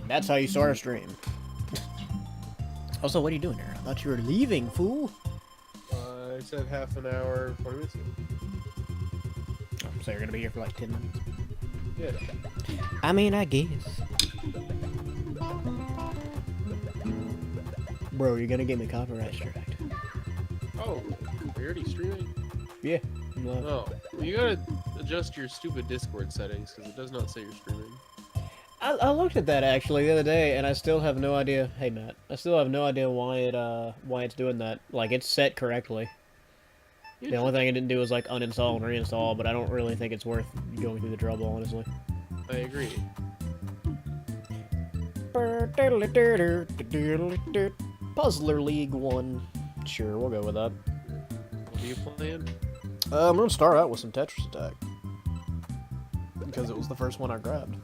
That's how you start a stream. Also, what are you doing here? I thought you were leaving, fool. I said half an hour, 20 minutes. So you're gonna be here for like 10 minutes? Yeah. I mean, I guess. Bro, you're gonna get me copyright strike. Oh, are you already streaming? Yeah. No. Well, you gotta adjust your stupid Discord settings, because it does not say you're streaming. I looked at that actually the other day, and I still have no idea. Hey Matt, I still have no idea why it's doing that. Like, it's set correctly. The only thing it didn't do was like uninstall and reinstall, but I don't really think it's worth going through the trouble, honestly. I agree. Puzzler League 1. Sure, we'll go with that. What are you playing? I'm gonna start out with some Tetris Attack. Because it was the first one I grabbed.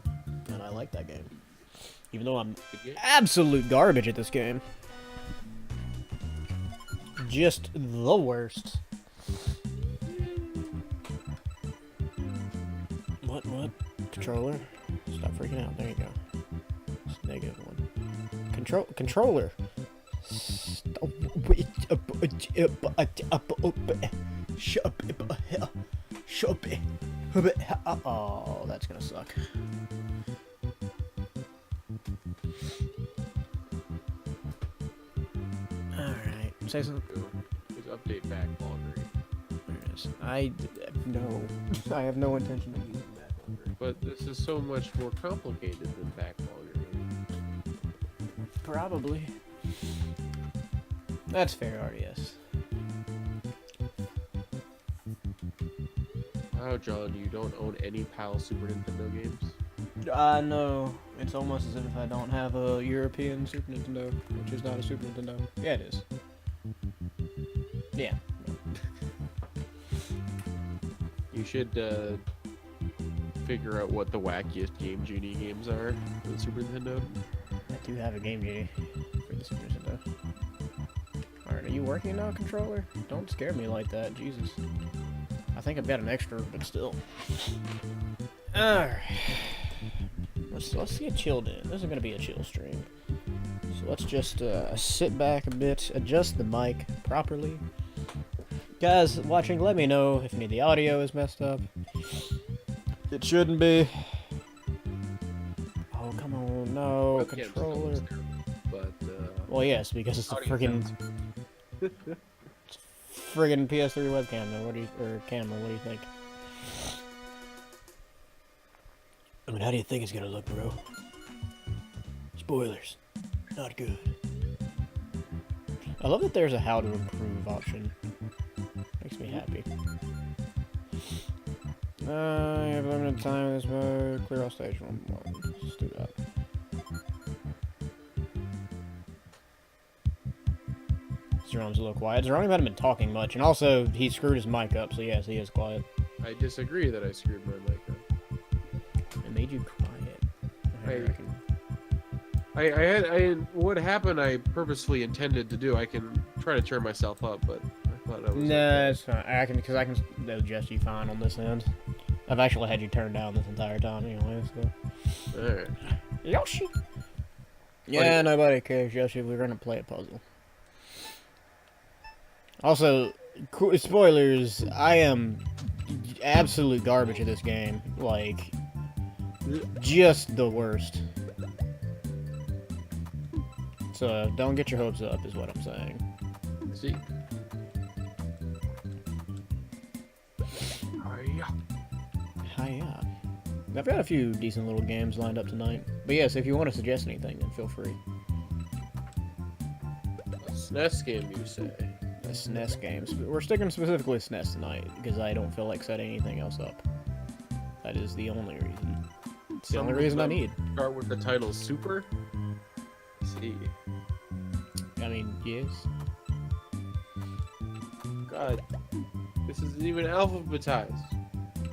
And I like that game. Even though I'm absolute garbage at this game. Just the worst. What? Controller? Stop freaking out. There you go. It's -1. Controller. Oh, that's gonna suck. Alright, say something. Just update backlog rate. There it is. No. I have no intention of using backlog rate. But this is so much more complicated than backlog rate. Probably. That's fair, RDS. Wow, John, you don't own any PAL Super Nintendo games? No. It's almost as if I don't have a European Super Nintendo, which is not a Super Nintendo. Yeah, it is. Yeah. You should figure out what the wackiest Game Genie games are for the Super Nintendo. I do have a Game Genie for the Super Nintendo. Alright, are you working now, controller? Don't scare me like that, Jesus. I think I've got an extra, but still. Alright. Let's get chilled in. This is gonna be a chill stream. So let's just sit back a bit, adjust the mic properly. Guys watching, let me know if any of the audio is messed up. It shouldn't be. Oh, come on, no, controller. But, well, yes, because it's a friggin' PS3 webcam. Or camera. What do you think? I mean, how do you think it's gonna look, bro? Spoilers. Not good. I love that there's a how to improve option. Makes me happy. You have limited time in this mode. Clear all stage 1. Well, let's do that. Zeron's a little quiet. Zeron hasn't been talking much, and also he screwed his mic up, so yes, he is quiet. I disagree that I screwed my mic up. It made you quiet. What happened I purposefully intended to do. I can try to turn myself up, but I thought I was... Nah, it's fine. Because I can adjust you fine on this end. I've actually had you turned down this entire time anyway, so... Alright. Yoshi! Yeah, nobody cares, Yoshi. We're gonna play a puzzle. Also, spoilers, I am absolute garbage at this game. Like, just the worst. So don't get your hopes up, is what I'm saying. See. Hiya. I've got a few decent little games lined up tonight. But yes, if you want to suggest anything, then feel free. A SNES game, you say? The SNES games. We're sticking specifically to SNES tonight, because I don't feel like setting anything else up. That is the only reason. It's the only reason I need. Start with the title Super? See. I mean, yes. God. This isn't even alphabetized.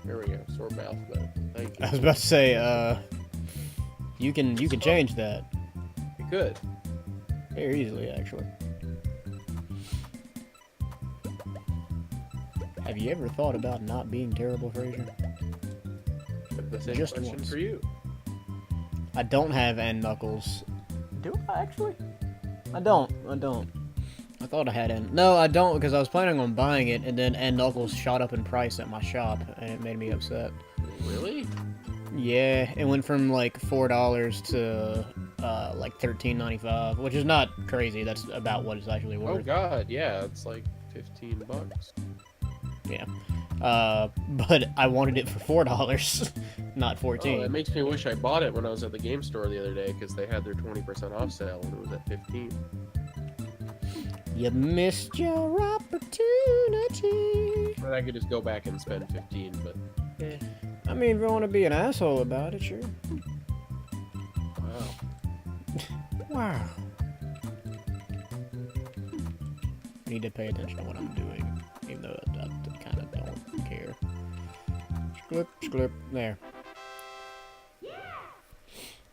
There we go. Sort of alphabet. Thank you. I was about to say, you can change that. You could. Very easily, actually. Have you ever thought about not being terrible, Fraser? The same Just question once. for you. I don't have N Knuckles. Do I actually? I don't. I thought I had N. No, I don't, because I was planning on buying it, and then N Knuckles shot up in price at my shop, and it made me upset. Really? Yeah, it went from like $4 to like $13.95, which is not crazy. That's about what it's actually worth. Oh God, yeah, it's like $15. Yeah. But I wanted it for $4, not $14. Oh, that makes me wish I bought it when I was at the game store the other day because they had their 20% off sale and it was at 15. You missed your opportunity. But I could just go back and spend 15, but I mean, if you want to be an asshole about it, sure. wow. Wow. I need to pay attention to what I'm doing, even though I kind of don't care. Script, there.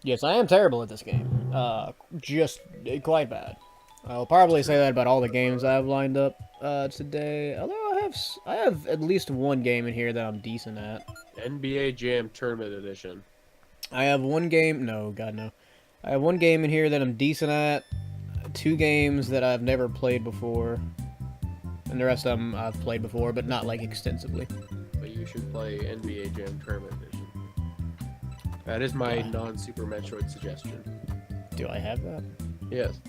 Yes, I am terrible at this game. Just quite bad. I'll probably say that about all the games I have lined up today. Although I have at least one game in here that I'm decent at. NBA Jam Tournament Edition. I have one game. No, God no. I have one game in here that I'm decent at. 2 games that I've never played before, and the rest of them I've played before, but not like extensively. But you should play NBA Jam Tournament Edition. That is my non-Super Metroid suggestion. Do I have that? Yes.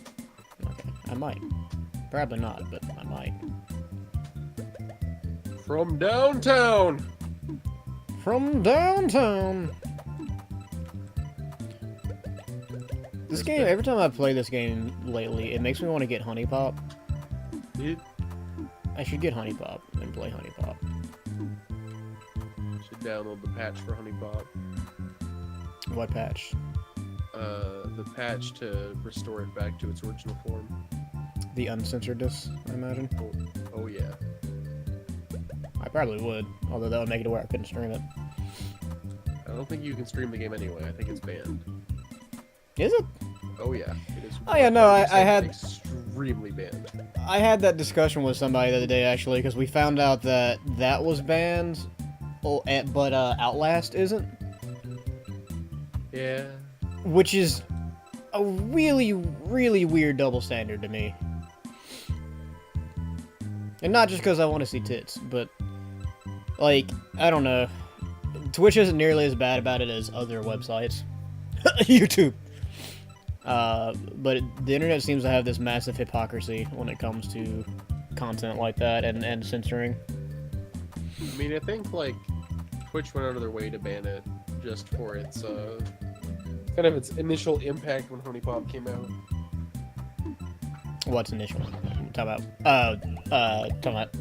Okay, I might. Probably not, but I might. From downtown. From downtown. This game, every time I play this game lately, it makes me want to get Honey Pop. It I should get Honey Pop and play Honey Pop. should download the patch for Honey Pop. What patch? The patch to restore it back to its original form. The uncensored disc, I imagine. Oh yeah. I probably would, although that would make it to where I couldn't stream it. I don't think you can stream the game anyway. I think it's banned. Is it? Oh yeah, it is. Oh yeah, no, I had extremely banned. I had that discussion with somebody the other day actually, because we found out that that was banned, but Outlast isn't. Yeah. Which is a really, really weird double standard to me. And not just because I want to see tits, but like, I don't know. Twitch isn't nearly as bad about it as other websites. YouTube. But the internet seems to have this massive hypocrisy when it comes to content like that and censoring. I mean, I think like Twitch went out of their way to ban it just for its kind of its initial impact when Honey Pop came out. What's initial? Talk about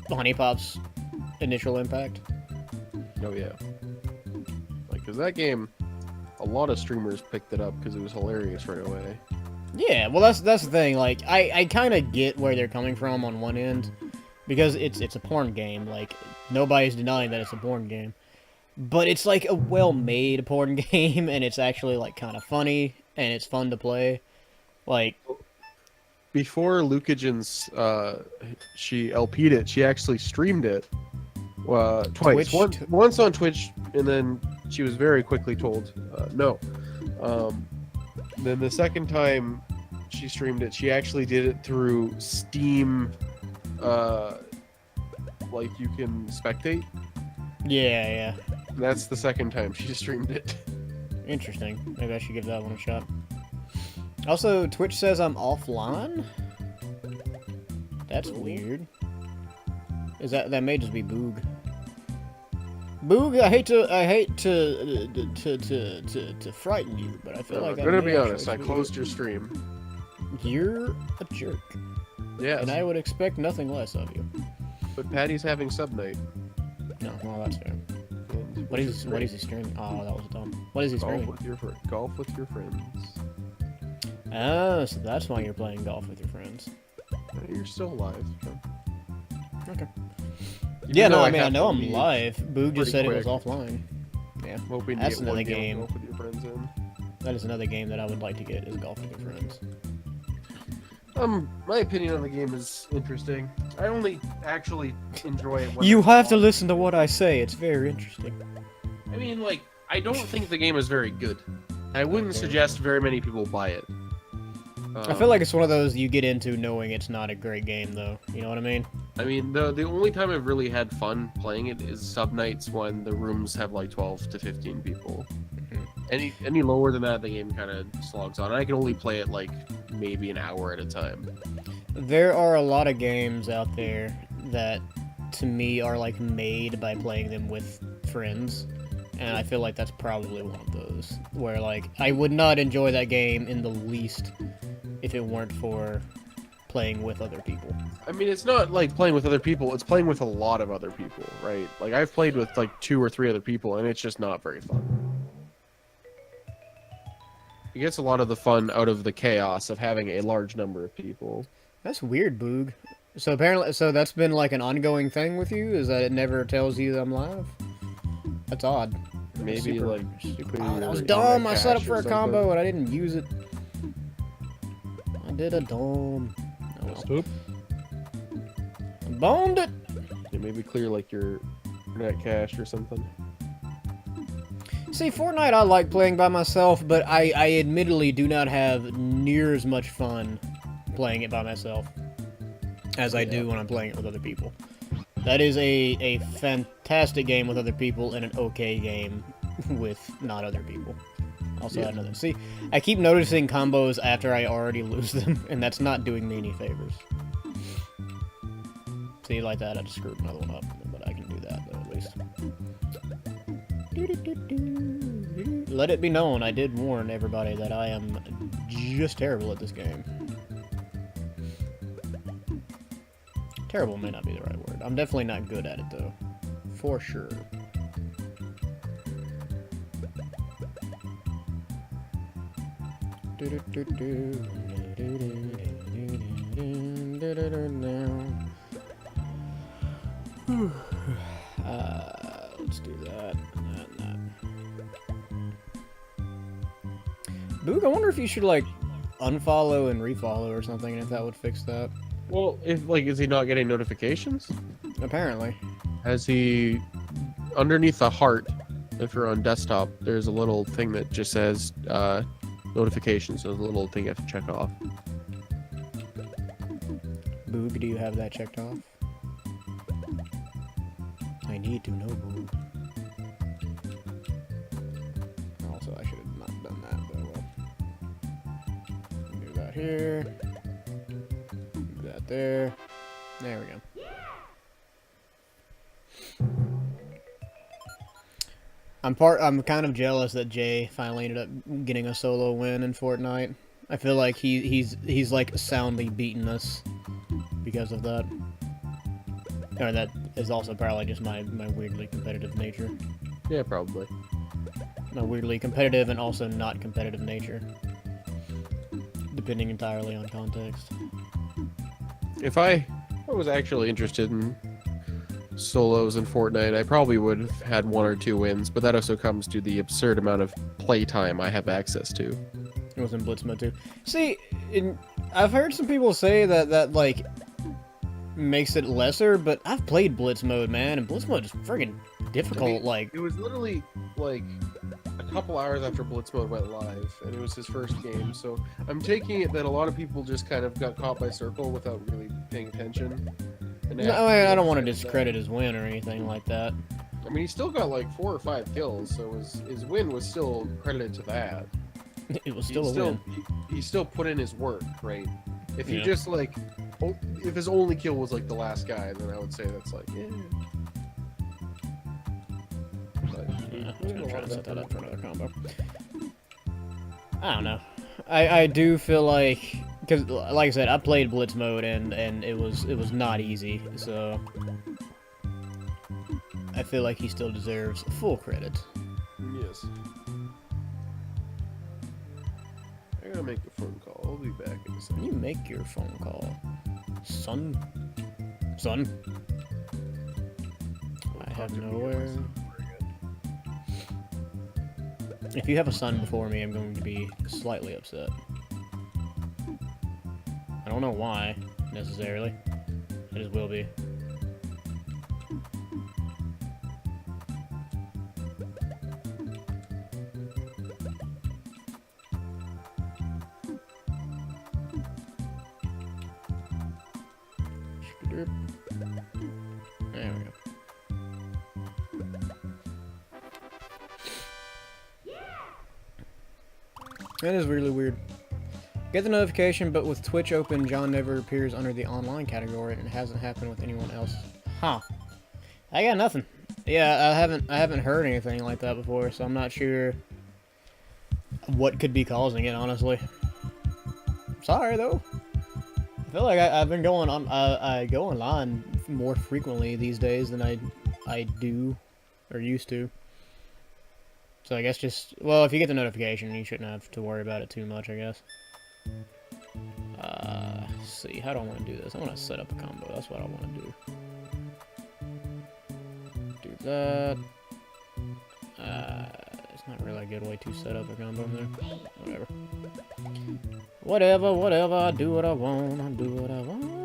Honey Pop's initial impact. Oh yeah. Like, cause that game, a lot of streamers picked it up because it was hilarious right away. Yeah, well that's the thing. Like I kind of get where they're coming from on one end, because it's a porn game. Like nobody's denying that it's a porn game, but it's like a well-made porn game, and it's actually like kind of funny and it's fun to play. Like before Lucagen's she LP'd it, she actually streamed it twice. Once on Twitch, and then she was very quickly told no. Then the second time she streamed it, she actually did it through Steam like you can spectate. Yeah. That's the second time she streamed it. Interesting. Maybe I should give that one a shot. Also, Twitch says I'm offline? That's weird. Is that may just be Boog. Boog, I hate to frighten you, but I feel like I'm gonna be honest, I closed your stream. You're a jerk. Yeah. And I would expect nothing less of you. But Patty's having sub night. No, well that's fair. What is he streaming? Oh, that was dumb. What is he streaming? Golf with your friends. Oh, so that's why you're playing golf with your friends. You're still alive. Okay. Yeah, no, I mean, I know I'm live. Boog just said quick. it was offline. Yeah, hoping that's to get another one game. Golf with your friends in. That is another game that I would like to get, is golf with your friends. My opinion on the game is interesting. I only actually enjoy it when You have to listen to what I say, it's very interesting. I mean, like, I don't think the game is very good. I wouldn't suggest very many people buy it. I feel like it's one of those you get into knowing it's not a great game, though. You know what I mean? I mean, the only time I've really had fun playing it is sub nights when the rooms have like 12 to 15 people. Any lower than that, the game kind of slogs on. I can only play it like maybe an hour at a time. There are a lot of games out there that, to me, are like made by playing them with friends. And I feel like that's probably one of those. Where, like, I would not enjoy that game in the least if it weren't for playing with other people. I mean, it's not like playing with other people, it's playing with a lot of other people, right? Like, I've played with like 2 or 3 other people, and it's just not very fun. It gets a lot of the fun out of the chaos of having a large number of people. That's weird, Boog. So apparently, that's been like an ongoing thing with you, is that it never tells you that I'm live? That's odd. Maybe like oh, that was dumb. I set up for a combo and I didn't use it. I did a dumb. Oh, well. I boned it. Yeah, maybe clear like your net cache or something. See, Fortnite I like playing by myself, but I admittedly do not have near as much fun playing it by myself as I do when I'm playing it with other people. That is a fantastic game with other people and an okay game with not other people. Also, another. See, I keep noticing combos after I already lose them, and that's not doing me any favors. See, like that, I just screwed another one up, but I can do that, though, at least. Let it be known, I did warn everybody that I am just terrible at this game. Terrible may not be the right word. I'm definitely not good at it, though. For sure. Let's do that. Boog, I wonder if you should, like, unfollow and refollow or something, and if that would fix that. Well, is he not getting notifications? Apparently. Has he, underneath the heart, if you're on desktop, there's a little thing that just says notifications, so the little thing you have to check off. Boog, do you have that checked off? I need to know, Boog. Also, I should have not done that, but well. Do that here. Do that there. There we go. I'm kind of jealous that Jay finally ended up getting a solo win in Fortnite. I feel like he's like soundly beaten us because of that. Or that is also probably just my weirdly competitive nature. Yeah, probably. My weirdly competitive and also not competitive nature. Depending entirely on context. If I was actually interested in solos in Fortnite, I probably would have had 1 or 2 wins, but that also comes to the absurd amount of playtime I have access to. It was in Blitz mode too. See, I've heard some people say that like makes it lesser, but I've played Blitz mode, man, and Blitz mode is friggin' difficult. I mean, like, it was literally like a couple hours after Blitz mode went live, and it was his first game. So I'm taking it that a lot of people just kind of got caught by Circle without really paying attention. No, I don't want to discredit his win or anything like that. I mean, he still got like 4 or 5 kills, so his win was still credited to that. It was still a win. He still put in his work, right? If he Yeah. just like, if his only kill was like the last guy, then I would say that's like, yeah. But, Yeah, I was gonna try to set that up for another combo. I don't know. I do feel like, because like I said, I played Blitz mode and it was not easy, so I feel like he still deserves full credit. Yes. I gotta make a phone call. I'll be back in a second. You make your phone call, son. Son. I have nowhere. If you have a son before me, I'm going to be slightly upset. I don't know why, necessarily. I just will be. There we go. That is really weird. Get the notification, but with Twitch open, John never appears under the online category, and it hasn't happened with anyone else. Huh. I got nothing. Yeah, I haven't heard anything like that before, so I'm not sure what could be causing it, honestly. Sorry, though. I feel like I've been going on, I go online more frequently these days than I do, or used to. So I guess just, well, if you get the notification, you shouldn't have to worry about it too much, I guess. Let's see, how do I want to do this? I want to set up a combo, that's what I want to do. Do that. It's not really a good way to set up a combo there. Whatever, I do what I want, I do what I want.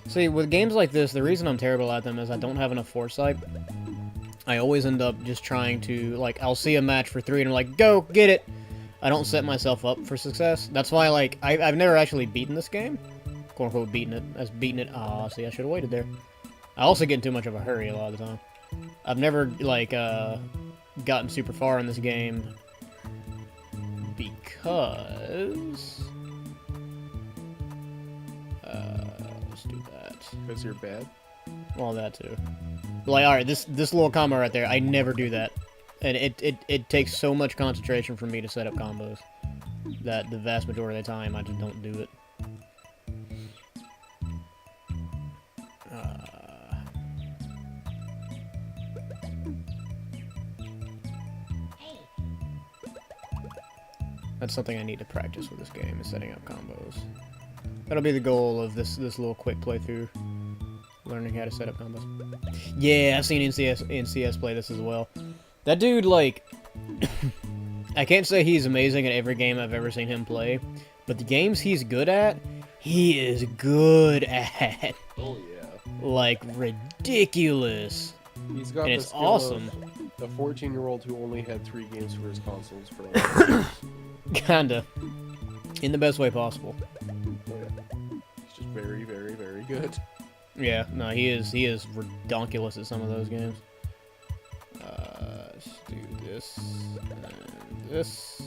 See, with games like this, the reason I'm terrible at them is I don't have enough foresight. I always end up just trying to, like, I'll see a match for 3 and I'm like, go, get it! I don't set myself up for success. That's why, like, I've never actually beaten this game. Quote unquote beaten it. As beaten it. Ah, see, I should have waited there. I also get in too much of a hurry a lot of the time. I've never, like, gotten super far in this game because... let's do that. Because you're bad? Well, that too. Like, alright, this little combo right there, I never do that. And it takes so much concentration for me to set up combos that the vast majority of the time I just don't do it. That's something I need to practice with this game, is setting up combos. That'll be the goal of this little quick playthrough. Learning how to set up combos. Yeah, I've seen NCS play this as well. That dude, like... I can't say he's amazing at every game I've ever seen him play, but the games he's good at, he is good at. Oh, yeah. Like, ridiculous. He's got and the it's skill awesome. Of a 14-year-old who only had 3 games for his consoles for like years. Kinda. In the best way possible. Oh, yeah. He's just very, very, very good. Yeah, no, he is redonkulous at some of those games. Let's do this and this.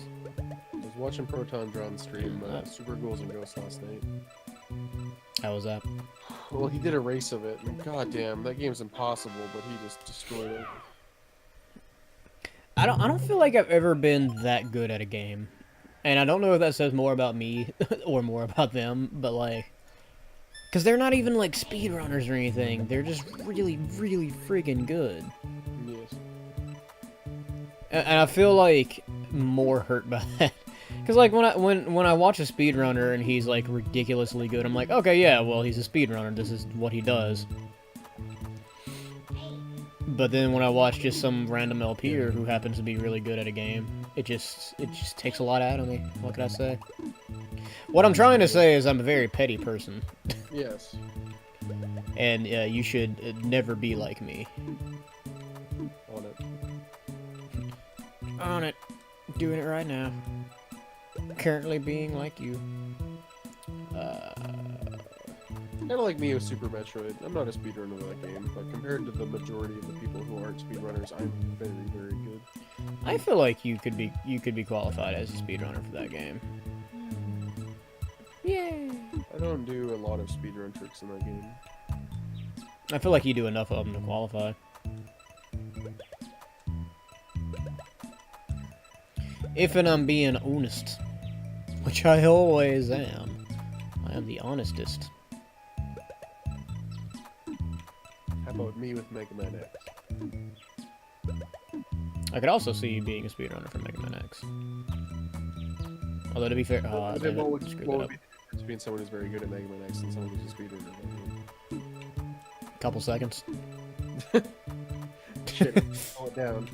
I was watching Proton Drawn stream Super Ghouls and Ghosts last night. How was that? Well, he did a race of it, and goddamn, that game's impossible, but he just destroyed it. I don't feel like I've ever been that good at a game. And I don't know if that says more about me or more about them, but like... Because they're not even like speedrunners or anything. They're just really, really freaking good. Yes. And I feel like more hurt by that. Because like when I watch a speedrunner and he's like ridiculously good, I'm like, okay, yeah, well, he's a speedrunner. This is what he does. But then when I watch just some random LPer who happens to be really good at a game, it just takes a lot out of me. What can I say? What I'm trying to say is I'm a very petty person. Yes. And you should never be like me. On it. On it. Doing it right now. Currently being like you. Kind of like me with Super Metroid. I'm not a speedrunner of that game, but compared to the majority of the people who aren't speedrunners, I'm very, very good. I feel like you could be qualified as a speedrunner for that game. Yay! I don't do a lot of speedrun tricks in that game. I feel like you do enough of them to qualify. If and I'm being honest, which I always am. I am the honestest. How about me with Mega Man X? I could also see you being a speedrunner for Mega Man X. Although to be fair, what would be the difference between someone who's very good at Mega Man X and someone who's a speedrunner? Couple seconds. Shit, slow it down.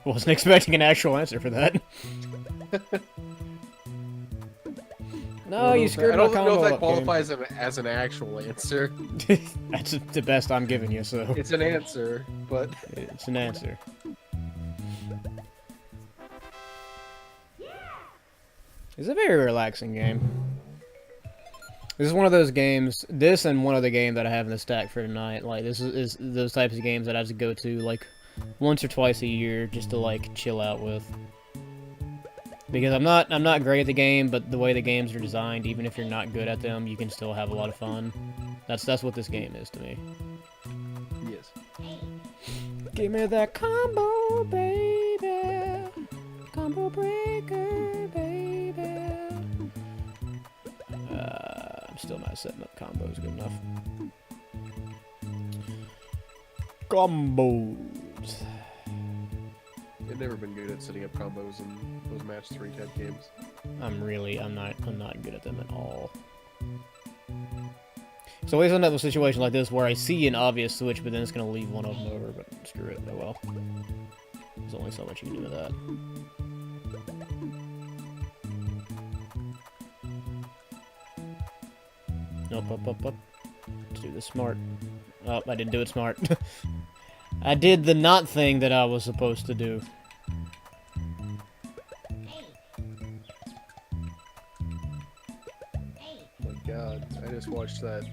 Wasn't expecting an actual answer for that. No, you screwed my combo. I don't know if that qualifies as an actual answer. That's the best I'm giving you, so. It's an answer, but... It's an answer. It's a very relaxing game. This is one of those games, this and one other game that I have in the stack for tonight, like, this is those types of games that I have to go to, like, once or twice a year just to, like, chill out with. Because I'm not great at the game, but the way the games are designed, even if you're not good at them, you can still have a lot of fun. That's what this game is to me. Yes. Give me that combo, baby. Combo breaker, baby. I'm still not setting up combos good enough. Combos. I've never been good at setting up combos in those match 3 type games. I'm not good at them at all. So always end up with a situation like this where I see an obvious switch, but then it's gonna leave one of them over. But screw it, oh well. There's only so much you can do with that. Nope, up. Let's do this smart. Oh, I didn't do it smart. I did the not thing that I was supposed to do. Oh my god, I just watched that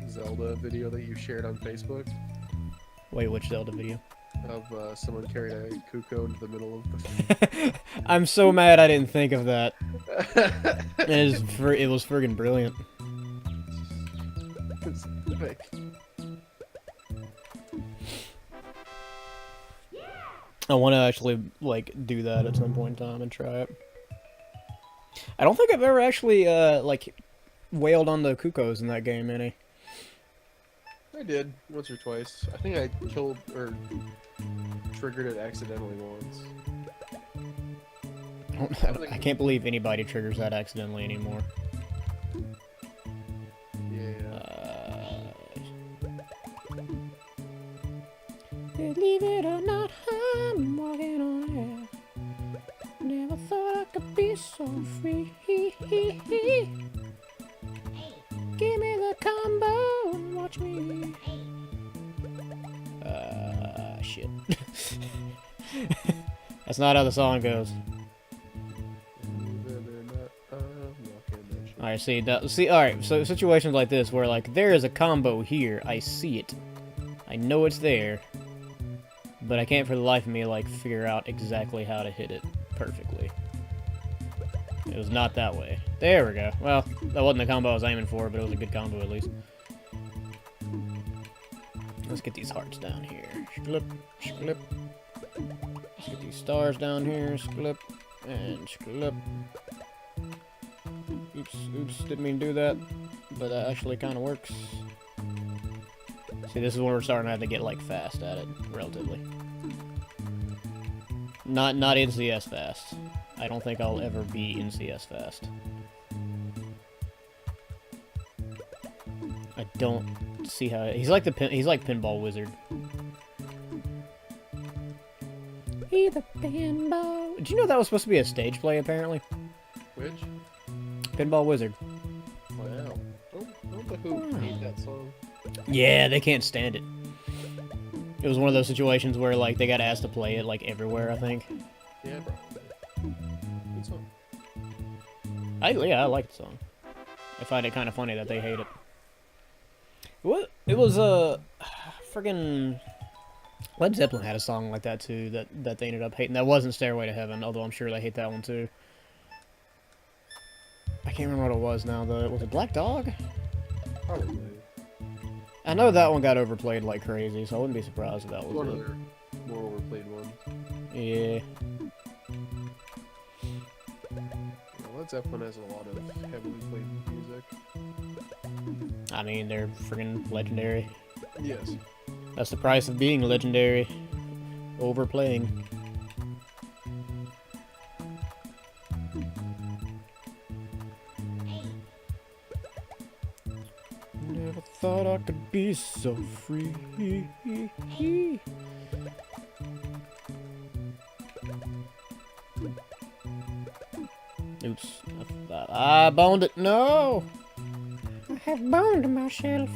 Zelda video that you shared on Facebook. Wait, which Zelda video? Of someone carrying a Kuko into the middle of the... I'm so mad I didn't think of that. It was friggin' brilliant. It's epic. I want to actually, like, do that at some point in time and try it. I don't think I've ever actually, like, wailed on the Kukos in that game any. I did, once or twice. I think I killed, or triggered it accidentally once. I can't believe anybody triggers that accidentally anymore. Believe it or not, I'm walking on air. Never thought I could be so free. Give me the combo and watch me. Shit. That's not how the song goes. Alright, see, alright, so situations like this where, like, there is a combo here, I see it. I know it's there. But I can't for the life of me, like, figure out exactly how to hit it perfectly. It was not that way. There we go. Well, that wasn't the combo I was aiming for, but it was a good combo at least. Let's get these hearts down here. Sklip, sklip. Let's get these stars down here. Sklip, and sklip. Oops, didn't mean to do that. But that actually kind of works. See, this is when we're starting to have to get, like, fast at it, relatively. Not NCS fast. I don't think I'll ever be NCS fast. I don't see how... He's like Pinball Wizard. He the pinball... Did you know that was supposed to be a stage play, apparently? Which? Pinball Wizard. Wow. Don't the Who hate that song? Yeah, they can't stand it. It was one of those situations where, like, they got asked to play it, like, everywhere, I think. Yeah, bro. Good song. Yeah, I like the song. I find it kind of funny that they hate it. What? It was friggin' Led Zeppelin had a song like that too that they ended up hating. That wasn't Stairway to Heaven, although I'm sure they hate that one too. I can't remember what it was now though. Was it Black Dog? Probably. I know that one got overplayed like crazy, so I wouldn't be surprised if that was One it. of their more overplayed ones. Yeah. Led Zeppelin has a lot of heavily played music. I mean, they're friggin' legendary. Yes. That's the price of being legendary. Overplaying. Never thought I could be so free. Oops. I boned it. No! I have boned myself.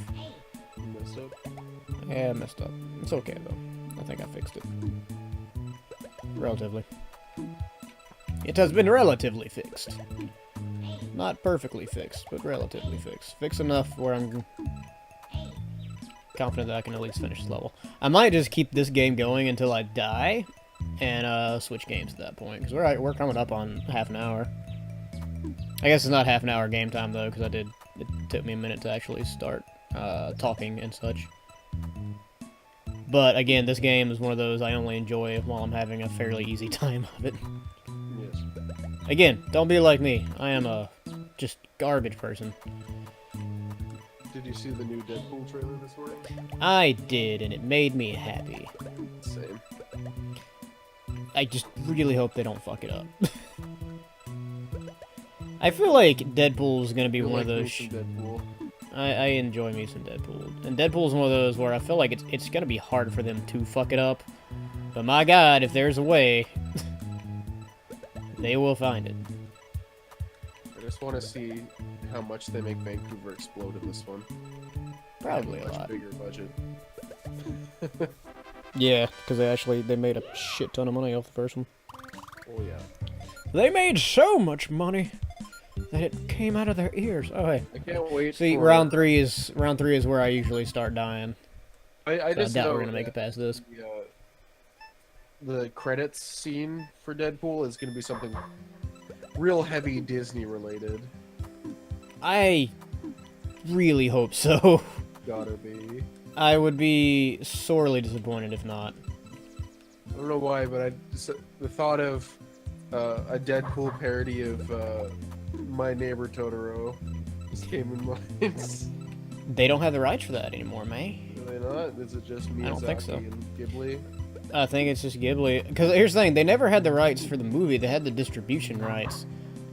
You messed up. Yeah, I messed up. It's okay, though. I think I fixed it. Relatively. It has been relatively fixed. Not perfectly fixed, but relatively fixed. Fixed enough where I'm confident that I can at least finish this level. I might just keep this game going until I die, and switch games at that point, because we're coming up on half an hour. I guess it's not half an hour game time, though, because it took me a minute to actually start talking and such. But again, this game is one of those I only enjoy while I'm having a fairly easy time of it. Yes. Again, don't be like me. I am a just garbage person. Did you see the new Deadpool trailer this morning? I did, and it made me happy. Same. I just really hope they don't fuck it up. I feel like Deadpool is gonna be one of those. Deadpool. I enjoy me some Deadpool, and Deadpool is one of those where I feel like it's gonna be hard for them to fuck it up. But my God, if there's a way, they will find it. I just want to see how much they make Vancouver explode in this one. Probably a a much lot. bigger budget. Yeah, because they made a shit ton of money off the first one. Oh yeah. They made so much money that it came out of their ears. Oh, hey. I can't wait. See, for... round three is where I usually start dying. I So just I doubt know we're gonna make it past this. The credits scene for Deadpool is going to be something real heavy Disney related. I really hope so. Gotta be. I would be sorely disappointed if not. I don't know why, but the thought of a Deadpool parody of My Neighbor Totoro just came in mind. They don't have the rights for that anymore, May. Do they not? Is it just Miyazaki I don't think so. and Ghibli? I think it's just Ghibli. Because here's the thing, they never had the rights for the movie. They had the distribution rights.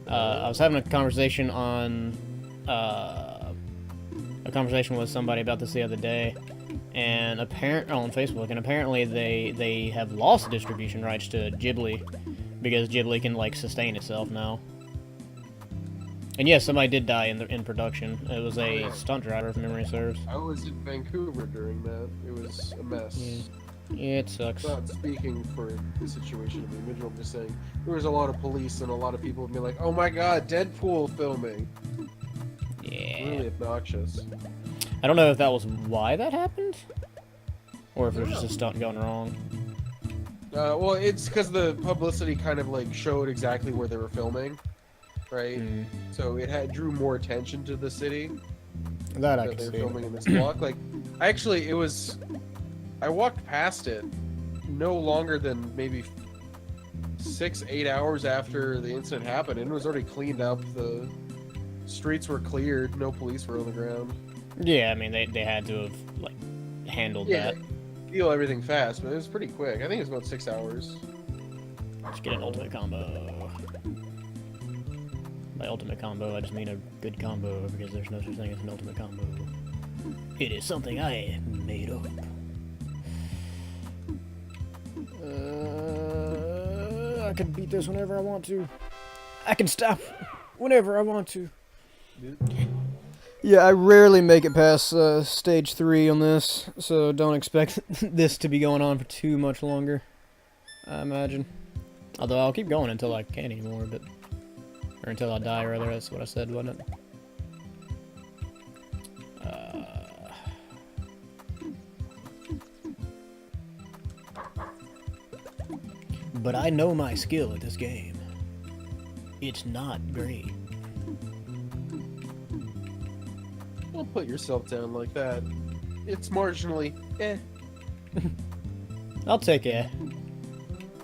I was having a conversation with somebody about this the other day, and on Facebook, and apparently they have lost distribution rights to Ghibli because Ghibli can like sustain itself now. And yes, somebody did die in production. It was a stunt driver, if memory serves. I was in Vancouver during that. It was a mess. Yeah, it sucks. Not speaking for the situation of the original, I'm just saying there was a lot of police and a lot of people would be like, "Oh my God, Deadpool filming!" Yeah. Really obnoxious. I don't know if that was why that happened, or if it was just a stunt gone wrong. Well, it's because the publicity kind of like showed exactly where they were filming, right? So it drew more attention to the city That I that can they're see. filming in this block. Like, actually, I walked past it no longer than maybe 6-8 hours after the incident happened, and it was already cleaned up. The streets were cleared. No police were on the ground. Yeah, I mean they had to have like handled that. Deal everything fast, but it was pretty quick. I think it was about 6 hours. Let's get an ultimate combo. By ultimate combo, I just mean a good combo because there's no such thing as an ultimate combo. It is something I made up. I can beat this whenever I want to. I can stop whenever I want to. Yeah, I rarely make it past stage 3 on this, so don't expect this to be going on for too much longer, I imagine. Although I'll keep going until I can't anymore, or until I die, rather. That's what I said, wasn't it? but I know my skill at this game. It's not great. Don't put yourself down like that. It's marginally eh. I'll take it.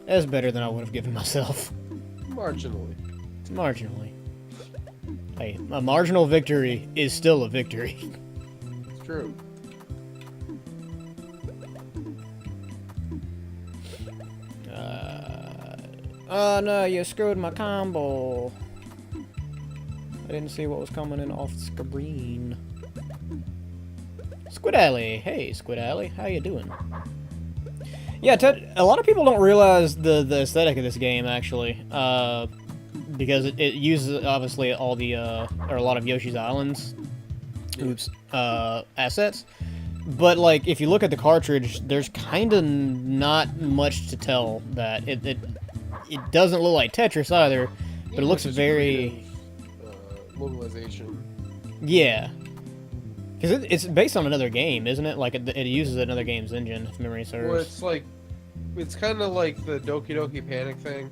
That's better than I would have given myself. Marginally. Marginally. Hey, a marginal victory is still a victory. It's true. Oh no, you screwed my combo. I didn't see what was coming in off screen. Squid Alley. Hey, Squid Alley. How you doing? Yeah, a lot of people don't realize the aesthetic of this game, actually. Because it uses, obviously, all the, or a lot of Yoshi's Island's assets. But, like, if you look at the cartridge, there's kind of not much to tell that. It doesn't look like Tetris either, but it looks very... localization. Yeah. Because it's based on another game, isn't it? Like, it uses another game's engine, if memory serves. Well, it's like... It's kind of like the Doki Doki Panic thing.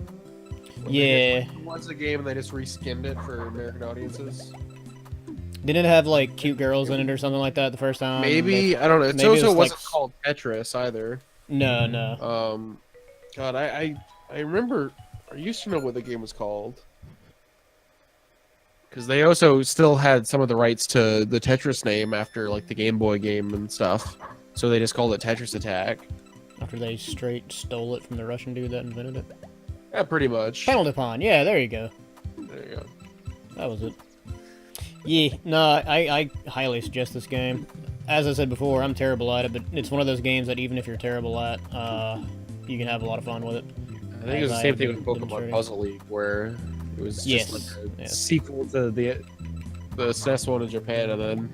Yeah. Once a game and they just reskinned it for American audiences. Didn't it have, like, cute girls in it or something like that the first time? Maybe. I don't know. It also wasn't called Tetris either. No, no. God, I remember... I used to know what the game was called. Because they also still had some of the rights to the Tetris name after, like, the Game Boy game and stuff. So they just called it Tetris Attack. After they straight stole it from the Russian dude that invented it? Yeah, pretty much. Penalty Pond. Yeah, there you go. There you go. That was it. Yeah, no, I highly suggest this game. As I said before, I'm terrible at it, but it's one of those games that even if you're terrible at, you can have a lot of fun with it. I think it was the same thing with Pokemon Puzzle League, where it was just like a sequel to the SNES one in Japan, and then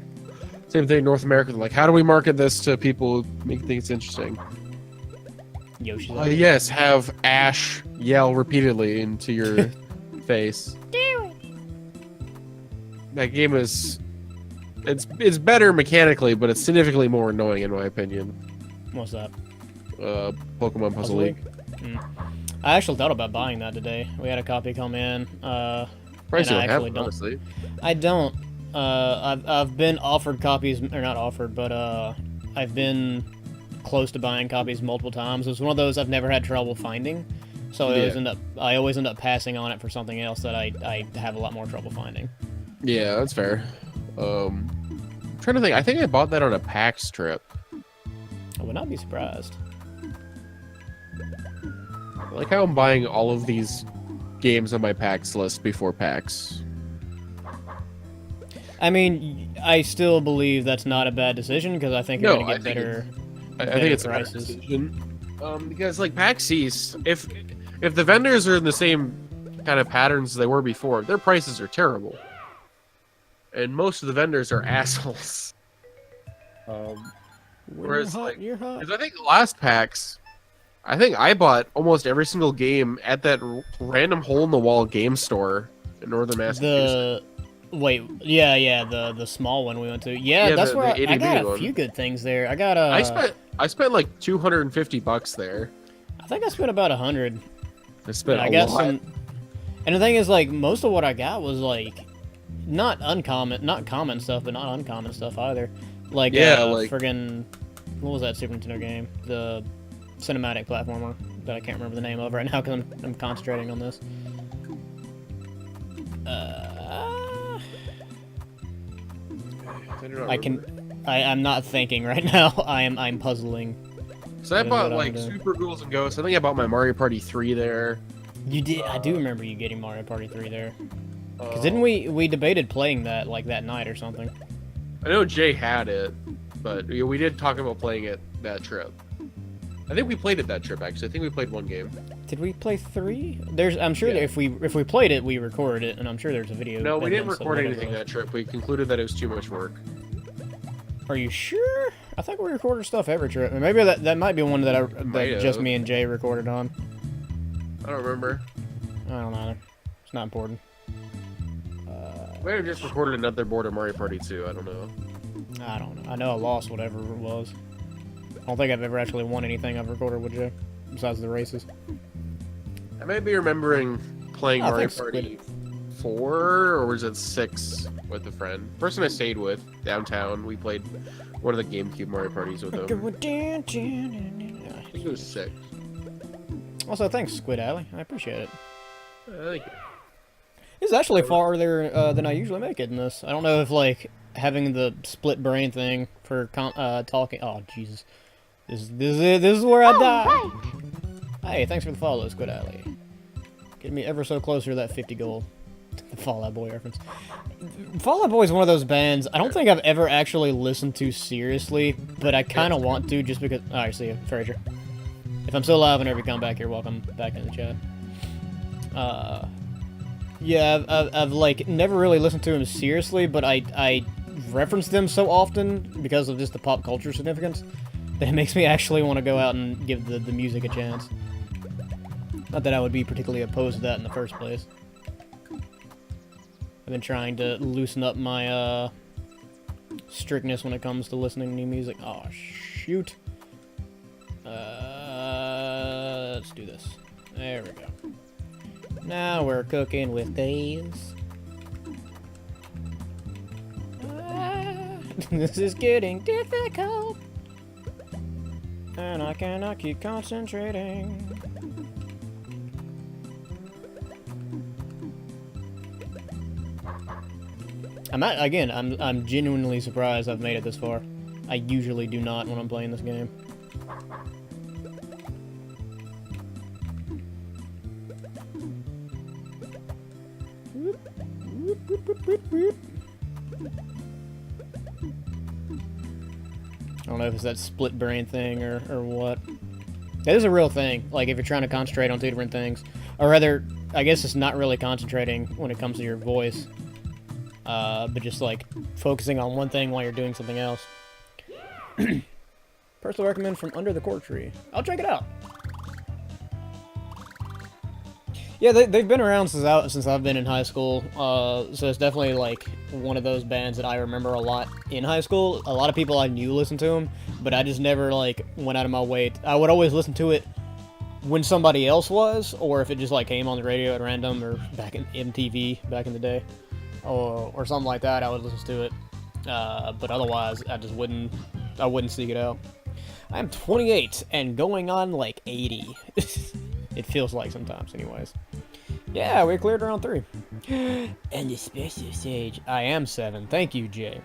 same thing in North America. Like, how do we market this to people who make things interesting? Yoshi. Yes, have Ash yell repeatedly into your face. That game is... It's better mechanically, but it's significantly more annoying in my opinion. What's that? Pokemon Puzzle League. I actually thought about buying that today. We had a copy come in. Probably don't have it, honestly. I don't. I've been offered copies, or not offered, but I've been close to buying copies multiple times. It's one of those I've never had trouble finding, so I always end up passing on it for something else that I have a lot more trouble finding. Yeah, that's fair. I'm trying to think. I think I bought that on a PAX trip. I would not be surprised. I like how I'm buying all of these games on my PAX list before PAX. I mean, I still believe that's not a bad decision because I think you're going to get better. I think it's prices. A better decision. Because like PAX East, if the vendors are in the same kind of patterns they were before, their prices are terrible, and most of the vendors are assholes. Whereas like, because I think last PAX, I think I bought almost every single game at that random hole-in-the-wall game store in northern Massachusetts. The small one we went to. Yeah, that's where I got a few good things there. I got I spent like $250 there. I think I spent about 100. I spent a lot. And the thing is, like, most of what I got was like not common stuff, but not uncommon stuff either. Like, like friggin', what was that Super Nintendo game? The cinematic platformer that I can't remember the name of right now because I'm concentrating on this. I'm not thinking right now. I'm puzzling. So I bought like Super Ghouls and Ghosts. I think I bought my Mario Party 3 there. You did. I do remember you getting Mario Party 3 there. Because didn't we debated playing that like that night or something? I know Jay had it, but we did talk about playing it that trip. I think we played it that trip actually. I think we played one game. Did we play 3? I'm sure that if we played it, we recorded it, and I'm sure there's a video. No, we didn't record anything that trip. We concluded that it was too much work. Are you sure? I think we recorded stuff every trip. Maybe that might be one that just me and Jay recorded on. I don't remember. I don't know. It's not important. We might have just recorded another board of Mario Party 2. I don't know. I don't know. I know I lost whatever it was. I don't think I've ever actually won anything I've recorded with Jay, besides the races. I might be remembering playing Oh, Mario thanks, Party 4, or was it 6 with a friend? Person I stayed with downtown, we played one of the GameCube Mario Parties with them. I think it was 6. Also, thanks, Squid Alley. I appreciate it. Thank you. It's actually farther than I usually make it in this. I don't know if, like, having the split brain thing for talking... Oh, Jesus. This is where I die. Right. Hey, thanks for the follow, Squid Alley. Getting me ever so closer to that 50 goal. The Fall Out Boy reference. Fall Out Boy is one of those bands I don't think I've ever actually listened to seriously, but I kind of want to just because... Alright, see you, Frazier. If I'm still alive whenever you come back here, welcome back in the chat. Yeah, I've like, never really listened to them seriously, but I reference them so often because of just the pop culture significance that it makes me actually want to go out and give the music a chance. Not that I would be particularly opposed to that in the first place. I've been trying to loosen up my strictness when it comes to listening to new music. Oh, shoot. Let's do this. There we go. Now we're cooking with Dave's. This is getting difficult. And I cannot keep concentrating. I'm genuinely surprised I've made it this far. I usually do not when I'm playing this game. I don't know if it's that split brain thing or what. That is a real thing. Like, if you're trying to concentrate on two different things. Or rather, I guess it's not really concentrating when it comes to your voice. But just, like, focusing on one thing while you're doing something else. Personal recommend from Under the Cork Tree. I'll check it out. Yeah, they've been around since I've been in high school, so it's definitely, like, one of those bands that I remember a lot in high school. A lot of people I knew listened to them, but I just never, like, went out of my way. I would always listen to it when somebody else was, or if it just, like, came on the radio at random, or back in MTV back in the day, or something like that, I would listen to it. But otherwise, I wouldn't seek it out. I'm 28 and going on, like, 80. It feels like sometimes, anyways. Yeah, we cleared round 3. And the special sage. I am 7. Thank you, Jay.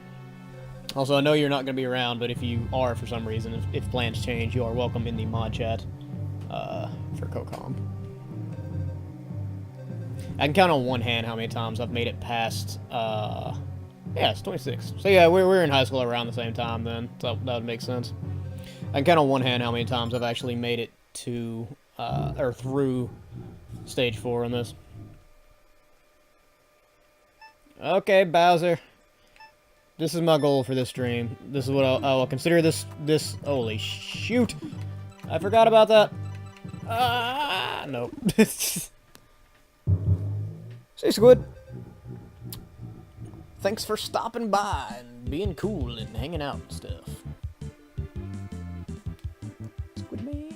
Also, I know you're not going to be around, but if you are for some reason, if plans change, you are welcome in the mod chat for CoCom. I can count on one hand how many times I've made it past... yeah, it's 26. So yeah, we're in high school around the same time then, so that would make sense. I can count on one hand how many times I've actually made it to... or through stage 4 on this. Okay, Bowser. This is my goal for this stream. This is what I'll consider this. Holy shoot! I forgot about that. Nope. See, Squid. Thanks for stopping by and being cool and hanging out and stuff. Squid man.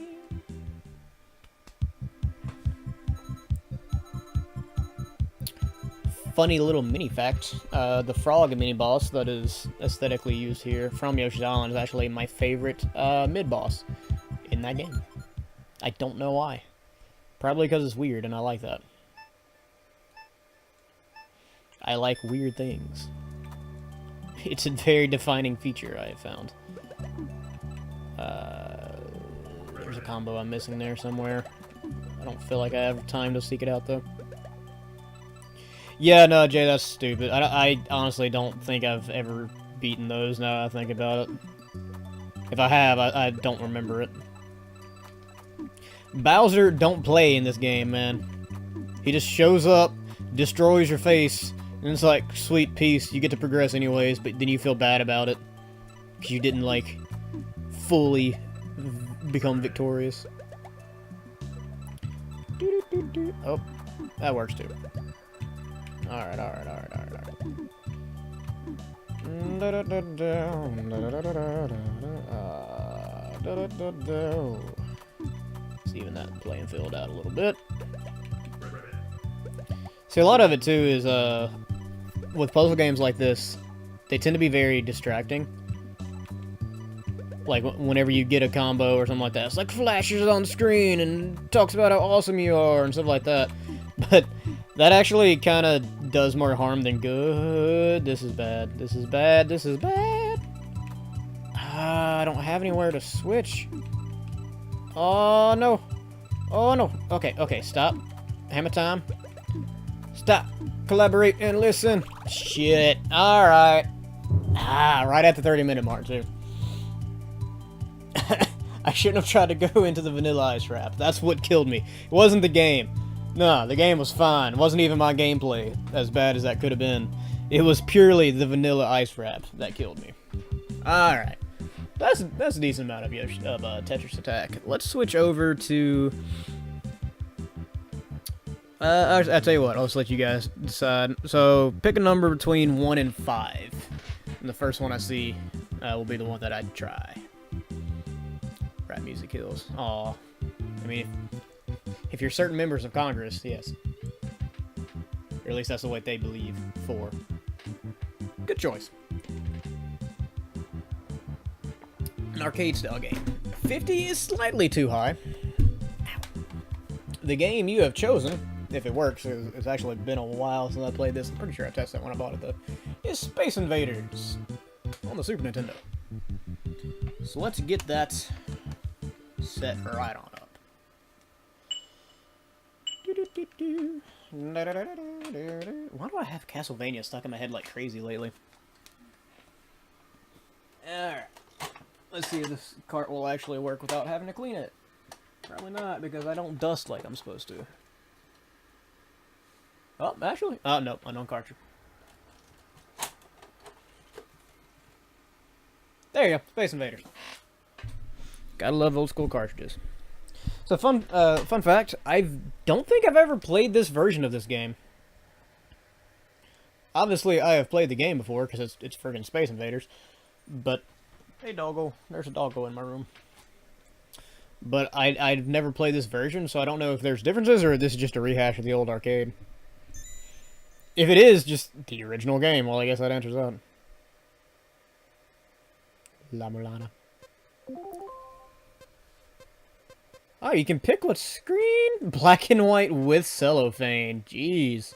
Funny little mini fact, the frog mini-boss that is aesthetically used here from Yoshi's Island is actually my favorite mid-boss in that game. I don't know why. Probably because it's weird and I like that. I like weird things. It's a very defining feature I have found. There's a combo I'm missing there somewhere. I don't feel like I have time to seek it out though. Yeah, no, Jay, that's stupid. I honestly don't think I've ever beaten those now that I think about it. If I have, I don't remember it. Bowser don't play in this game, man. He just shows up, destroys your face, and it's like, sweet peace, you get to progress anyways, but then you feel bad about it. Because you didn't, like, fully become victorious. Oh, that works too. Alright. Let's even that playing field out a little bit. See, a lot of it too is with puzzle games like this, they tend to be very distracting. Like whenever you get a combo or something like that, it's like flashes on the screen and talks about how awesome you are and stuff like that. But that actually kind of does more harm than good. This is bad. This is bad. This is bad. I don't have anywhere to switch. Oh no. Oh no. Okay, okay, stop. Hammer time. Stop. Collaborate and listen. Shit. Alright. Right at the 30-minute mark, too. I shouldn't have tried to go into the Vanilla Ice Wrap. That's what killed me. It wasn't the game. No, the game was fine. It wasn't even my gameplay, as bad as that could have been. It was purely the Vanilla Ice Wrap that killed me. Alright. That's a decent amount of Tetris Attack. Let's switch over to... I'll tell you what, I'll just let you guys decide. So, pick a number between 1 and 5. And the first one I see will be the one that I'd try. Rap music kills. Aw. I mean, if you're certain members of Congress, yes. Or at least that's the way they believe. 4. Good choice. An arcade-style game. 50 is slightly too high. The game you have chosen, if it works, it's actually been a while since I played this. I'm pretty sure I tested it when I bought it, though. Is Space Invaders on the Super Nintendo. So let's get that set right on up. Why do I have Castlevania stuck in my head like crazy lately? Alright. Let's see if this cart will actually work without having to clean it. Probably not, because I don't dust like I'm supposed to. Oh, actually. Oh, no. Unknown cartridge. There you go. Space Invaders. Gotta love old school cartridges. So, fun fact. I don't think I've ever played this version of this game. Obviously, I have played the game before, because it's friggin' Space Invaders. But, hey, doggo. There's a doggo in my room. But I've never played this version, so I don't know if there's differences, or this is just a rehash of the old arcade. If it is just the original game, well, I guess that answers that. La Mulana. Oh, you can pick what screen? Black and white with cellophane. Jeez.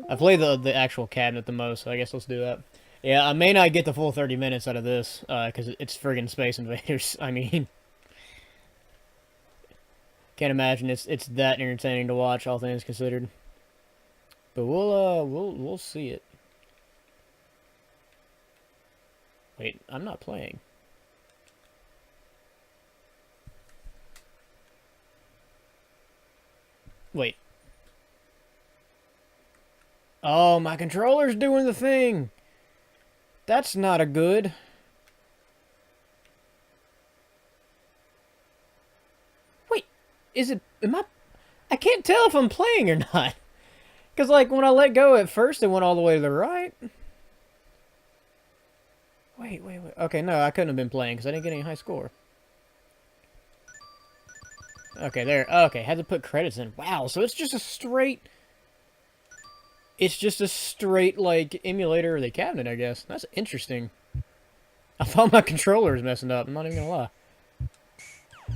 I played the actual cabinet the most, so I guess let's do that. Yeah, I may not get the full 30 minutes out of this, because it's friggin' Space Invaders. I mean... Can't imagine it's that entertaining to watch, all things considered. But we'll see it. Wait, I'm not playing. Wait. Oh, my controller's doing the thing! That's not a good. Wait, is it... I can't tell if I'm playing or not. Because, like, when I let go at first, it went all the way to the right. Wait. Okay, no, I couldn't have been playing because I didn't get any high score. Okay, there. Okay, had to put credits in. Wow, so it's just a straight... It's just a straight, like, emulator of the cabinet, I guess. That's interesting. I thought my controller was messing up. I'm not even gonna lie.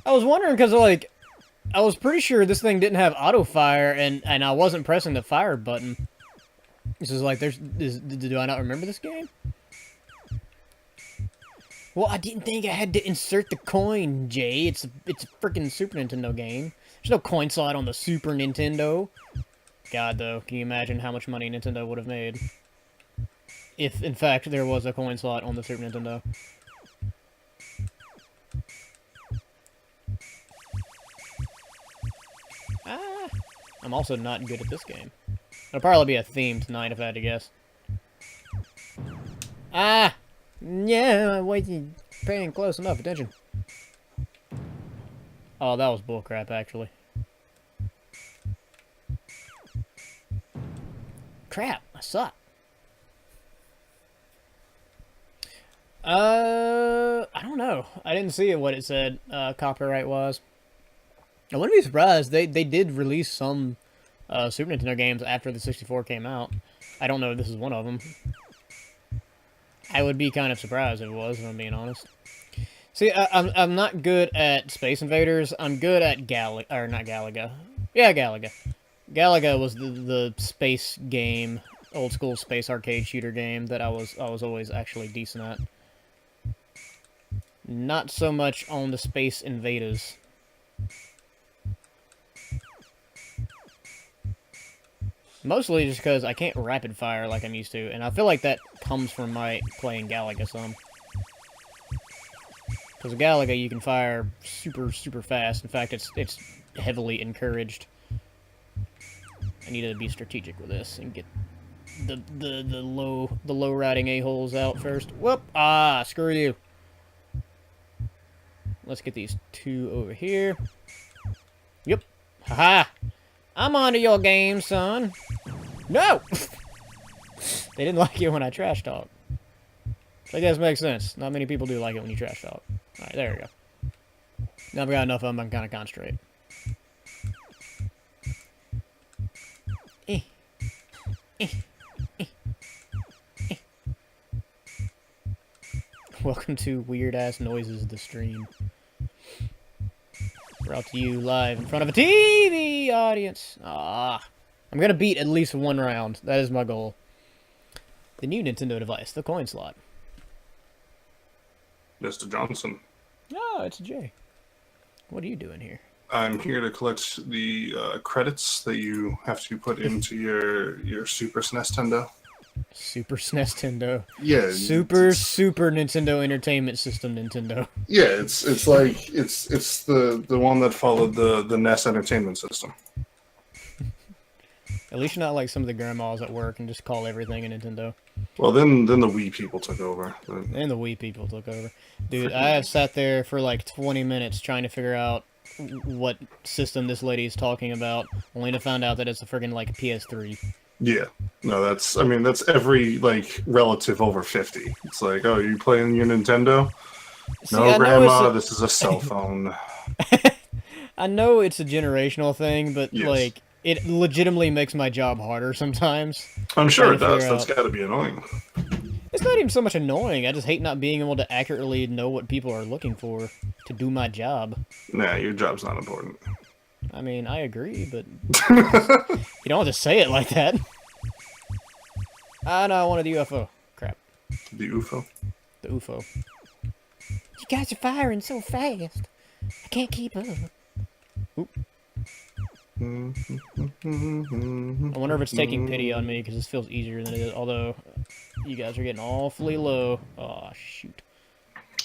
I was wondering because, like, I was pretty sure this thing didn't have auto-fire, and I wasn't pressing the fire button. This is like, do I not remember this game? Well, I didn't think I had to insert the coin, Jay. It's a freaking Super Nintendo game. There's no coin slot on the Super Nintendo. God, though, can you imagine how much money Nintendo would have made? If, in fact, there was a coin slot on the Super Nintendo. I'm also not good at this game. It'll probably be a theme tonight if I had to guess. Yeah, I wasn't paying close enough attention. Oh, that was bullcrap, actually. Crap, I suck. I don't know. I didn't see what it said, copyright-wise. I wouldn't be surprised. They did release some Super Nintendo games after the 64 came out. I don't know if this is one of them. I would be kind of surprised if it was, if I'm being honest. See, I'm not good at Space Invaders. I'm good at not Galaga. Yeah, Galaga. Galaga was the space game, old school space arcade shooter game that I was always actually decent at. Not so much on the Space Invaders. Mostly just because I can't rapid fire like I'm used to, and I feel like that comes from my playing Galaga some. Because with Galaga, you can fire super, super fast. In fact, it's heavily encouraged. I need to be strategic with this and get the low riding a-holes out first. Whoop! Ah, screw you. Let's get these two over here. Yep. Haha! I'm onto your game, son. No! They didn't like it when I trash talk. I guess it makes sense. Not many people do like it when you trash talk. Alright, there we go. Now I've got enough of them, I can kind of concentrate. Welcome to Weird Ass Noises, the stream. Brought to you live in front of a TV audience. Ah. I'm gonna beat at least one round. That is my goal. The new Nintendo device, the coin slot. Mr. Johnson. Oh, it's Jay. What are you doing here? I'm here to collect the credits that you have to put into your Super SNES Nintendo. Super SNES Nintendo. Yeah. Super Nintendo Entertainment System Nintendo. Yeah, it's the one that followed the NES Entertainment System. At least you're not like some of the grandmas at work and just call everything a Nintendo. Well, then the Wii people took over. And the Wii people took over. Dude, I have sat there for like 20 minutes trying to figure out what system this lady is talking about, only to find out that it's a friggin' like a PS3. Yeah. No, that's every like relative over 50. It's like, oh, you playing your Nintendo? See, no, Grandma, this is a cell phone. I know it's a generational thing, but yes. like it legitimately makes my job harder sometimes. I'm sure it does. That's got to be annoying. It's not even so much annoying. I just hate not being able to accurately know what people are looking for to do my job. Nah, your job's not important. I mean, I agree, but you don't have to say it like that. Ah, no, I wanted the UFO. Crap. The UFO? The UFO. You guys are firing so fast. I can't keep up. Oop. I wonder if it's taking pity on me, because this feels easier than it is, although you guys are getting awfully low. Oh, shoot.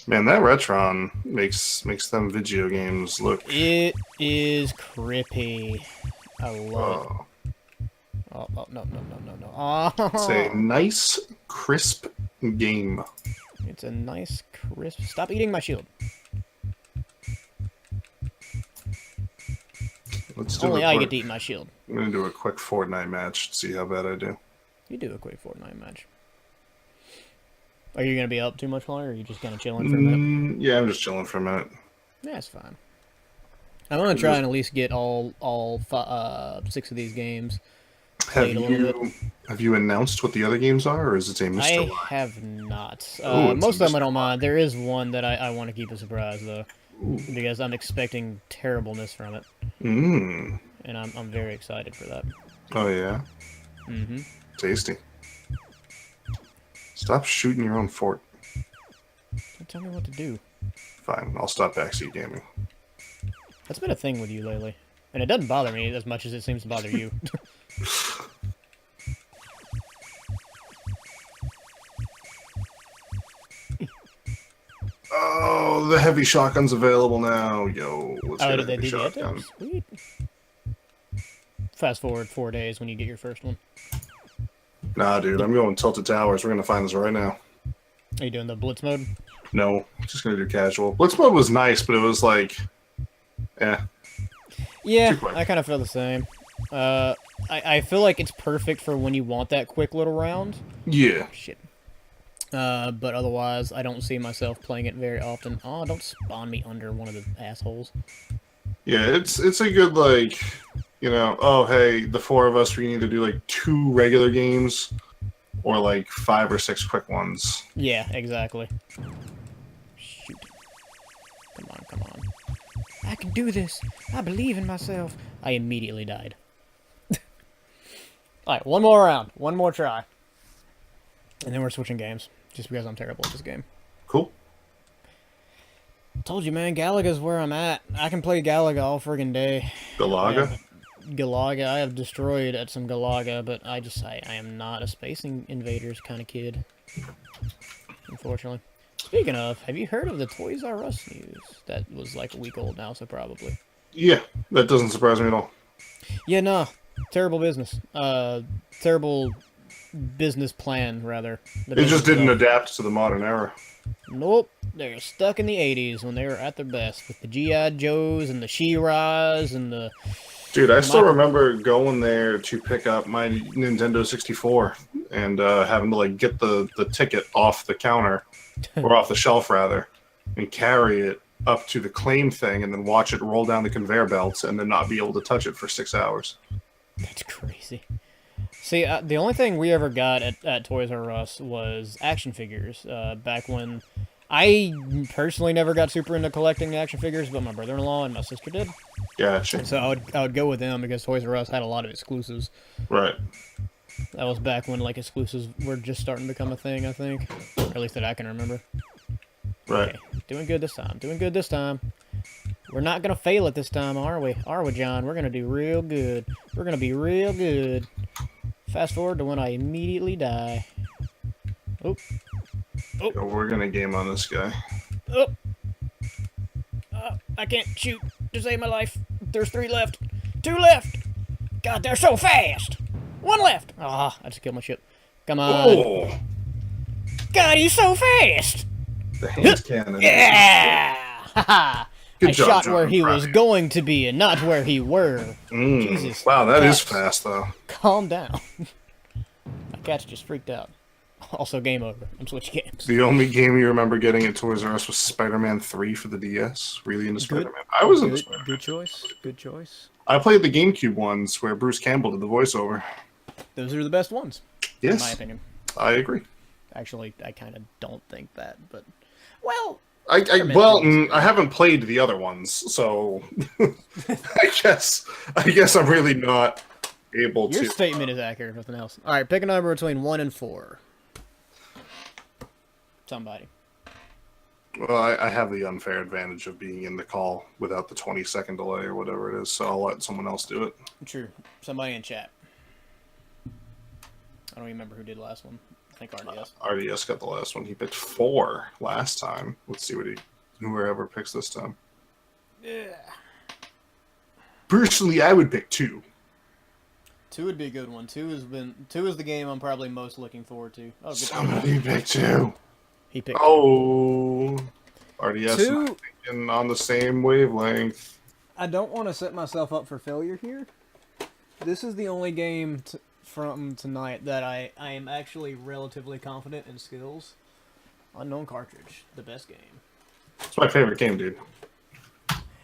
Man, that Retron makes them video games look... It is crippy. I love it. Oh, no. Oh. It's a nice, crisp game. It's a nice, crisp... Stop eating my shield. Only I get to eat my shield. I'm going to do a quick Fortnite match to see how bad I do. You do a quick Fortnite match. Are you going to be up too much longer, or are you just kind of chilling for a minute? Yeah, I'm just chilling for a minute. Yeah, that's fine. I want to try and at least get all 6 of these games played a little bit. Have you announced what the other games are, or is it a mystery? I have not. Most of them I don't mind. There is one that I want to keep a surprise, though. Ooh. Because I'm expecting terribleness from it. Mmm. And I'm very excited for that. Oh, yeah? Mm-hmm. Tasty. Stop shooting your own fort. Don't tell me what to do. Fine, I'll stop backseat gaming. That's been a thing with you lately. And it doesn't bother me as much as it seems to bother you. Oh, the heavy shotgun's available now. Yo, let's get a heavy shotgun. Sweet. Fast forward 4 days when you get your first one. Nah, dude, I'm going Tilted Towers. We're gonna find this right now. Are you doing the Blitz mode? No, just gonna do casual. Blitz mode was nice, but it was like, yeah, I kind of feel the same. I feel like it's perfect for when you want that quick little round. Yeah. Shit. But otherwise, I don't see myself playing it very often. Oh, don't spawn me under one of the assholes. Yeah, it's a good like, you know, oh hey, the four of us, we need to do like 2 regular games, or like 5 or 6 quick ones. Yeah, exactly. Shoot. Come on, come on. I can do this. I believe in myself. I immediately died. Alright, one more round. One more try. And then we're switching games. Just because I'm terrible at this game. Cool. Told you, man, Galaga's where I'm at. I can play Galaga all friggin' day. Galaga? Galaga. I have destroyed at some Galaga, but I am not a Space Invaders kind of kid. Unfortunately. Speaking of, have you heard of the Toys R Us news? That was like a week old now, so probably. Yeah, that doesn't surprise me at all. Yeah, no. Terrible business. Terrible business plan, rather. It just didn't adapt to the modern era. Nope. They're stuck in the 80s when they were at their best with the G.I. Joes and the She-Ras and the... Dude, I still remember going there to pick up my Nintendo 64 and having to like get the ticket off the counter, or off the shelf rather, and carry it up to the claim thing and then watch it roll down the conveyor belts and then not be able to touch it for 6 hours. That's crazy. See, the only thing we ever got at Toys R Us was action figures. Back when I personally never got super into collecting action figures, but my brother-in-law and my sister did. Gotcha. And so I would go with them because Toys R Us had a lot of exclusives. Right. That was back when like exclusives were just starting to become a thing, I think. Or at least that I can remember. Right. Okay. Doing good this time. Doing good this time. We're not gonna fail it this time, are we? Are we, John? We're gonna do real good. We're gonna be real good. Fast forward to when I immediately die. Oh. Oh. Yeah, we're gonna game on this guy. Oh. I can't shoot to save my life. There's 3 left. 2 left. God, they're so fast. 1 left. Ah, I just killed my ship. Come on. Oh! God, he's so fast. The hand cannon. Yeah. Haha. Good I job, shot John. where he Proud was of you. going to be and not where he were. Jesus. Wow, that is Cats. fast though. Calm down. My cat's just freaked out. Also, game over. I'm switching games. The only game you remember getting at Toys R Us was Spider-Man 3 for the DS. Really into Spider-Man. I was into Spider-Man. Good choice. Good choice. I played the GameCube ones where Bruce Campbell did the voiceover. Those are the best ones, Yes, in my opinion. I agree. Actually, I kind of don't think that, but... Well... I haven't played the other ones, so I guess I'm really not able to. Your statement is accurate, if nothing else. Alright, pick a number between 1 and 4. Somebody. Well, I have the unfair advantage of being in the call without the 20-second delay or whatever it is, so I'll let someone else do it. True. Somebody in chat. I don't remember who did last one. I think RDS. RDS got the last one. He picked 4 last time. Let's see whoever picks this time. Yeah. Personally, I would pick 2. 2 would be a good one. 2 is the game I'm probably most looking forward to. Oh, good. Somebody pick 2. He picked. Oh, RDS 2. and I thinking on the same wavelength. I don't want to set myself up for failure here. This is the only game from tonight that I am actually relatively confident in skills. Unknown cartridge, the best game. It's my favorite game, dude.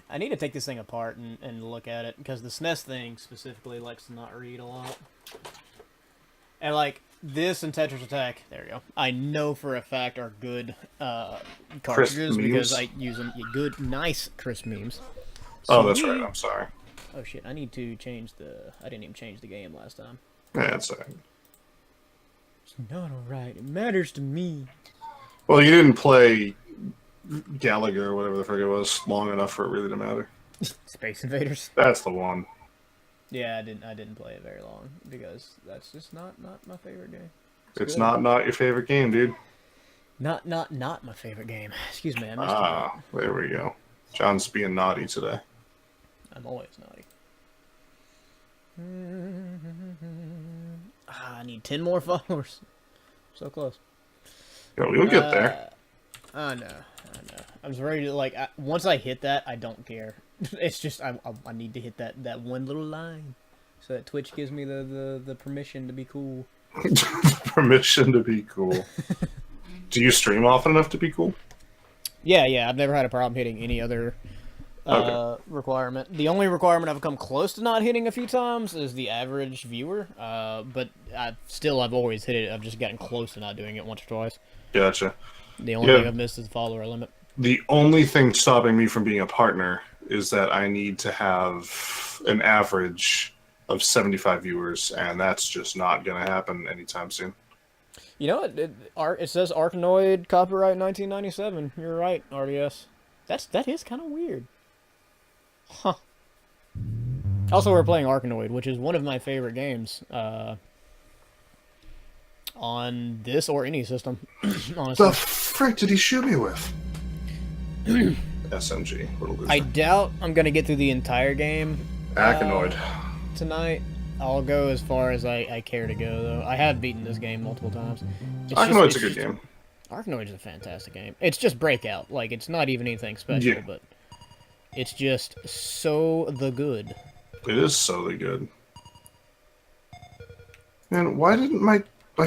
I need to take this thing apart and look at it, because the SNES thing specifically likes to not read a lot. And like, this and Tetris Attack, there you go, I know for a fact are good cartridges because I use them. Good, nice crisp memes. Oh, that's right, I'm sorry. Oh shit, I need to change I didn't even change the game last time. Yeah, that's alright. It's not alright, it matters to me. Well, you didn't play Gallagher or whatever the frick it was long enough for it really to matter. Space Invaders? That's the one. Yeah, I didn't play it very long because that's just not my favorite game. It's not your favorite game, dude. Not my favorite game. Excuse me, I missed there we go. John's being naughty today. I'm always naughty. I need 10 more followers. So close. Yeah, we'll get there. I know. I'm just ready to, like, once I hit that, I don't care. It's just, I need to hit that one little line. So that Twitch gives me the permission to be cool. Permission to be cool. Do you stream often enough to be cool? Yeah, I've never had a problem hitting any other requirement. The only requirement I've come close to not hitting a few times is the average viewer. But I've always hit it. I've just gotten close to not doing it once or twice. Gotcha. The only thing I've missed is the follower limit. The only thing stopping me from being a partner is that I need to have an average of 75 viewers, and that's just not going to happen anytime soon. You know what? It says Arkanoid copyright 1997. You're right, RDS. That is kind of weird. Huh. Also, we're playing Arkanoid, which is one of my favorite games on this or any system. Honestly. The frick did he shoot me with? SMG. What a loser. I doubt I'm gonna get through the entire game. Arkanoid. Tonight. I'll go as far as I care to go, though. I have beaten this game multiple times. Arkanoid's a good game. Arkanoid's a fantastic game. It's just Breakout. Like, it's not even anything special, but it's just so the good. It is so the good. Man, why didn't my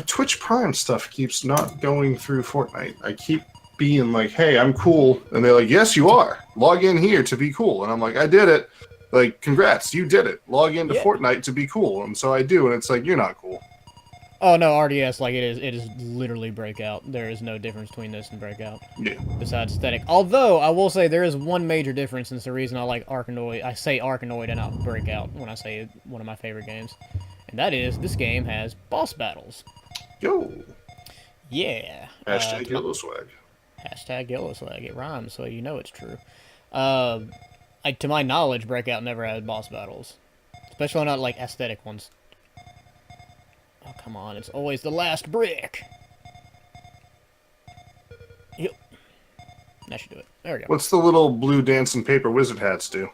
Twitch Prime stuff keeps not going through Fortnite? I keep being like, hey, I'm cool. And they're like, yes, you are. Log in here to be cool. And I'm like, I did it. Like, congrats, you did it. Log into Fortnite to be cool. And so I do, and it's like, you're not cool. Oh, no, RDS, like, it is literally Breakout. There is no difference between this and Breakout. Yeah. Besides aesthetic. Although, I will say there is one major difference, and it's the reason I like Arkanoid. I say Arkanoid and not Breakout when I say one of my favorite games. And that is, this game has boss battles. Yo. Yeah. Hashtag yellow swag. Hashtag yellow swag. It rhymes, so you know it's true. To my knowledge, Breakout never had boss battles. Especially not, like, aesthetic ones. Oh, come on. It's always the last brick. Yep. That should do it. There we go. What's the little blue dancing paper wizard hats do?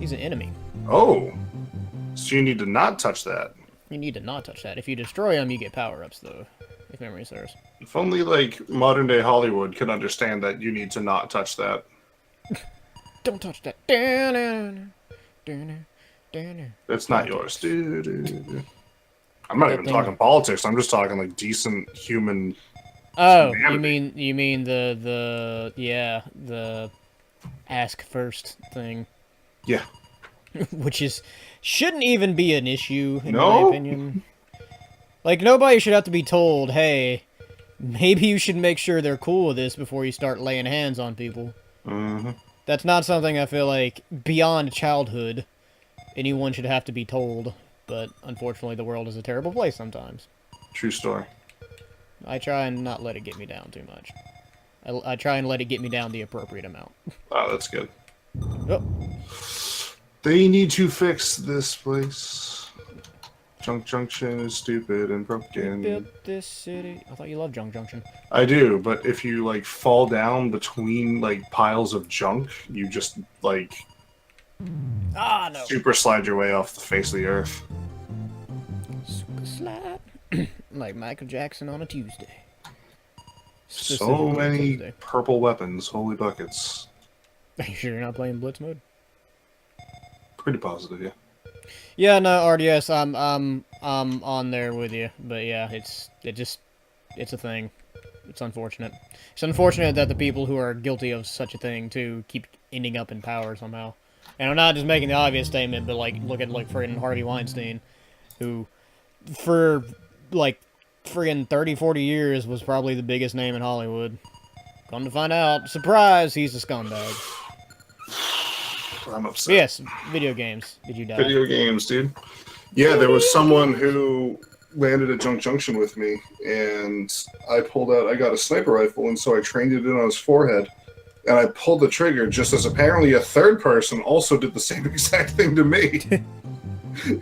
He's an enemy. Oh. So you need to not touch that. You need to not touch that. If you destroy him, you get power-ups, though. If memory serves. If only, like, modern-day Hollywood could understand that you need to not touch that. Don't touch that. It's not yours. I'm not even talking politics. I'm just talking, like, decent human... Oh, humanity. you mean the ask first thing. Yeah. Which shouldn't even be an issue, in my opinion. Like, nobody should have to be told, hey, maybe you should make sure they're cool with this before you start laying hands on people. Mm-hmm. That's not something I feel like, beyond childhood, anyone should have to be told. But, unfortunately, the world is a terrible place sometimes. True story. I try and not let it get me down too much. I try and let it get me down the appropriate amount. Oh, that's good. Oh. They need to fix this place. Junk Junction is stupid and broken. Built this city. I thought you loved Junk Junction. I do, but if you, like, fall down between, like, piles of junk, you just, like... Ah, no. Super slide your way off the face of the earth. Super slide. Like Michael Jackson on a Tuesday. So many Tuesday. purple weapons, holy buckets. Are you sure you're not playing Blitz mode? Pretty positive, yeah. Yeah, no, RDS, I'm on there with you, but yeah, it's a thing. It's unfortunate. It's unfortunate that the people who are guilty of such a thing too keep ending up in power somehow. And I'm not just making the obvious statement, but like look at like friggin' Harvey Weinstein, who for like friggin' 30, 40 years was probably the biggest name in Hollywood. Come to find out, surprise, he's a scumbag. I'm upset. Yes, video games. Did you die? Video games, dude. Yeah, there was someone who landed at Junk Junction with me, and I got a sniper rifle, and so I trained it in on his forehead, and I pulled the trigger just as apparently a third person also did the same exact thing to me,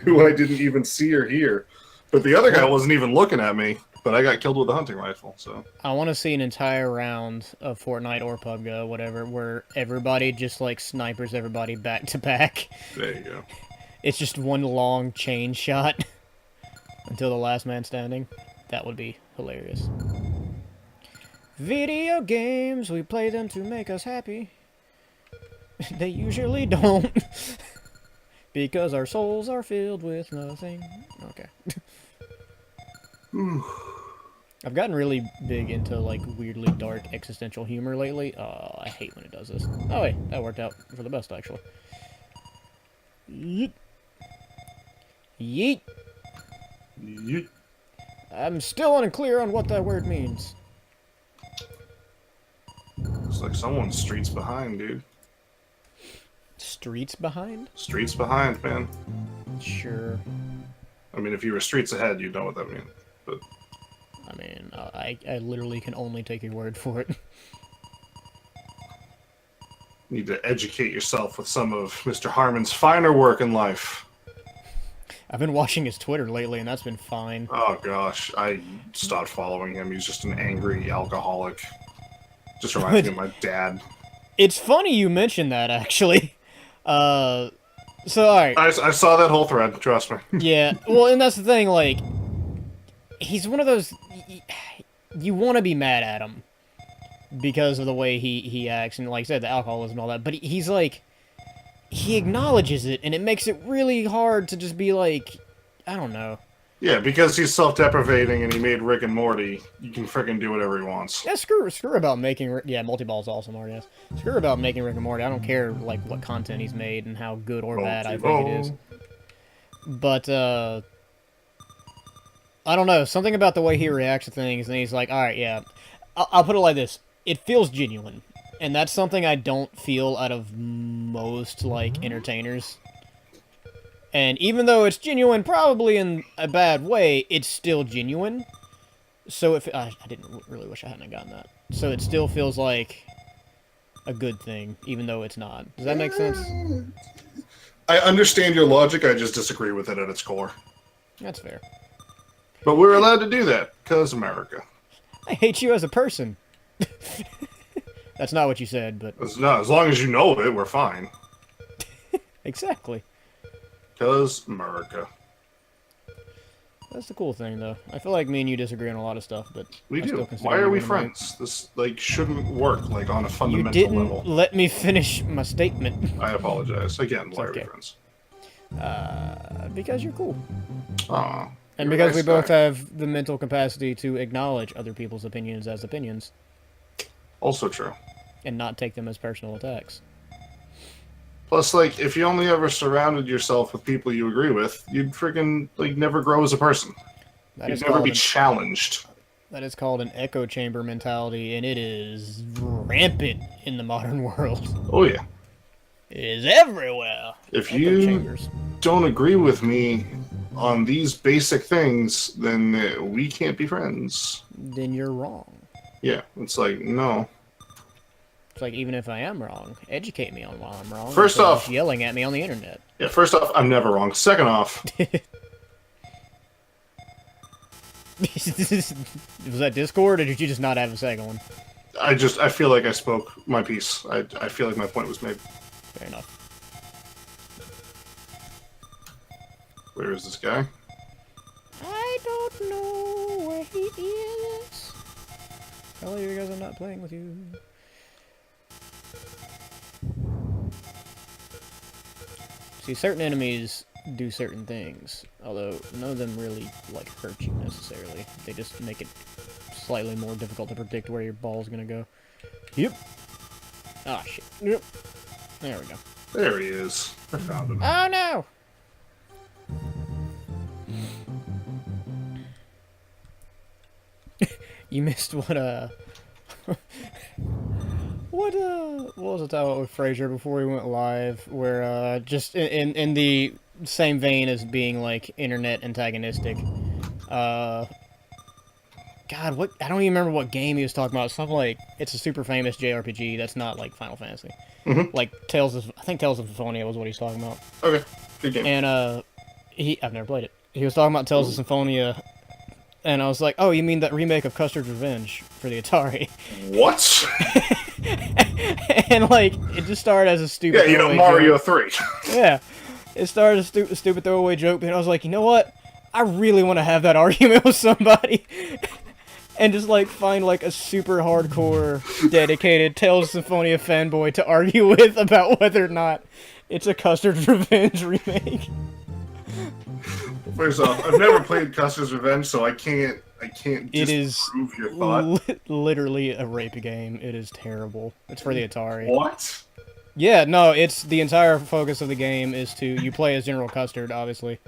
who I didn't even see or hear. But the other guy wasn't even looking at me, but I got killed with a hunting rifle, so... I want to see an entire round of Fortnite or PUBG, whatever, where everybody just, like, snipers everybody back to back. There you go. It's just one long chain shot until the last man standing. That would be hilarious. Video games, we play them to make us happy. They usually don't. Because our souls are filled with nothing. Okay. I've gotten really big into, like, weirdly dark existential humor lately. I hate when it does this. Oh, wait, that worked out for the best, actually. Yeet. Yeet. Yeet. I'm still unclear on what that word means. It's like someone's streets behind, dude. Streets behind? Streets behind, man. Sure. I mean, if you were streets ahead, you'd know what that means. But I mean, I literally can only take your word for it. you need to educate yourself with some of Mr. Harmon's finer work in life. I've been watching his Twitter lately, and that's been fine. Oh gosh, I stopped following him. He's just an angry alcoholic. Just reminds me of my dad. It's funny you mentioned that, actually. So, alright. I saw that whole thread, trust me. Yeah, well, and that's the thing, like, he's one of those, you want to be mad at him because of the way he acts, and like I said, the alcoholism and all that, but he's like, he acknowledges it, and it makes it really hard to just be like, I don't know. Yeah, because he's self-deprivating and he made Rick and Morty, you can frickin' do whatever he wants. Yeah, screw about making, yeah, Multiball's awesome, yes. Screw about making Rick and Morty, I don't care, like, what content he's made and how good or bad I think it is. But, I don't know, something about the way he reacts to things, and he's like, alright, yeah, I'll put it like this, it feels genuine, and that's something I don't feel out of most, like, entertainers. And even though it's genuine, probably in a bad way, it's still genuine. So if I didn't really wish I hadn't gotten that. So it still feels like a good thing, even though it's not. Does that make sense? I understand your logic, I just disagree with it at its core. That's fair. But we're allowed to do that, because America. I hate you as a person. That's not what you said, but... As long as you know it, we're fine. Exactly. Because America. That's the cool thing, though. I feel like me and you disagree on a lot of stuff, but... We do. Why are we friends? This, like, shouldn't work, like, on a fundamental level. You didn't let me finish my statement. I apologize. Again, why are we friends? Because you're cool. Aw. And because we both have the mental capacity to acknowledge other people's opinions as opinions. Also true. And not take them as personal attacks. Plus, like, if you only ever surrounded yourself with people you agree with, you'd friggin', like, never grow as a person. You'd never be challenged. That is called an echo chamber mentality, and it is rampant in the modern world. Oh, yeah. It is everywhere. If you don't agree with me on these basic things, then we can't be friends. Then you're wrong. Yeah, it's like, no. It's like, even if I am wrong, educate me on why I'm wrong. First off... yelling at me on the internet. Yeah, first off, I'm never wrong. Second off... Was that Discord, or did you just not have a second one? I feel like I spoke my piece. I feel like my point was made. Fair enough. Where is this guy? I don't know where he is. Tell you because I'm not playing with you. See, certain enemies do certain things, although none of them really, like, hurt you necessarily. They just make it slightly more difficult to predict where your ball's gonna go. Yep. Ah, shit. Yep. There we go. There he is. I found him. Oh, no! You missed what what was the title with Frasier before we went live, where, just in the same vein as being, like, internet antagonistic, God, what, I don't even remember what game he was talking about. It's something like, it's a super famous JRPG that's not, like, Final Fantasy. Mm-hmm. Like, I think Tales of Symphonia was what he's talking about. Okay, good game. And, I've never played it. He was talking about Tales of Symphonia, and I was like, oh, you mean that remake of Custer's Revenge for the Atari? What? And, like, it just started as a stupid yeah, you know, Mario joke. 3. Yeah. It started as a stupid throwaway joke, and I was like, you know what? I really want to have that argument with somebody. And just, like, find, like, a super hardcore, dedicated Tales of Symphonia fanboy to argue with about whether or not it's a Custer's Revenge remake. First off, I've never played Custer's Revenge, so I can't I can't It is disprove your thought. literally a rape game. It is terrible. It's for the Atari. What? Yeah, no, it's the entire focus of the game is you play as General Custard, obviously.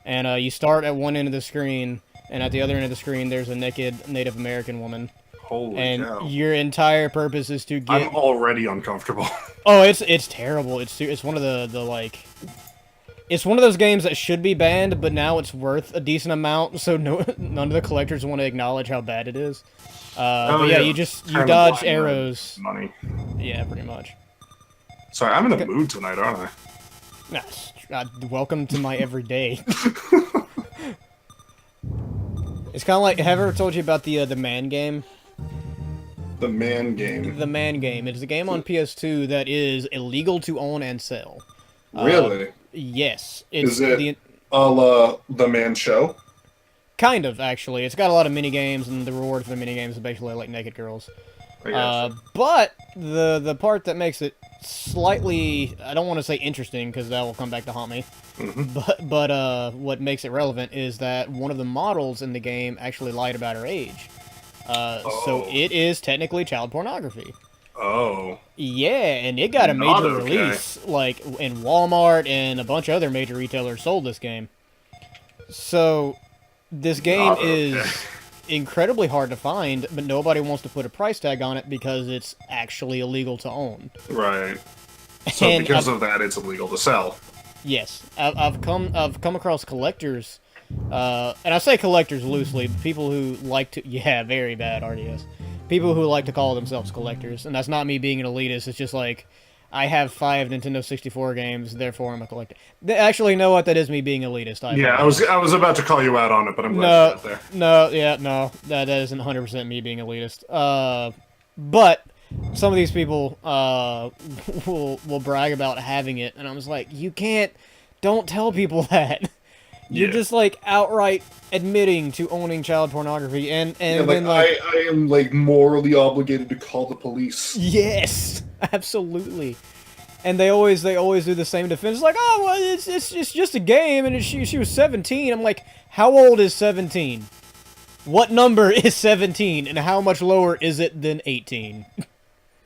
And you start at one end of the screen, and at the other end of the screen there's a naked Native American woman. Holy and cow. your entire purpose is to get... I'm already uncomfortable. Oh, it's terrible. It's one of the like... It's one of those games that should be banned, but now it's worth a decent amount, so none of the collectors want to acknowledge how bad it is. But yeah, you dodge arrows. Money. Yeah, pretty much. Sorry, I'm in a mood tonight, aren't I? Nah, welcome to my everyday. It's kind of like, have I ever told you about the Man game? The Man game. The Man game. It's a game on PS2 that is illegal to own and sell. Really? Yes. Is it a la The Man Show? Kind of, actually. It's got a lot of mini-games, and the reward for the mini-games is basically like naked girls. But the part that makes it slightly, I don't want to say interesting, because that will come back to haunt me, but what makes it relevant is that one of the models in the game actually lied about her age. So it is technically child pornography. Oh. Yeah, and it got a major release, like, in Walmart and a bunch of other major retailers sold this game. So, this game is incredibly hard to find, but nobody wants to put a price tag on it because it's actually illegal to own. Right. So and because of that, it's illegal to sell. Yes. I've come across collectors, and I say collectors loosely, people who like to... Yeah, very bad RDS. People who like to call themselves collectors, and that's not me being an elitist, it's just like, I have 5 Nintendo 64 games, therefore I'm a collector. Actually, you know what? That is me being elitist. I was about to call you out on it, but I'm glad you got there. No, that isn't 100% me being elitist. But some of these people will brag about having it, and I was like, don't tell people that. You're just, like, outright admitting to owning child pornography, and then, like... I am, like, morally obligated to call the police. Yes! Absolutely. And they always do the same defense, like, oh, well, it's just a game, and she was 17. I'm like, how old is 17? What number is 17, and how much lower is it than 18?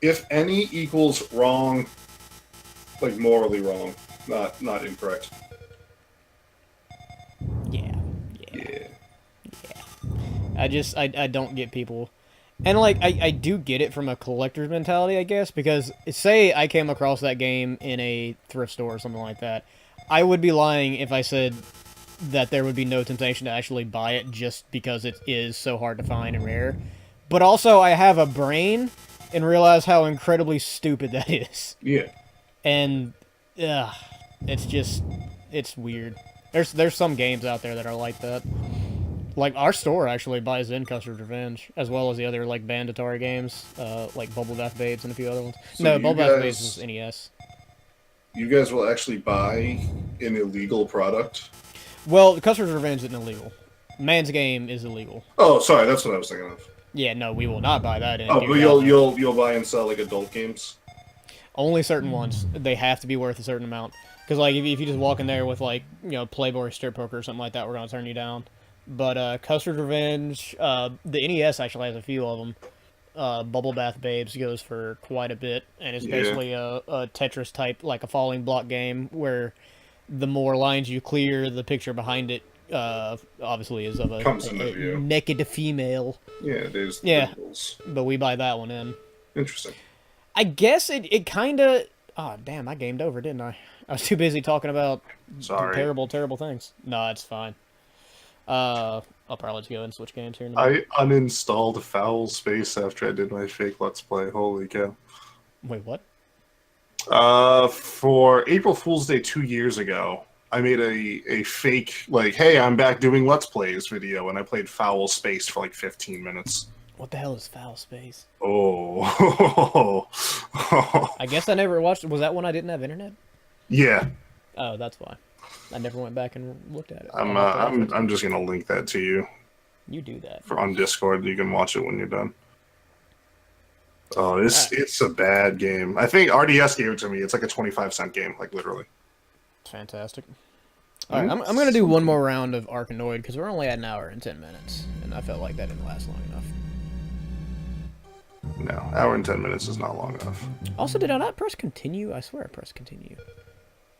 If any equals wrong, like, morally wrong, not incorrect. Yeah. I don't get people. And, like, I do get it from a collector's mentality, I guess, because, say I came across that game in a thrift store or something like that, I would be lying if I said that there would be no temptation to actually buy it just because it is so hard to find and rare. But also, I have a brain and realize how incredibly stupid that is. Yeah. And, it's weird. There's some games out there that are like that. Like, our store actually buys in Custard's Revenge, as well as the other, like, banned Atari games, like Bubble Bath Babes and a few other ones. So no, Bubble Bath Babes was NES. You guys will actually buy an illegal product? Well, Custard's Revenge isn't illegal. Man's Game is illegal. Oh, sorry, that's what I was thinking of. Yeah, no, we will not buy that in. Oh, but you'll buy and sell, like, adult games? Only certain ones. They have to be worth a certain amount. Because, like, if you just walk in there with, like, you know, Playboy Strip Poker or something like that, we're going to turn you down. But, Custard's Revenge, the NES actually has a few of them. Bubble Bath Babes goes for quite a bit, and it's basically a Tetris type, like a falling block game, where the more lines you clear, the picture behind it, obviously is of a naked female. Yeah, it is. But we buy that one in. Interesting. I guess it kind of... Oh, damn, I gamed over, didn't I? I was too busy talking about terrible, terrible things. No, it's fine. I'll probably just go and switch games here in a minute. I uninstalled Foul Space after I did my fake Let's Play. Holy cow. Wait, what? For April Fool's Day 2 years ago, I made a fake, like, hey, I'm back doing Let's Plays video, and I played Foul Space for like 15 minutes. What the hell is Foul Space? Oh. I guess I never watched it. Was that one I didn't have internet? Yeah. Oh, that's why. I never went back and looked at it. I'm just gonna link that to you. You do that. On Discord, you can watch it when you're done. Oh, it's a bad game. I think RDS gave it to me. It's like a 25-cent game, like literally. Fantastic. Alright, I'm gonna do one more round of Arkanoid, because we're only at an hour and 10 minutes, and I felt like that didn't last long enough. No, hour and 10 minutes is not long enough. Also, did I not press continue? I swear I pressed continue.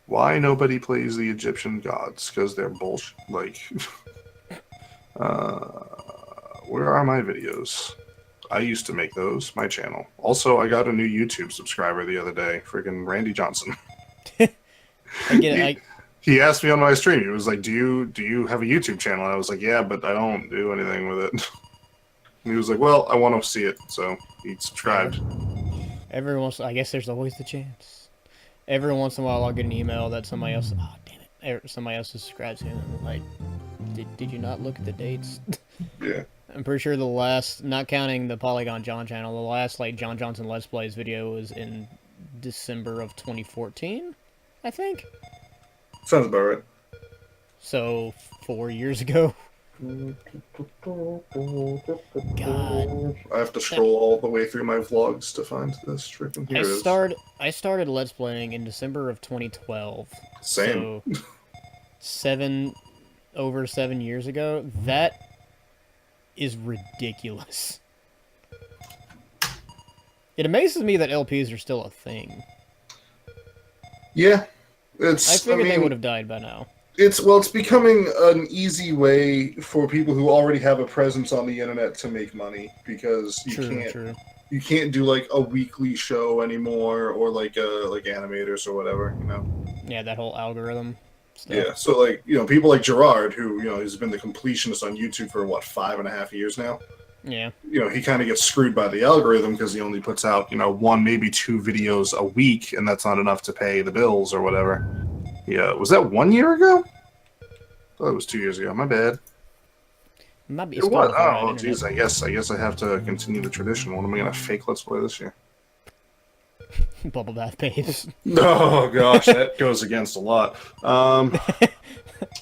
Why nobody plays the Egyptian gods? Because they're bullshit. Like, where are my videos? I used to make those, my channel. Also, I got a new YouTube subscriber the other day, freaking Randy Johnson. I get it. He asked me on my stream, he was like, do you have a YouTube channel? And I was like, yeah, but I don't do anything with it. And he was like, well, I want to see it, so he subscribed. I guess there's always the chance. Every once in a while, I'll get an email that somebody else. Oh, damn it! Somebody else subscribes to him. And I'm like, did you not look at the dates? Yeah. I'm pretty sure the last, not counting the Polygon John channel, the last like John Johnson Let's Plays video was in December of 2014, I think. Sounds about right. So 4 years ago. God. I have to scroll all the way through my vlogs to find this freaking. I started Let's Playing in December of 2012. Same. So over 7 years ago. That is ridiculous. It amazes me that LPs are still a thing. Yeah. I figured they would have died by now. It's becoming an easy way for people who already have a presence on the internet to make money, because you can't do like a weekly show anymore, or like animators or whatever, you know. Yeah, that whole algorithm stuff. Yeah, so like, you know, people like Gerard, who, you know, has been the completionist on YouTube for what, 5.5 years now. Yeah. You know, he kind of gets screwed by the algorithm because he only puts out, you know, 1, maybe 2 videos a week, and that's not enough to pay the bills or whatever. Yeah, was that 1 year ago? I thought it was 2 years ago. My bad. Might be. It was. Oh, jeez. I guess I have to continue the tradition. What am I gonna fake Let's Play this year? Bubble bath babes. Oh gosh, that goes against a lot.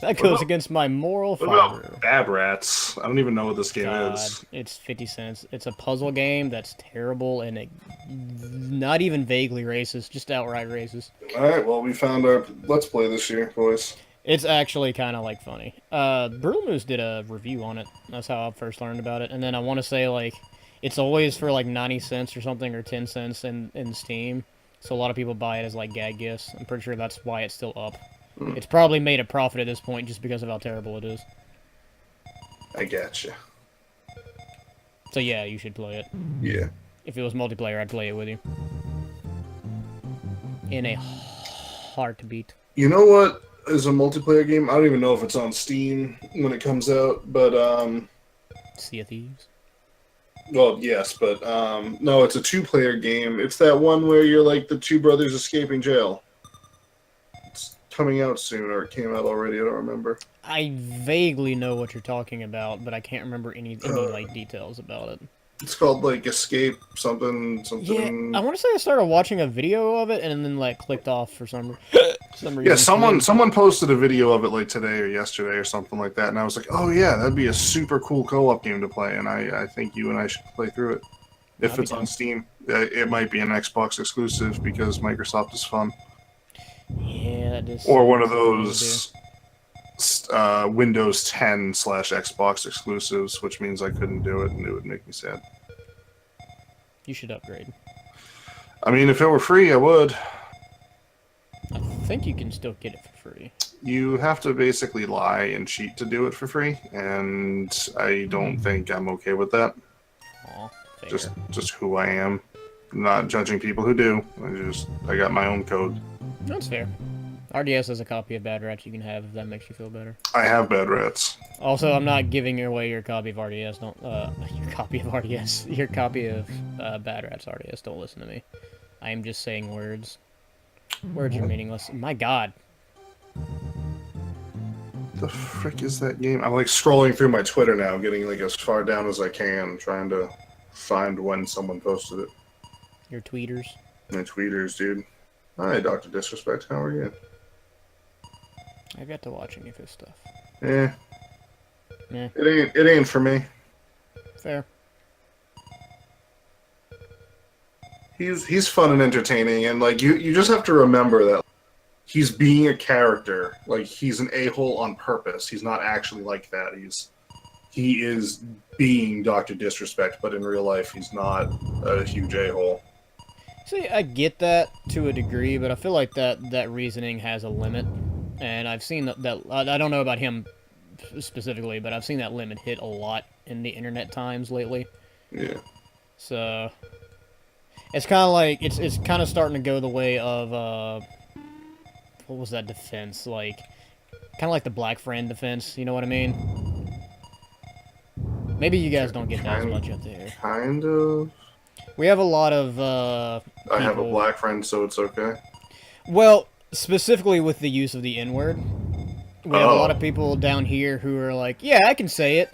That goes against my moral fiber. What about Bad Rats? I don't even know what this game is. It's 50 cents. It's a puzzle game that's terrible and not even vaguely racist, just outright racist. Alright, well, we found our Let's Play this year, boys. It's actually kind of, like, funny. Brutal Moose did a review on it. That's how I first learned about it. And then I want to say, like, it's always for, like, 90 cents or something, or 10 cents in Steam. So a lot of people buy it as, like, gag gifts. I'm pretty sure that's why it's still up. It's probably made a profit at this point just because of how terrible it is. I gotcha. So yeah, you should play it. Yeah. If it was multiplayer, I'd play it with you. In a heartbeat. You know what is a multiplayer game? I don't even know if it's on Steam when it comes out, but Sea of Thieves? Well, yes, but no, it's a 2-player game. It's that one where you're like the 2 brothers escaping jail. Coming out soon, or it came out already, I don't remember. I vaguely know what you're talking about, but I can't remember any like details about it. It's called like Escape something. Yeah, I want to say I started watching a video of it and then like clicked off for some reason. Yeah, someone posted a video of it like today or yesterday or something like that, and I was like, oh yeah, that'd be a super cool co-op game to play, and I think you and I should play through it. If it's on Steam, it might be an Xbox exclusive because Microsoft is fun. Yeah, that is. Or one of those Windows 10 / Xbox exclusives, which means I couldn't do it, and it would make me sad. You should upgrade. I mean, if it were free, I would. I think you can still get it for free. You have to basically lie and cheat to do it for free, and I don't think I'm okay with that. Aw, fair. Just who I am. I'm not judging people who do. I got my own code. That's fair. RDS has a copy of Bad Rats you can have if that makes you feel better. I have Bad Rats. Also, I'm not giving away your copy of RDS. Don't your copy of RDS. Your copy of Bad Rats RDS. Don't listen to me. I am just saying words. Words are meaningless. My God. The frick is that game? I'm like scrolling through my Twitter now, getting like as far down as I can, trying to find when someone posted it. Your tweeters. My tweeters, dude. Hi, Dr. Disrespect. How are you? I've got to watch any of his stuff. Yeah. Yeah. It ain't for me. Fair. He's fun and entertaining, and like you just have to remember that he's being a character. Like, he's an a-hole on purpose. He's not actually like that. He is being Dr. Disrespect, but in real life, he's not a huge a-hole. See, I get that to a degree, but I feel like that reasoning has a limit. And I've seen that I don't know about him specifically, but I've seen that limit hit a lot in the internet times lately. Yeah. So it's kind of like it's kind of starting to go the way of what was that defense, like kind of like the black friend defense, you know what I mean? Maybe you guys don't get that as much up there. Kind of. We have a lot of I have a black friend, so it's okay. Well, specifically with the use of the N-word, we have a lot of people down here who are like, yeah, I can say it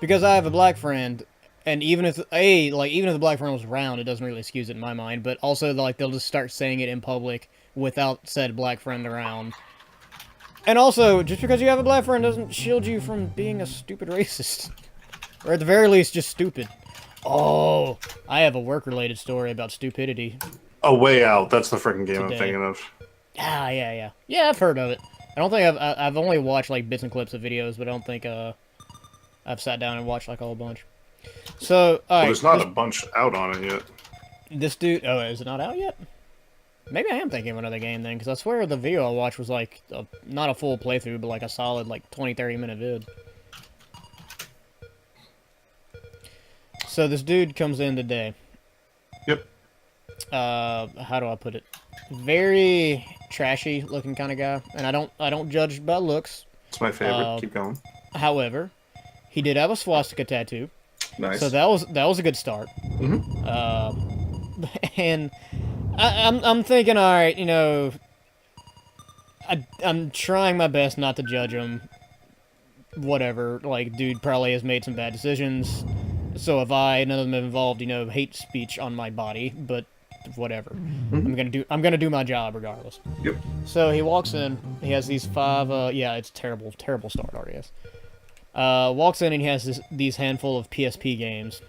because I have a black friend. And even if even if the black friend was round, it doesn't really excuse it in my mind. But also, like, they'll just start saying it in public without said black friend around. And also, just because you have a black friend doesn't shield you from being a stupid racist, or at the very least, just stupid. Oh, I have a work-related story about stupidity. A Way Out. That's the freaking game I'm thinking of. Yeah. I've heard of it. I don't think I've only watched like bits and clips of videos, but I don't think I've sat down and watched like a whole bunch. So, alright. There's not a bunch out on it yet. This dude... Oh, is it not out yet? Maybe I am thinking of another game then, because I swear the video I watched was like, not a full playthrough, but like a solid like 20-30 minute vid. So this dude comes in today. Yep. How do I put it? Very trashy looking kind of guy, and I don't judge by looks. It's my favorite. Keep going. However, he did have a swastika tattoo. Nice. So that was a good start. Mm-hmm. And I'm thinking, all right, you know, I'm trying my best not to judge him. Whatever, like, dude probably has made some bad decisions. So have I. None of them have involved, you know, hate speech on my body, but whatever. Mm-hmm. I'm gonna do my job regardless. Yep. So he walks in. He has these 5. Yeah, it's terrible start already. Walks in and he has these handful of PSP games.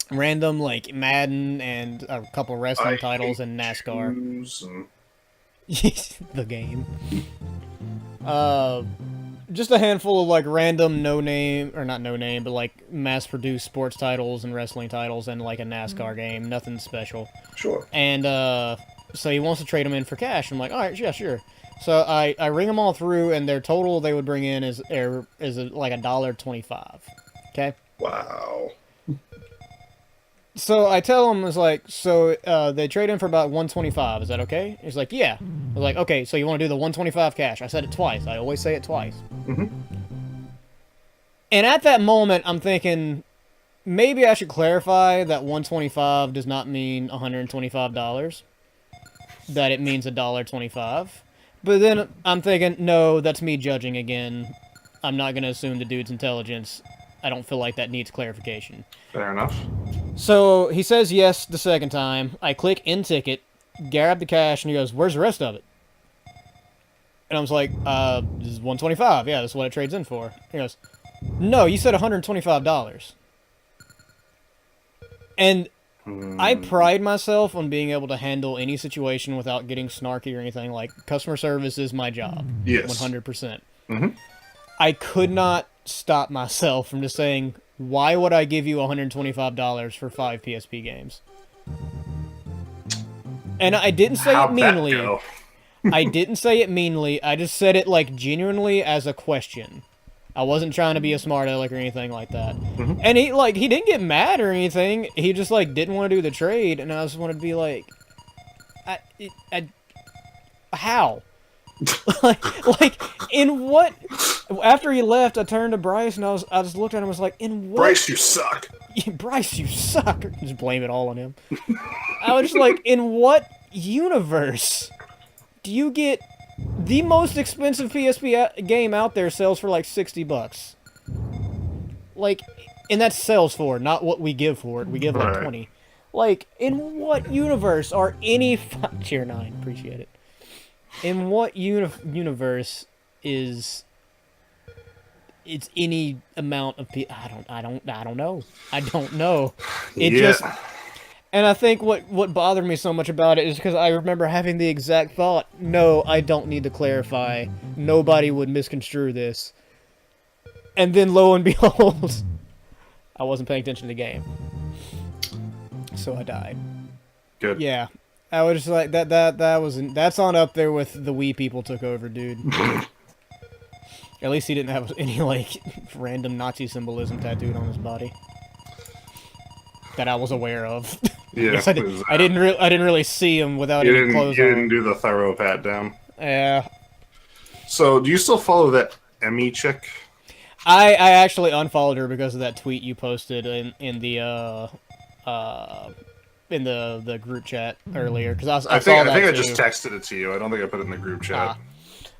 Random, like, Madden and a couple wrestling titles and NASCAR. The game. Just a handful of, like, random no-name, or not no-name, but, like, mass-produced sports titles and wrestling titles and, like, a NASCAR game. Nothing special. Sure. And, so he wants to trade them in for cash. I'm like, alright, yeah, sure. So I ring them all through, and their total they would bring in is like $1.25. Okay. Wow. So I tell him, it's like, so they trade in for about $125. Is that okay? He's like, yeah. I was like, okay, so you want to do the $125 cash? I said it twice. I always say it twice. Mm-hmm. And at that moment, I'm thinking, maybe I should clarify that $125 does not mean $125. That it means $1.25. But then I'm thinking, no, that's me judging again. I'm not going to assume the dude's intelligence. I don't feel like that needs clarification. Fair enough. So he says yes the second time. I click in ticket, grab the cash, and he goes, where's the rest of it? And I was like, this is $125. Yeah, that's what it trades in for. He goes, no, you said $125. And I pride myself on being able to handle any situation without getting snarky or anything. Like, customer service is my job. Yes. 100%. Mm-hmm. I could not stop myself from just saying, why would I give you $125 for 5 PSP games? And I didn't say it meanly. I didn't say it meanly. I just said it, like, genuinely as a question. I wasn't trying to be a smart aleck or anything like that. Mm-hmm. And he didn't get mad or anything. He just, like, didn't want to do the trade, and I just wanted to be like, how? like, in what? After he left, I turned to Bryce, and I just looked at him and was like, in what? Bryce, you suck. Bryce, you suck. Just blame it all on him. I was just like, in what universe do you get the most expensive PSP game out there sells for like $60? Like, and that's sales for, not what we give for it. We give like 20. Like, in what universe are any Tier 9? Appreciate it. In what universe is it's any amount of I don't know. I don't know. It just And I think what bothered me so much about it is because I remember having the exact thought, no, I don't need to clarify. Nobody would misconstrue this. And then lo and behold, I wasn't paying attention to the game. So I died. Good. Yeah. I was just like, that's on up there with the Wii people took over, dude. At least he didn't have any, like, random Nazi symbolism tattooed on his body. That I was aware of. Yeah, I didn't really see him without any clothes on. You didn't do the thorough pat down. Yeah. So, do you still follow that Emmy chick? I actually unfollowed her because of that tweet you posted in the group chat earlier. Because I saw that I think I too. just texted it to you. I don't think I put it in the group chat.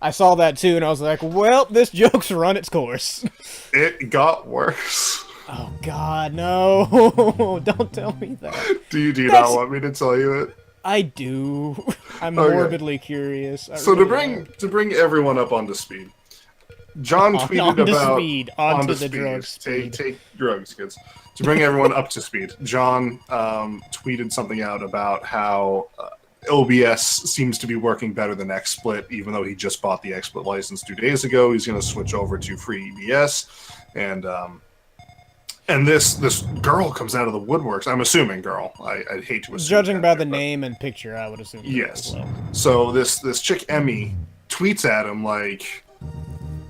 I saw that too, and I was like, "Well, this joke's run its course." It got worse. Oh God, no! Don't tell me that. Do you not want me to tell you it? I do. I'm Okay. morbidly curious. So to bring everyone up onto speed, John tweeted about onto the drug speed. Take drugs, kids. To bring everyone up to speed, John tweeted something out about how OBS seems to be working better than XSplit, even though he just bought the XSplit license 2 days ago. He's going to switch over to free EBS, and this girl comes out of the woodworks. I'm assuming girl. I'd hate to assume. Judging by the name and picture, I would assume. Yes. As well. So this chick Emmy tweets at him like,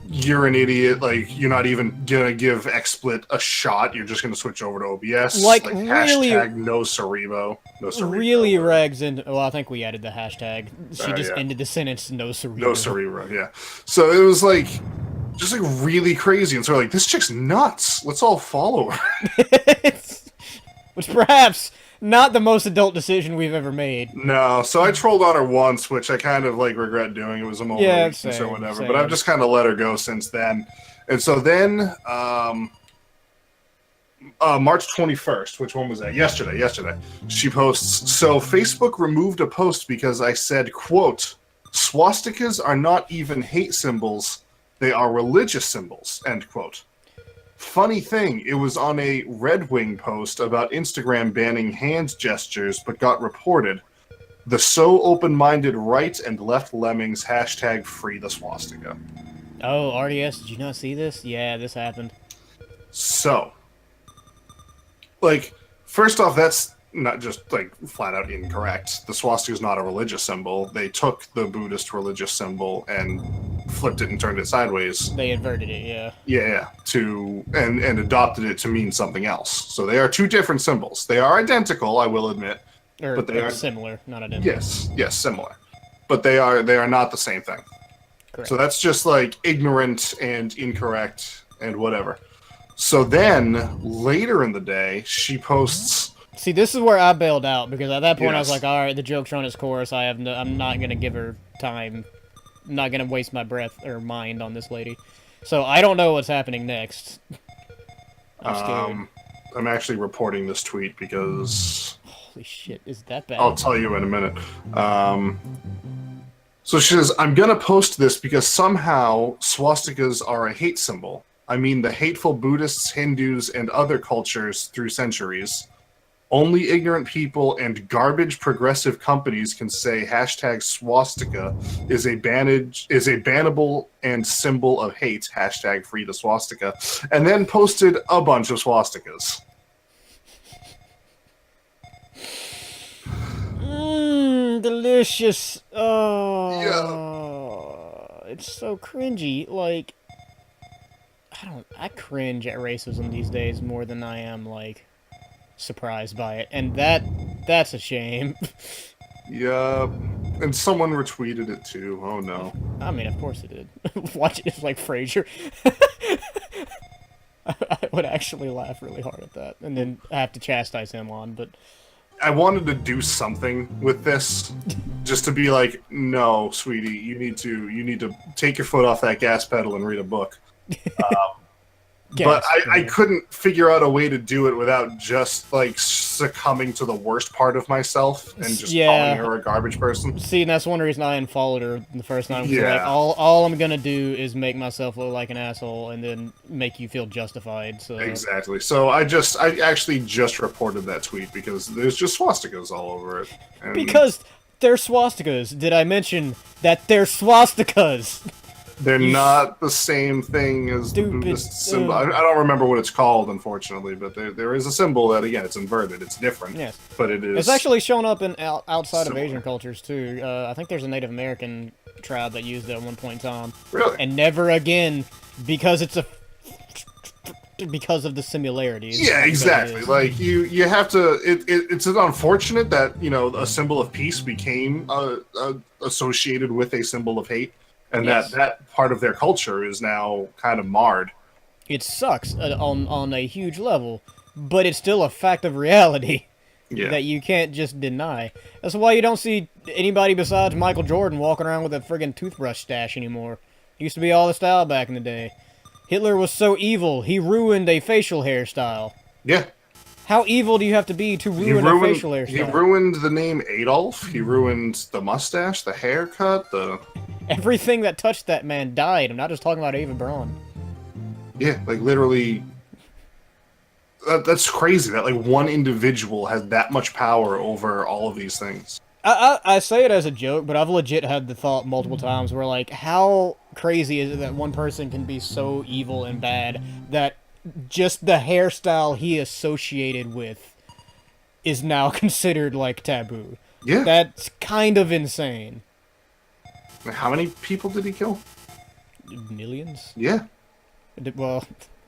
"You're an idiot. Like you're not even gonna give XSplit a shot. You're just gonna switch over to OBS. Like really, hashtag no Cerebro. No Cerebro. Really rags into. Well, I think we added the hashtag. She just yeah. ended the sentence. No Cerebro. No Cerebro. Yeah. So it was like. Just like really crazy, and so like this chick's nuts. Let's all follow her. Which perhaps not the most adult decision we've ever made. No, so I trolled on her once, which I kind of like regret doing. It was a moment of weakness or whatever, but I've just kind of let her go since then. And so then, March 21st, which one was that? Yesterday. She posts, so Facebook removed a post because I said, quote, swastikas are not even hate symbols. They are religious symbols, end quote. Funny thing, it was on a Red Wing post about Instagram banning hand gestures, but got reported. The so open-minded right and left lemmings hashtag free the swastika. Oh, RDS, did you not see this? Yeah, this happened. So, like, first off, that's not just, like, flat-out incorrect. The swastika is not a religious symbol. They took the Buddhist religious symbol and flipped it and turned it sideways. They inverted it, yeah. Yeah, and adopted it to mean something else. So they are two different symbols. They are identical, I will admit. But they are similar, not identical. Yes, similar. But they are not the same thing. Correct. So that's just, like, ignorant and incorrect and whatever. So then, later in the day, she posts... See, this is where I bailed out, because at that point I was Yes. like, alright, the joke's run its course, I'm not gonna give her time. I'm not gonna waste my breath or mind on this lady. So I don't know what's happening next. I'm scared. I'm actually reporting this tweet because... Holy shit, is that bad? I'll tell you in a minute. So she says, I'm gonna post this because somehow swastikas are a hate symbol. I mean the hateful Buddhists, Hindus, and other cultures through centuries. Only ignorant people and garbage progressive companies can say hashtag swastika is a bannable and symbol of hate, hashtag free the swastika, and then posted a bunch of swastikas. Delicious. Oh, yeah. It's so cringy. Like, I cringe at racism these days more than I am, like, surprised by it, and that's a shame. Yeah, and someone retweeted it too. Oh no. I mean, of course it did. Watch it, it's like Frasier. I would actually laugh really hard at that, and then I have to chastise him on, but... I wanted to do something with this, just to be like, no, sweetie, you need to take your foot off that gas pedal and read a book. but Gasp, I yeah. couldn't figure out a way to do it without just like succumbing to the worst part of myself and just calling her a garbage person. See, and that's one reason I unfollowed her the first time. So, like, Yeah. all I'm gonna do is make myself look like an asshole and then make you feel justified. So Exactly. So I actually just reported that tweet because there's just swastikas all over it. And because they're swastikas. Did I mention that they're swastikas? they're not the same thing as the Stupid, Buddhist symbol. I don't remember what it's called, unfortunately, but there is a symbol that, again, it's inverted. It's different. Yes. But it is. It's actually shown up in outside similar. of Asian cultures, too. I think there's a Native American tribe that used it at one point in time. Really? And never again, because it's because of the similarities. Yeah, exactly. Like you have to. It's unfortunate that a symbol of peace became associated with a symbol of hate, and Yes. that part of their culture is now kind of marred. It sucks on a huge level, but it's still a fact of reality Yeah. that you can't just deny. That's why you don't see anybody besides Michael Jordan walking around with a friggin' toothbrush stash anymore. It used to be all the style back in the day. Hitler was so evil, he ruined a facial hairstyle. Yeah. How evil do you have to be to ruin a facial hairstyle? He ruined the name Adolf. He ruined the mustache, the haircut, the. Everything that touched that man died. I'm not just talking about Eva Braun. Yeah, like literally. That's crazy that like one individual has that much power over all of these things. I say it as a joke, but I've legit had the thought multiple times where, like, how crazy is it that one person can be so evil and bad that just the hairstyle he associated with is now considered, like, taboo? Yeah. That's kind of insane. How many people did he kill? Millions? Yeah. Well,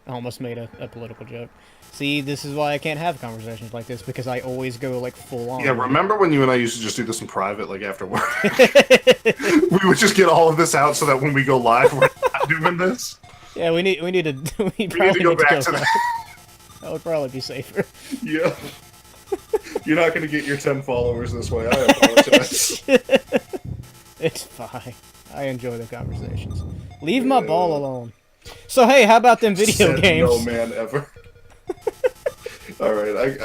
I almost made a political joke. See, this is why I can't have conversations like this, because I always go, like, full on. Yeah, remember when you and I used to just do this in private, like after work? We would just get all of this out so that when we go live, we're not doing this. Yeah, we need to We need to go back to that. That would probably be safer. Yeah. You're not going to get your 10 followers this way. I apologize. It's fine. I enjoy the conversations. Leave my ball alone. So, hey, how about them video Said games? No man ever. All right,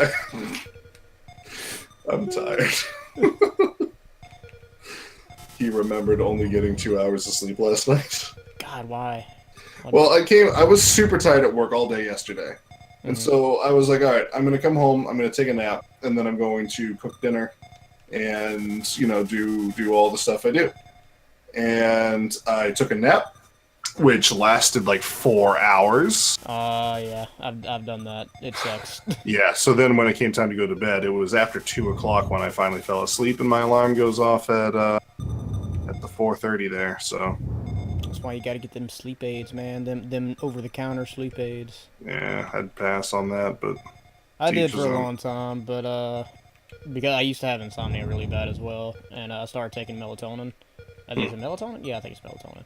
I'm tired. He remembered only getting 2 hours of sleep last night. God, why? Well, I was super tired at work all day yesterday. And so I was like, all right, I'm going to come home, I'm going to take a nap, and then I'm going to cook dinner and, do all the stuff I do. And I took a nap, which lasted like 4 hours. Yeah, I've done that. It sucks. Yeah, so then when it came time to go to bed, it was after 2 o'clock when I finally fell asleep, and my alarm goes off at the 4:30 there, so... That's why you gotta get them sleep aids, man. Them over-the-counter sleep aids. Yeah, I'd pass on that, but... I did for a long time, but, because I used to have insomnia really bad as well, and I started taking melatonin. I think it's melatonin? Yeah, I think it's melatonin.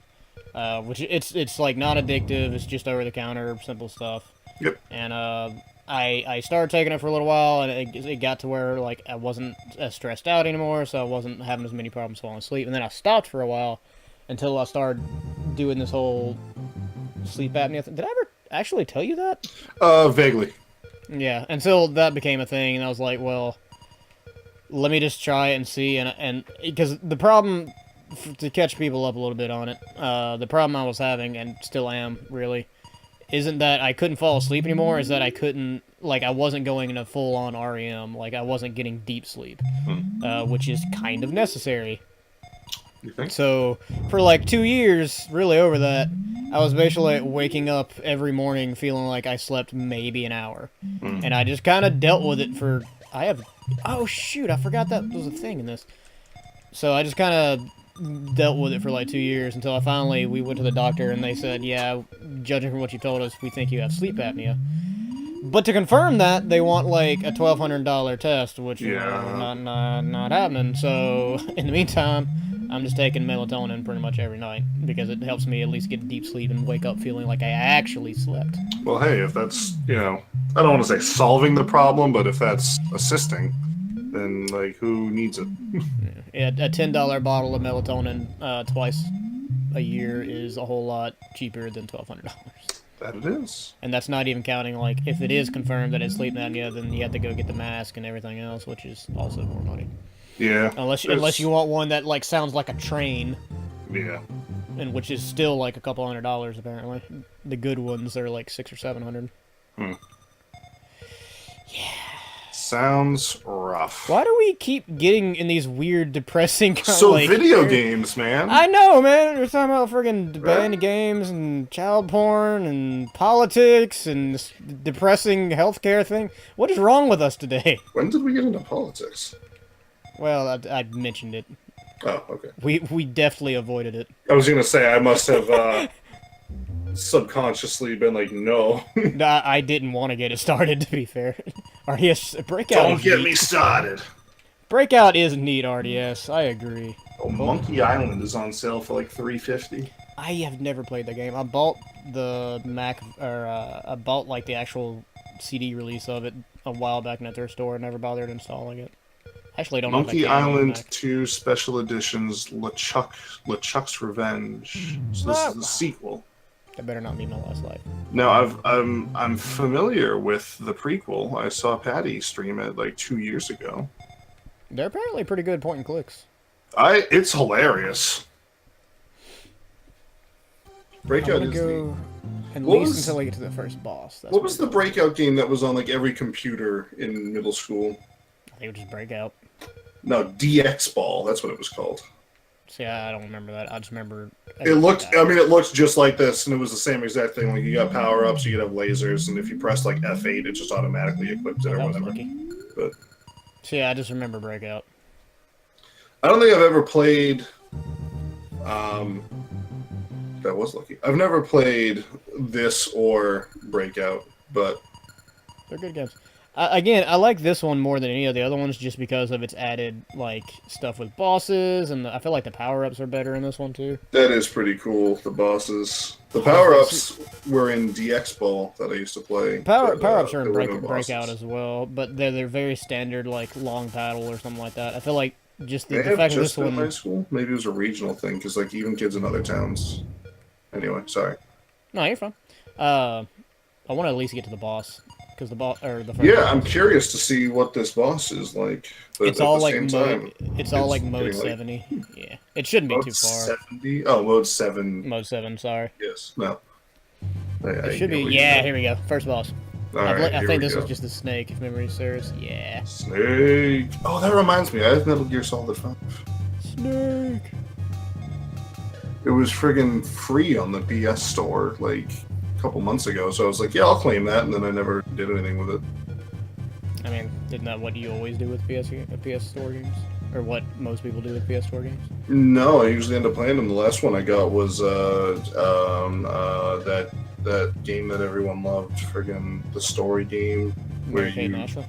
Which it's like not addictive. It's just over the counter, simple stuff. Yep. And I started taking it for a little while, and it got to where like I wasn't as stressed out anymore, so I wasn't having as many problems falling asleep. And then I stopped for a while until I started doing this whole sleep apnea thing. Did I ever actually tell you that? Vaguely. Yeah, until that became a thing, and I was like, well, let me just try it and see. And because the problem, to catch people up a little bit on it, the problem I was having, and still am, really, isn't that I couldn't fall asleep anymore, is that I couldn't, like, I wasn't going into full-on REM, like, I wasn't getting deep sleep, which is kind of necessary. You think? So, for like 2 years, really over that, I was basically waking up every morning feeling like I slept maybe an hour. And I just kind of dealt with it for, oh shoot, I forgot that was a thing in this. So I just kind of dealt with it for like 2 years until we went to the doctor and they said, yeah, judging from what you told us, we think you have sleep apnea. But to confirm that, they want like a $1,200 test, which is not happening. So in the meantime, I'm just taking melatonin pretty much every night because it helps me at least get deep sleep and wake up feeling like I actually slept. Well, hey, if that's, I don't want to say solving the problem, but if that's assisting, then, like, who needs it? Yeah, a $10 bottle of melatonin twice a year is a whole lot cheaper than $1,200. That it is. And that's not even counting, like, if it is confirmed that it's sleep apnea, then you have to go get the mask and everything else, which is also more money. Yeah. Unless you want one that, like, sounds like a train. Yeah. And which is still, like, a couple $100, apparently. The good ones are, like, $600 or $700. Hmm. Yeah. Sounds rough. Why do we keep getting in these weird, depressing kind So of, like, video games, man. I know, man. We're talking about friggin' banning games and child porn and politics and this depressing healthcare thing. What is wrong with us today? When did we get into politics? Well, I mentioned it. Oh, okay. We definitely avoided it. I was gonna say I must have subconsciously been like, no. I didn't want to get it started, to be fair. RDS Breakout. Don't get me started. Breakout is neat, RDS. I agree. Oh, Monkey Island is on sale for like $3.50. I have never played the game. I bought the I bought like the actual CD release of it a while back in their store. Never bothered installing it. Actually, don't know Monkey if I can on Island Mac. 2 Special Editions LeChuck's Revenge. So this is the sequel. That better not be My Last Life. Now I'm familiar with the prequel. I saw Patty stream it like 2 years ago. They're apparently pretty good point and clicks. It's hilarious. Breakout I'm is gonna neat. go at What least was- until I get to the first boss. That's What was the Breakout game that was on like every computer in middle school? I think it was just Breakout. No, DX Ball. That's what it was called. See, I don't remember that. I just remember. It looked. I mean, it looked just like this, and it was the same exact thing. Like you got power ups, you could have lasers, and if you press like F8, it just automatically equips it or That was whatever. lucky. But So yeah, I just remember Breakout. I don't think I've ever played. That was lucky. I've never played this or Breakout, but They're good games. Again, I like this one more than any of the other ones just because of its added, like, stuff with bosses, and I feel like the power-ups are better in this one, too. that is pretty cool. The bosses, the power ups were in DX Ball that I used to play. Power-ups are in there were no Breakout bosses. as well, but they're very standard, like, long paddle or something like that. I feel like just They the have fact that just this in high one... school. Maybe it was a regional thing because like even kids in other towns. Anyway, sorry. No, you're fine. I want to at least get to the boss, because the boss, or the first Yeah, boss. I'm curious to see what this boss is like. But It's at all the like same mode. time, It's all like mode getting, like, 70. Yeah, it shouldn't be mode too far. 70. Oh, mode 7. Mode 7. Sorry. Yes. No. It should be. Yeah, here we go. First boss. I think this was just the snake, if memory serves. Yeah. Snake. Oh, that reminds me. I have Metal Gear Solid 5. Snake. It was friggin' free on the PS store like a couple months ago, so I was like, yeah, I'll claim that, and then I never did anything with it. I mean, isn't that what you always do with PS Store games? Or what most people do with PS Store games? No, I usually end up playing them. The last one I got was that game that everyone loved, friggin' the story game where Arcade you. Nashville?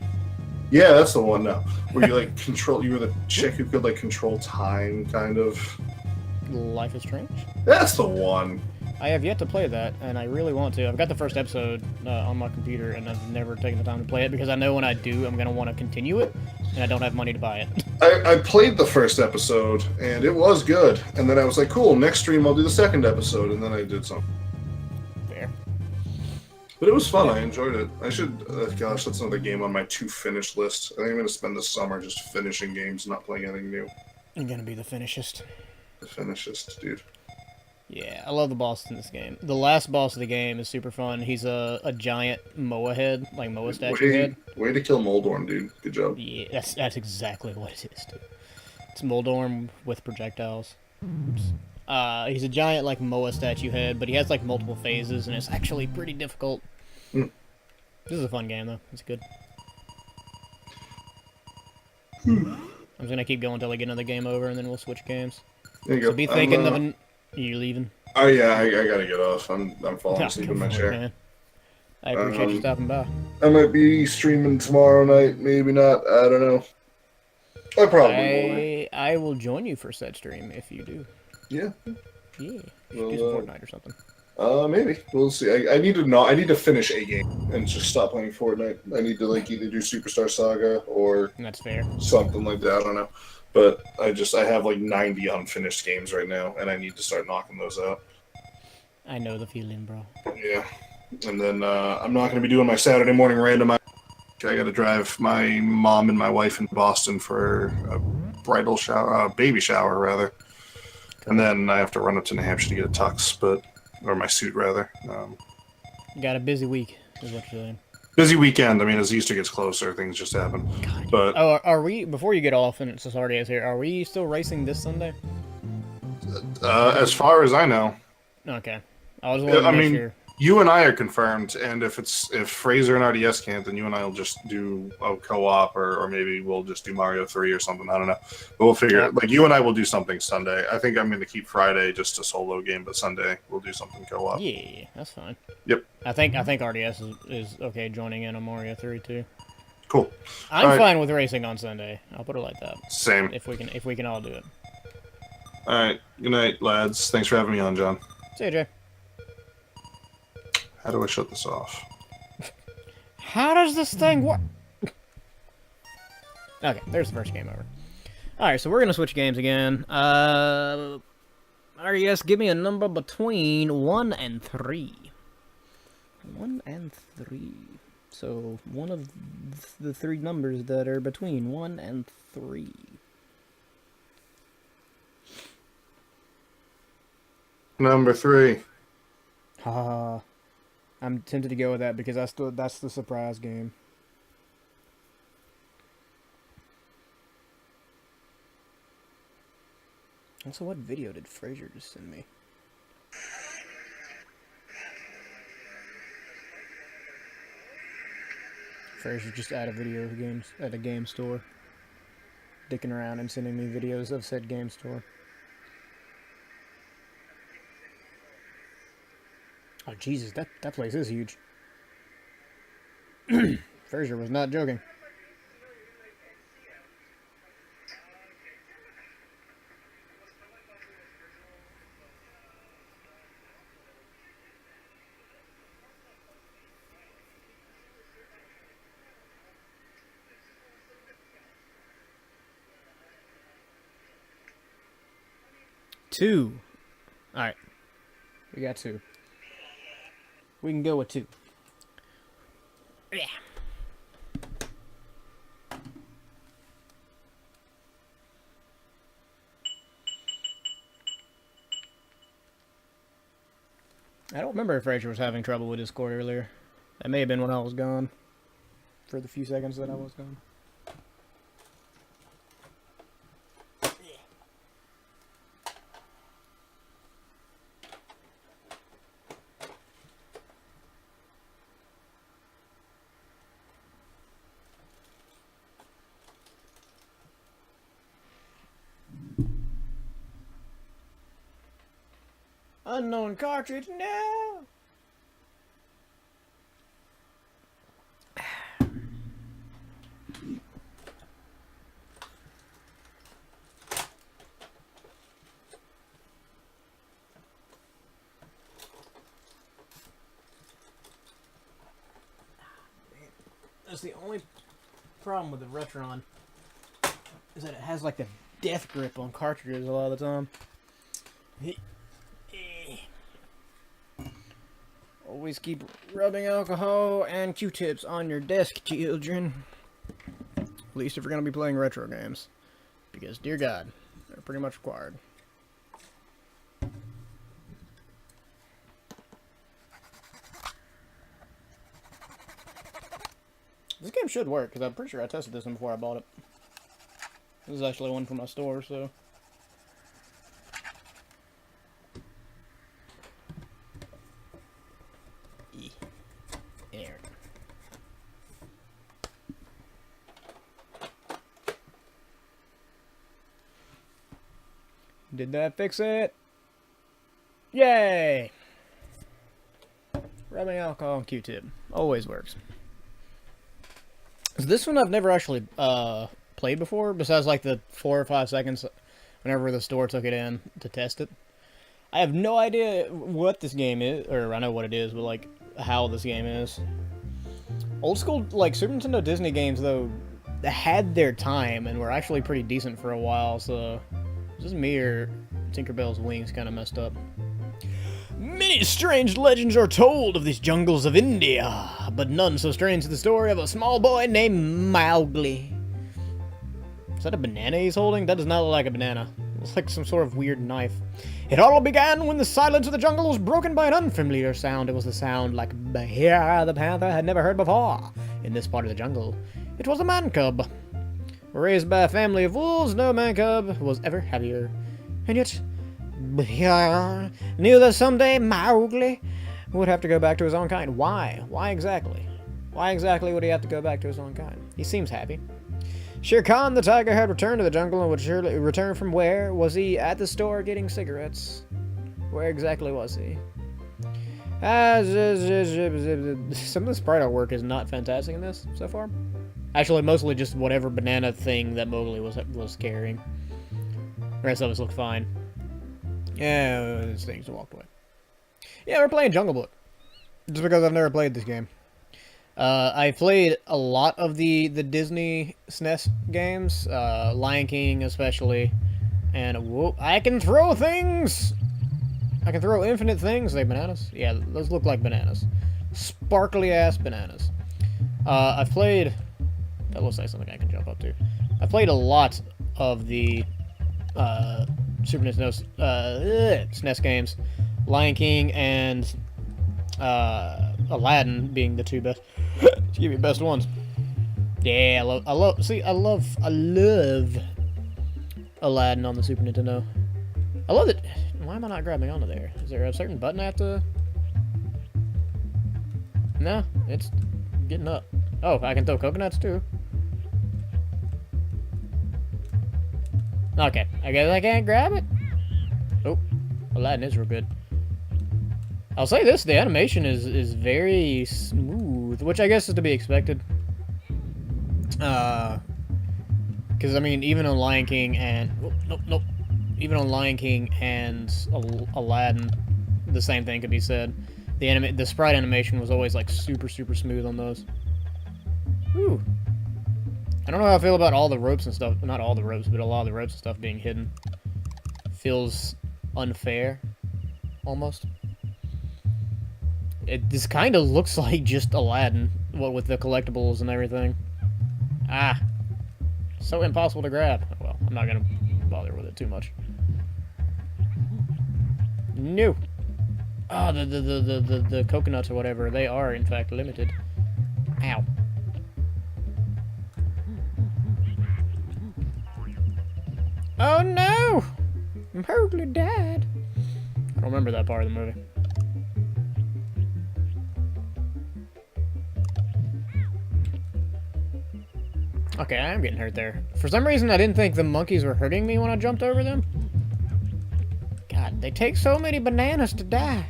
Yeah, that's the one now. Where you like control. You were the chick who could like control time, kind of. Life is Strange? That's the one. I have yet to play that, and I really want to. I've got the first episode on my computer, and I've never taken the time to play it because I know when I do, I'm going to want to continue it, and I don't have money to buy it. I played the first episode and it was good, and then I was like, cool. Next stream I'll do the second episode, and then I did something. Fair. But it was fun. I enjoyed it. I should. Gosh, that's another game on my to finish list. I think I'm going to spend the summer just finishing games, not playing anything new. I'm going to be the finishest. The finishest, dude. Yeah, I love the boss in this game. The last boss of the game is super fun. He's a giant Moa head, like Moa statue head. Way to kill Moldorm, dude. Good job. Yeah, that's exactly what it is, dude. It's Moldorm with projectiles. Oops. He's a giant, like, Moa statue head, but he has, like, multiple phases, and it's actually pretty difficult. Mm. This is a fun game, though. It's good. I'm just gonna keep going until I get another game over, and then we'll switch games. There you So go. be thinking of an... You leaving? Oh yeah, I gotta get off. I'm falling Yeah, asleep go in my for it, chair. man. I appreciate you stopping by. I might be streaming tomorrow night, maybe not. I don't know. I probably will. Be. I will join you for said stream if you do. Yeah. Yeah. Well, Do some Fortnite or something. Maybe we'll see. I need to know. I need to finish a game and just stop playing Fortnite. I need to like either do Superstar Saga or And that's fair. something like that. I don't know. But I have like 90 unfinished games right now, and I need to start knocking those out. I know the feeling, bro. Yeah. And then I'm not going to be doing my Saturday morning random. I got to drive my mom and my wife in Boston for a bridal shower, baby shower rather. And then I have to run up to New Hampshire to get a tux, or my suit rather. Got a busy week, is what you're saying. Busy weekend. I mean, as Easter gets closer, things just happen. God. But are we, before you get off, and it's already is here, are we still racing this Sunday? as far as I know, Okay. I was wondering. I mean, you and I are confirmed, and if Fraser and RDS can't, then you and I will just do a co-op, or maybe we'll just do Mario 3 or something. I don't know, but we'll figure it. Like you and I will do something Sunday. I think I'm going to keep Friday just a solo game, but Sunday we'll do something co-op. Yeah, that's fine. Yep. I think RDS is okay joining in on Mario 3 too. Cool. I'm fine with racing on Sunday. I'll put it like that. Same. If we can all do it. All right. Good night, lads. Thanks for having me on, John. See you, Jay. How do I shut this off? How does this thing work? Okay, there's the first game over. Alright, so we're going to switch games again. RES, give me a number between 1 and 3. 1 and 3. So, one of the three numbers that are between 1 and 3. Number 3. Haha. I'm tempted to go with that because that's the surprise game. Also, what video did Fraser just send me? Fraser just at a video games at a game store, dicking around and sending me videos of said game store. Oh Jesus, that place is huge. Fraser was not joking. Two. Alright. We got 2. We can go with 2. Yeah. I don't remember if Fraser was having trouble with Discord earlier. That may have been when I was gone. For the few seconds that I was gone. Unknown cartridge, no! That's the only problem with the Retron, is that it has like a death grip on cartridges a lot of the time. Always keep rubbing alcohol and Q-tips on your desk, children. At least if you're going to be playing retro games. Because, dear God, they're pretty much required. This game should work, because I'm pretty sure I tested this one before I bought it. This is actually one from my store, so... There. Did that fix it? Yay! Rubbing alcohol and Q-tip. Always works. So this one I've never actually played before, besides like the 4 or 5 seconds whenever the store took it in to test it. I have no idea what this game is, or I know what it is, but like how this game is. Old school, like Super Nintendo Disney games, though, had their time and were actually pretty decent for a while, so is this me or Tinkerbell's wings kind of messed up? Many strange legends are told of these jungles of India, but none so strange as the story of a small boy named Mowgli. Is that a banana he's holding? That does not look like a banana. It's like some sort of weird knife. It all began when the silence of the jungle was broken by an unfamiliar sound. It was the sound like Bahia the panther had never heard before in this part of the jungle. It was a man cub. Raised by a family of wolves, no man cub was ever happier. And yet, Bahia knew that someday Mowgli would have to go back to his own kind. Why? Why exactly? Why exactly would he have to go back to his own kind? He seems happy. Shere Khan the tiger had returned to the jungle and would surely return from where? Was he at the store getting cigarettes? Where exactly was he? Some of the sprite artwork is not fantastic in this so far. Actually, mostly just whatever banana thing that Mowgli was carrying. The rest of us look fine. Yeah, these things walked away. Yeah, we're playing Jungle Book. Just because I've never played this game. I played a lot of the Disney SNES games, Lion King especially, and whoop, I can throw things! I can throw infinite things. Are they bananas? Yeah, those look like bananas. Sparkly-ass bananas. I've played... That looks like something I can jump up to. I played a lot of the Super Nintendo SNES games, Lion King and Aladdin being the two best. Excuse me, best ones. Yeah, I love Aladdin on the Super Nintendo. I love it. Why am I not grabbing onto there? Is there a certain button I have to? No, it's getting up. Oh, I can throw coconuts too. Okay, I guess I can't grab it. Oh, Aladdin is real good. I'll say this, the animation is very smooth, which I guess is to be expected. Because, I mean, even on Lion King and... Oh, nope. Even on Lion King and Aladdin, the same thing could be said. The sprite animation was always, like, super, super smooth on those. Whew. I don't know how I feel about all the ropes and stuff. Not all the ropes, but a lot of the ropes and stuff being hidden. Feels unfair, almost. This kind of looks like just Aladdin, what with the collectibles and everything. Ah, so impossible to grab. Well, I'm not gonna bother with it too much. No. Ah, the coconuts or whatever, they are in fact limited. Ow. Oh no! Mowgli died. I don't remember that part of the movie. Okay, I am getting hurt there. For some reason, I didn't think the monkeys were hurting me when I jumped over them. God, they take so many bananas to die.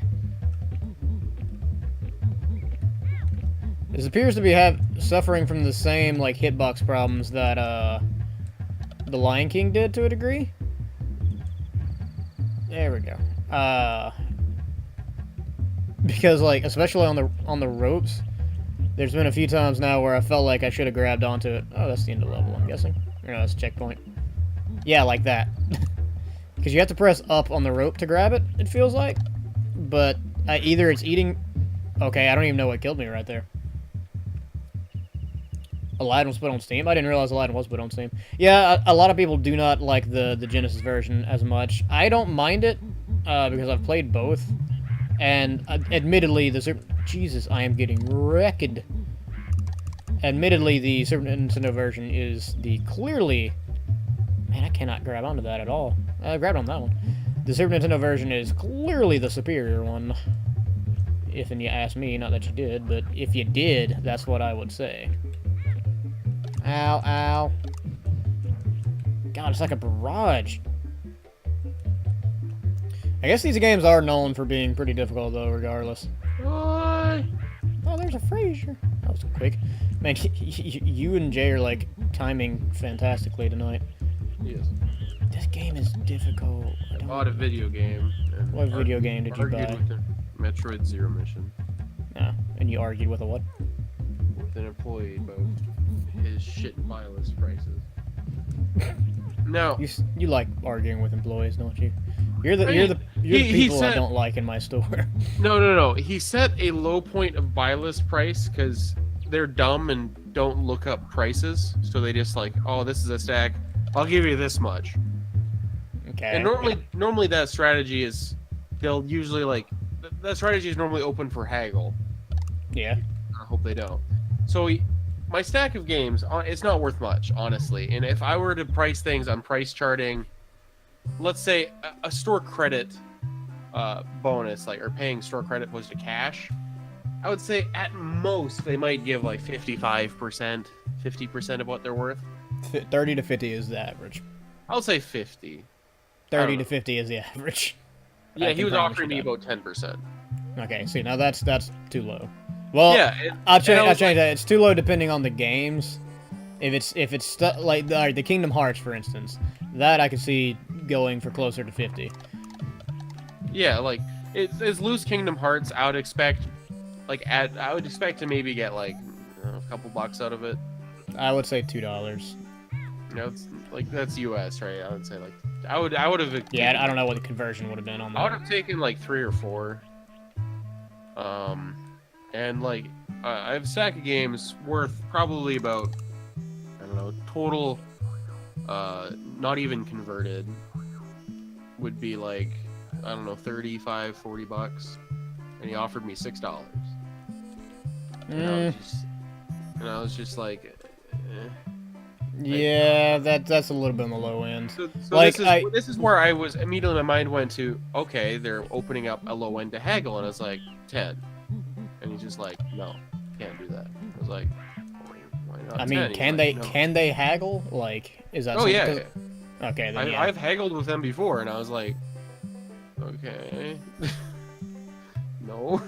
This appears to be suffering from the same, like, hitbox problems that, the Lion King did to a degree. There we go. Because, like, especially on the ropes, there's been a few times now where I felt like I should have grabbed onto it. Oh, that's the end of the level, I'm guessing. Or no, that's a checkpoint. Yeah, like that. Because you have to press up on the rope to grab it, it feels like. But either it's eating... Okay, I don't even know what killed me right there. Aladdin was put on Steam? I didn't realize Aladdin was put on Steam. Yeah, a lot of people do not like the Genesis version as much. I don't mind it, because I've played both. And admittedly, the Super... Jesus, I am getting wrecked. Admittedly, the Super Nintendo version is the clearly... Man, I cannot grab onto that at all. I grabbed on that one. The Super Nintendo version is clearly the superior one. If and you ask me, not that you did, but if you did, that's what I would say. Ow, ow. God, it's like a barrage. I guess these games are known for being pretty difficult, though, regardless. Oh, there's a Fraser. That was quick. Man, you and Jay are, like, timing fantastically tonight. Yes. This game is difficult. I bought a video game. What video game did you buy? With a Metroid Zero Mission. Ah, and you argued with a what? With an employee about his shit buy list prices. No. You like arguing with employees, don't you? You're the people I don't like in my store. No. He set a low point of buy list price because they're dumb and don't look up prices. So they just like, oh, this is a stack. I'll give you this much. Okay. And normally that strategy is, they'll usually like, that strategy is normally open for haggle. Yeah. I hope they don't. So my stack of games, it's not worth much, honestly. And if I were to price things on price charting, let's say a store credit bonus, like, or paying store credit opposed to cash, I would say at most they might give like 55%, 50% of what they're worth. 30 to 50 is the average. I'll say 50. 30 to 50 is the average. Yeah, he was offering me about 10%. Okay, see, now that's too low. Well, yeah, I'll change that. It's too low depending on the games. If it's like the Kingdom Hearts, for instance, that I could see going for closer to 50. Yeah, like it's loose Kingdom Hearts. I would expect to maybe get like a couple bucks out of it. I would say $2. You know, it's like that's US, right? I would say like I would have. Yeah, I don't know what the conversion would have been on that. I would have taken like 3 or 4. And like I have a stack of games worth probably about, I don't know, total, not even converted, would be like, I don't know, 35, 40 bucks, and he offered me $6. And I was just like, yeah, that's a little bit on the low end. So like this is where I was immediately, my mind went to, okay, they're opening up a low end to haggle, and I was like 10, and he's just like, no, can't do that. I was like, why not? I mean, 10? can they haggle? Like, is that? Oh yeah. Okay, then yeah. I've haggled with them before, and I was like, okay, no.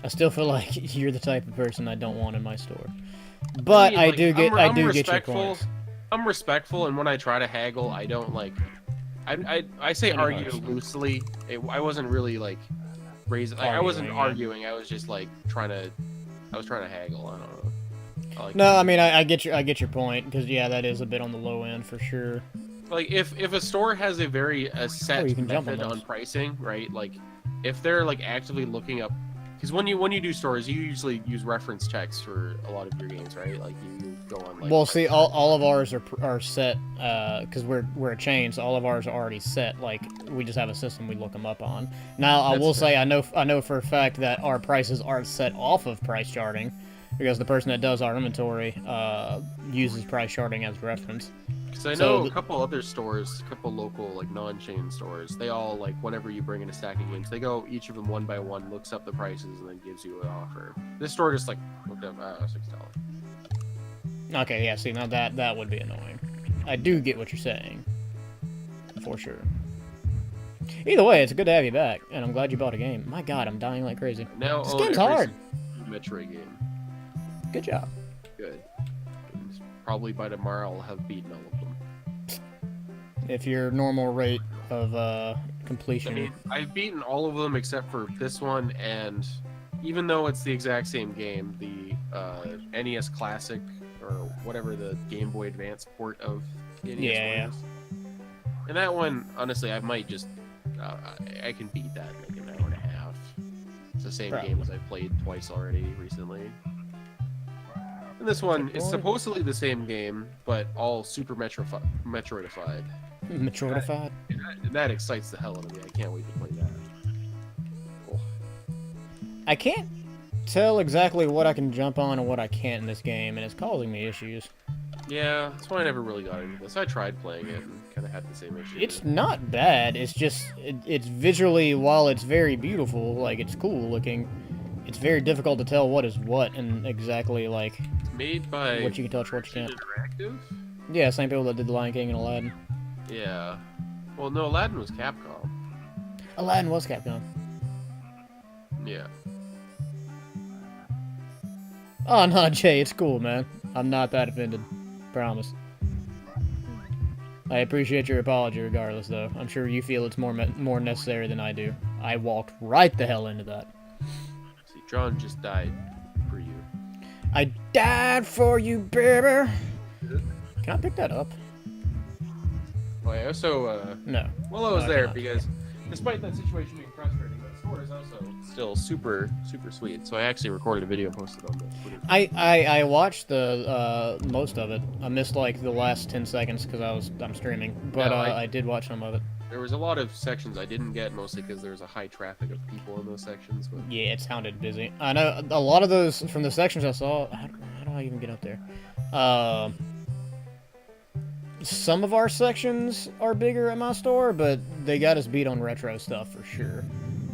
I still feel like you're the type of person I don't want in my store. But I do get your points. I'm respectful, and when I try to haggle, I don't like. I say argue loosely. I wasn't really like raising. Like, I wasn't arguing. I was just like trying to haggle. I don't know. No, I mean I get your point, because yeah, that is a bit on the low end for sure. Like if a store has a set method on pricing, right? Like if they're like actively looking up. Because when you do stores, you usually use reference checks for a lot of your games, right? Like you go on. Like, well, see, all of ours are set because we're a chain, so all of ours are already set. Like we just have a system we look them up on. Now I will say I know for a fact that our prices aren't set off of price charting, because the person that does our inventory uses price charting as reference. Because I know a couple other stores, a couple local like non-chain stores, they all like whenever you bring in a stack of games, they go each of them one by one, looks up the prices, and then gives you an offer. This store just like looked up $6. Okay, yeah. See, now that would be annoying. I do get what you're saying, for sure. Either way, it's good to have you back, and I'm glad you bought a game. My God, I'm dying like crazy. Now this game's hard. Metroid game. Good job. Good. Probably by tomorrow I'll have beaten all of them. If your normal rate of completion. I mean, I've beaten all of them except for this one, and even though it's the exact same game, the NES Classic or whatever the Game Boy Advance port of the NES was. And that one, honestly, I might just I can beat that in like an hour and a half. It's the same game as I've played twice already recently. And this one is supposedly the same game, but all super Metroidified. Metroidified? That excites the hell out of me. I can't wait to play that. Oh. I can't tell exactly what I can jump on and what I can't in this game, and it's causing me issues. Yeah, that's why I never really got into this. I tried playing it and kind of had the same issue. It's not bad. It's just, it's visually, while it's very beautiful, like, it's cool looking, it's very difficult to tell what is what and exactly, like, it's made by what you can touch, what you can't. Interactive? Yeah, same people that did The Lion King and Aladdin. Yeah. Well, no, Aladdin was Capcom. Aladdin was Capcom. Yeah. Oh, no, Jay, it's cool, man. I'm not that offended. Promise. I appreciate your apology regardless, though. I'm sure you feel it's more necessary than I do. I walked right the hell into that. See, John just died for you. I died for you, baby! Can I pick that up? Well, I also, No. well, I was No, I there cannot. because despite that situation being frustrating, that store is also still super sweet. So I actually recorded a video and posted on the Twitter. I watched the most of it. I missed like the last 10 seconds because I'm streaming, but Yeah, I did watch some of it. There was a lot of sections I didn't get, mostly because there was a high traffic of people in those sections. But Yeah, it sounded busy. I know a lot of those from the sections I saw. How do I even get up there? Some of our sections are bigger at my store, but they got us beat on retro stuff for sure.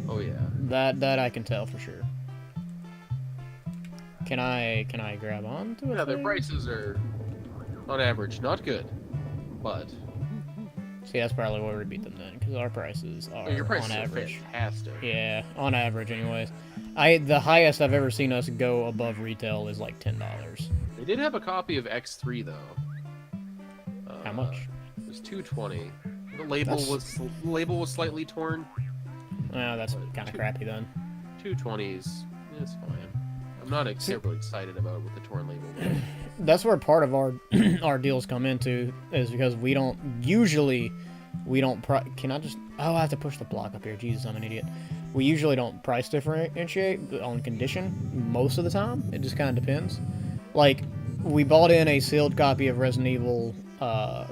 oh yeah, That I can tell for sure. Can I grab on to it? yeah, their prices are on average not good, but See, that's probably where we beat them then, because our prices are your prices on are average. fantastic. Yeah, on average, anyways. The highest I've ever seen us go above retail is like $10. They did have a copy of X3 though. How much? It was $220. The label was slightly torn. Oh, that's kind of crappy then. $220 it's fine. I'm not terribly excited about it with the torn label. Though. That's where part of our our deals come into, is because we don't can I just, oh, I have to push the block up here. Jesus, I'm an idiot. We usually don't price differentiate on condition most of the time. It just kind of depends. Like, we bought in a sealed copy of Resident Evil on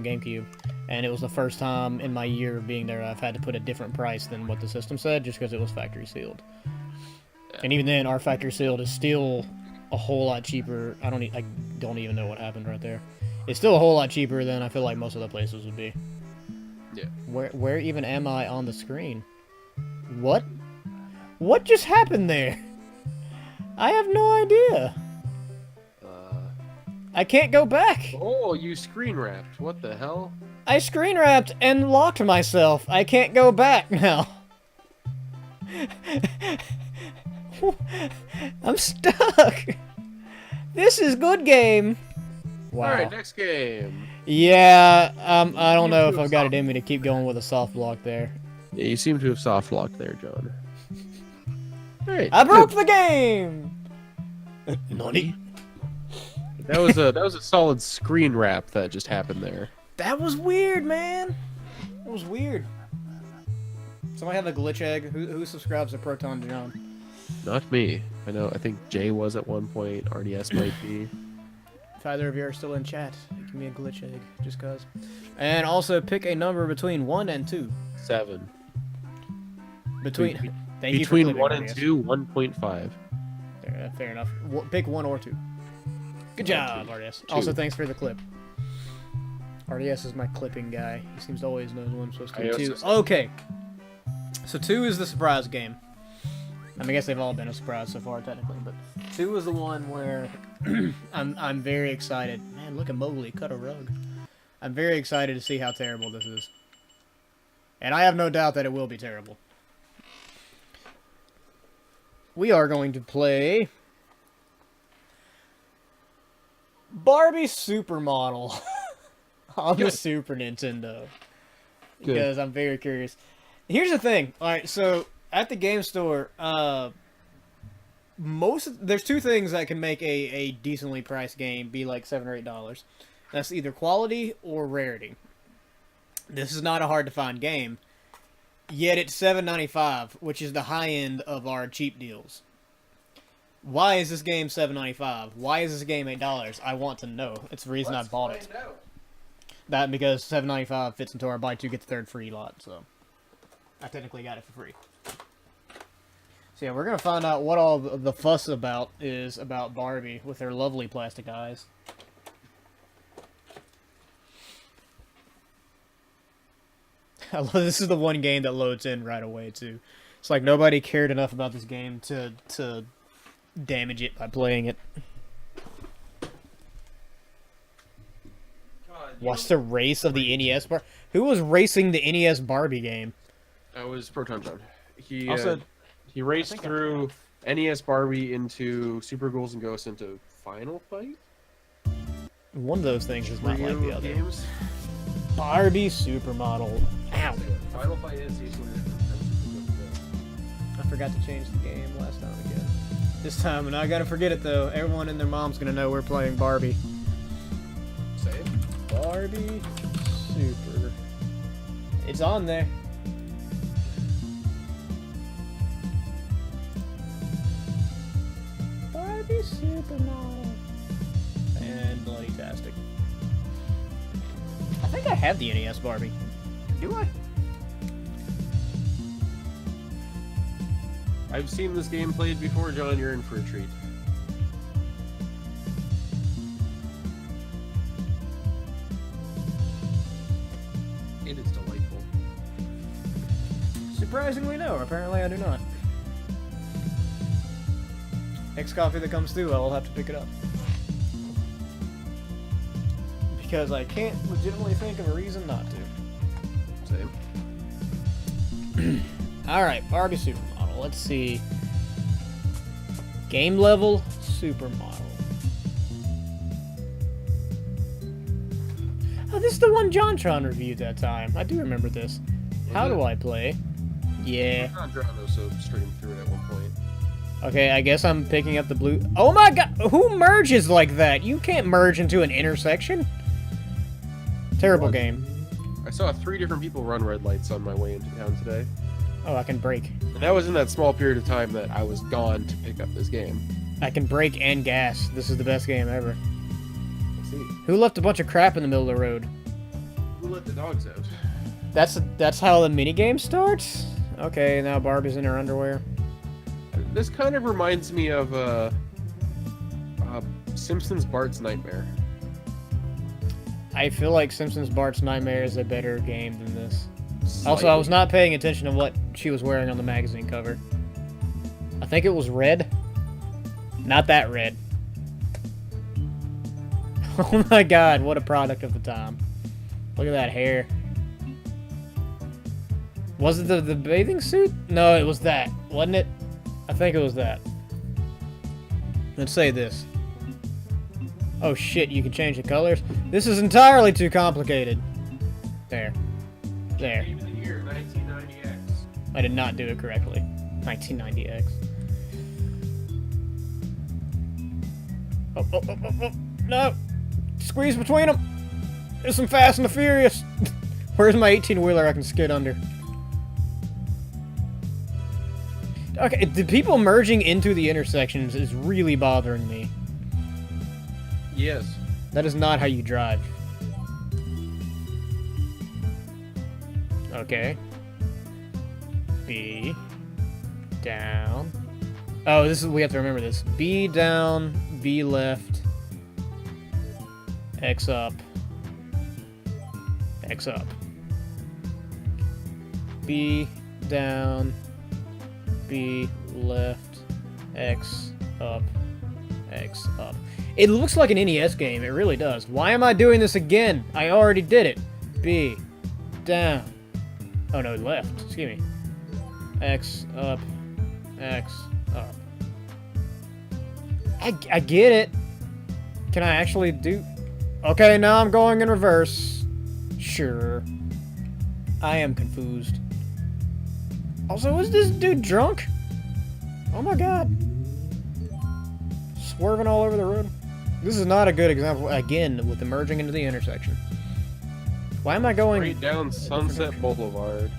GameCube, and it was the first time in my year being there I've had to put a different price than what the system said, just because it was factory sealed. Yeah. And even then, our factory sealed is still a whole lot cheaper. I don't even know what happened right there. It's still a whole lot cheaper than I feel like most other places would be. Yeah. Where even am I on the screen? What? What just happened there? I have no idea. I can't go back. Oh, you screen wrapped. What the hell? I screen wrapped and locked myself. I can't go back now. I'm stuck. This is good game. Wow. All right, next game. Yeah, I don't know if I've got it in me to keep going with a soft block there. Yeah, you seem to have soft locked there, John. All right. I broke the game. Nani? That was a solid screen wrap that just happened there. That was weird, man. That was weird. Somebody have a glitch egg? Who subscribes to Proton John? Not me. I know. I think Jay was at one point. RDS might be. If either of you are still in chat, give me a glitch egg, just cause. And also pick a number between 1 and 2. 7. Between 1 and 2, 1.5. Fair enough. Pick 1 or 2. Good job, RDS. Also, thanks for the clip. RDS is my clipping guy. He seems to always know what I'm supposed to do. 2. Okay. So 2 is the surprise game. I mean, I guess they've all been a surprise so far, technically, but 2 is the one where I'm very excited. Man, look at Mowgli cut a rug. I'm very excited to see how terrible this is. And I have no doubt that it will be terrible. We are going to play Barbie Supermodel on the Super Nintendo. Because I'm very curious. Here's the thing. Alright, so at the game store, there's 2 things that can make a decently priced game be like $7 or $8. That's either quality or rarity. This is not a hard to find game, yet it's $7.95, which is the high end of our cheap deals. Why is this game $7.95? Why is this game $8? I want to know. It's the reason I bought it. That because $7.95 fits into our buy 2 get the 3rd free lot, so I technically got it for free. So yeah, we're gonna find out what all the fuss is about Barbie with her lovely plastic eyes. I love this is the one game that loads in right away too. It's like nobody cared enough about this game to damage it by playing it. Watch the race of the NES bar. Who was racing the NES Barbie game? That was Proton John. He raced through NES Barbie into Super Ghouls and Ghosts into Final Fight. One of those things is not like the other. Games. Barbie Supermodel. Ow. Final Fight is usually. I forgot to change the game last time again. This time, and I gotta forget it though. Everyone and their mom's gonna know we're playing Barbie. Say it. Barbie Super. It's on there. Barbie Supermodel. And Bloody-tastic. I think I have the NES Barbie. Do I? I've seen this game played before, John. You're in for a treat. It is delightful. Surprisingly, no. Apparently, I do not. Next coffee that comes through, I will have to pick it up. Because I can't legitimately think of a reason not to. Same. Alright, Barbie Supermodel. Let's see. Game level Supermodel. Oh, this is the one JonTron reviewed that time. I do remember this. How do I play? Yeah. JonTron also streamed through it at one point. Okay, I guess I'm picking up the blue. Oh my god! Who merges like that? You can't merge into an intersection. Terrible game. I saw 3 different people run red lights on my way into town today. Oh, I can brake. And that was in that small period of time that I was gone to pick up this game. I can brake and gas. This is the best game ever. Let's see. Who left a bunch of crap in the middle of the road? Who let the dogs out? That's how the minigame starts? Okay, now Barbie's in her underwear. This kind of reminds me of Simpsons Bart's Nightmare. I feel like Simpsons Bart's Nightmare is a better game than this. Slightly. Also, I was not paying attention to what she was wearing on the magazine cover. I think it was red. Not that red. Oh my god, what a product of the time. Look at that hair. Was it the bathing suit? No, it was that, wasn't it? I think it was that. Let's say this. Oh shit, you can change the colors? This is entirely too complicated. There. There. Game of the year, 1990X. I did not do it correctly. 1990X. Oh. No! Squeeze between them! There's some Fast and the Furious! Where's my 18-wheeler I can skid under? Okay, the people merging into the intersections is really bothering me. Yes. That is not how you drive. Okay. B. Down. Oh, this is, we have to remember this. B down, B left. X up. X up. B down, B left, X up, X up. It looks like an NES game, it really does. Why am I doing this again? I already did it. B, down. Oh no, left, excuse me. X up, X up. I get it. Can I actually do... Okay, now I'm going in reverse. Sure. I am confused. Also, is this dude drunk? Oh my god. Swerving all over the road. This is not a good example, again, with the merging into the intersection. Why am I going... Straight down Sunset Boulevard.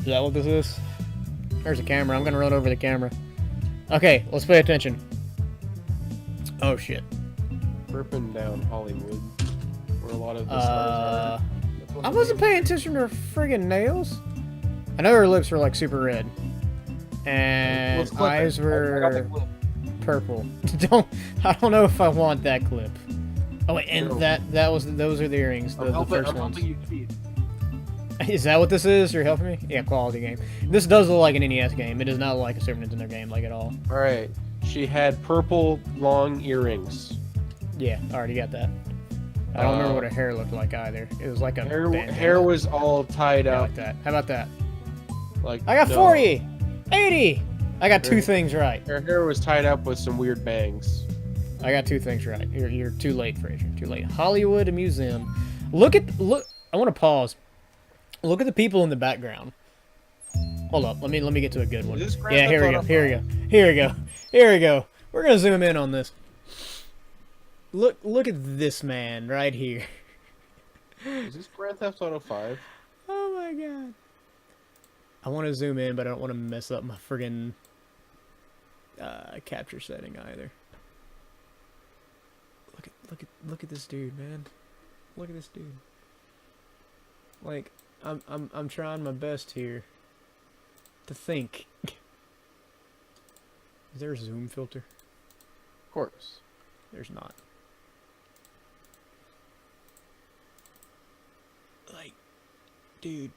Is that what this is? There's a camera. I'm gonna run over the camera. Okay, let's pay attention. Oh shit. Burping down Hollywood, where a lot of the stars are. I wasn't paying attention to her friggin' nails. I know her lips were like super red. And eyes were purple. I don't know if I want that clip. Oh wait, and those are the earrings, the first ones. Helping you cheat. Is that what this is? You're helping me? Yeah, quality game. This does look like an NES game. It is not like a Super Nintendo game, like at all. Alright. She had purple long earrings. Yeah, I already got that. I don't remember what her hair looked like either. It was like a hair was all tied yeah, up. like that. How about that? Like I got 40! 80! I got two things right. Her hair was tied up with some weird bangs. I got two things right. You're too late, Fraser. Too late. Hollywood Museum. Look. I want to pause. Look at the people in the background. Hold up. Let me get to a good one. Yeah, here we go. Here we go. We're gonna zoom in on this. Look at this man right here. Is this Grand Theft Auto 5? Oh my god. I want to zoom in, but I don't want to mess up my friggin' capture setting either. Look at this dude, man. Look at this dude. Like, I'm trying my best here to think. Is there a zoom filter? Of course. There's not. Like, dude.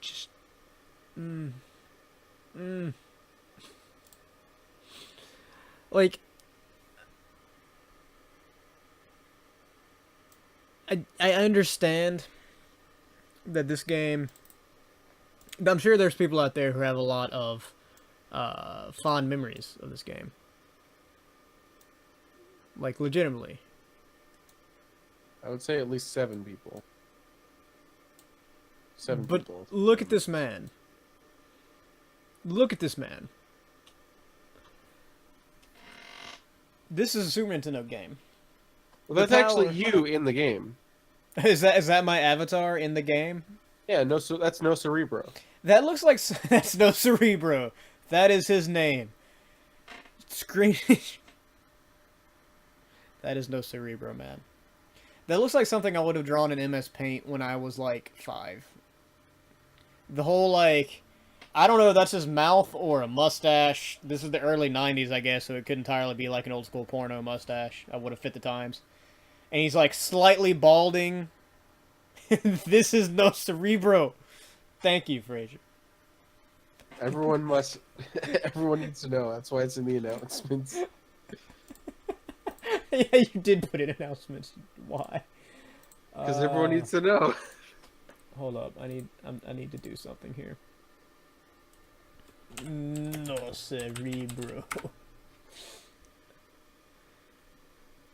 Just. Like, I understand that this game. I'm sure there's people out there who have a lot of fond memories of this game. Like, legitimately. I would say at least 7 people. 7 But people. look at this man. Look at this man. This is a Super Nintendo game. Well, that's actually you in the game. Is that my avatar in the game? Yeah, no, so that's No Cerebro. That looks like that's no Cerebro. That is his name. Screen. That is no Cerebro, man. That looks like something I would have drawn in MS Paint when I was like 5. The whole like, I don't know if that's his mouth or a mustache. This is the early 90s, I guess, so it could entirely be like an old school porno mustache. I would have fit the times. And he's like slightly balding. This is no Cerebro. Thank you, Fraser. Everyone needs to know. That's why it's in the announcements. Yeah, you did put in announcements. Why? Because everyone needs to know. Hold up, I need to do something here. No Cerebro.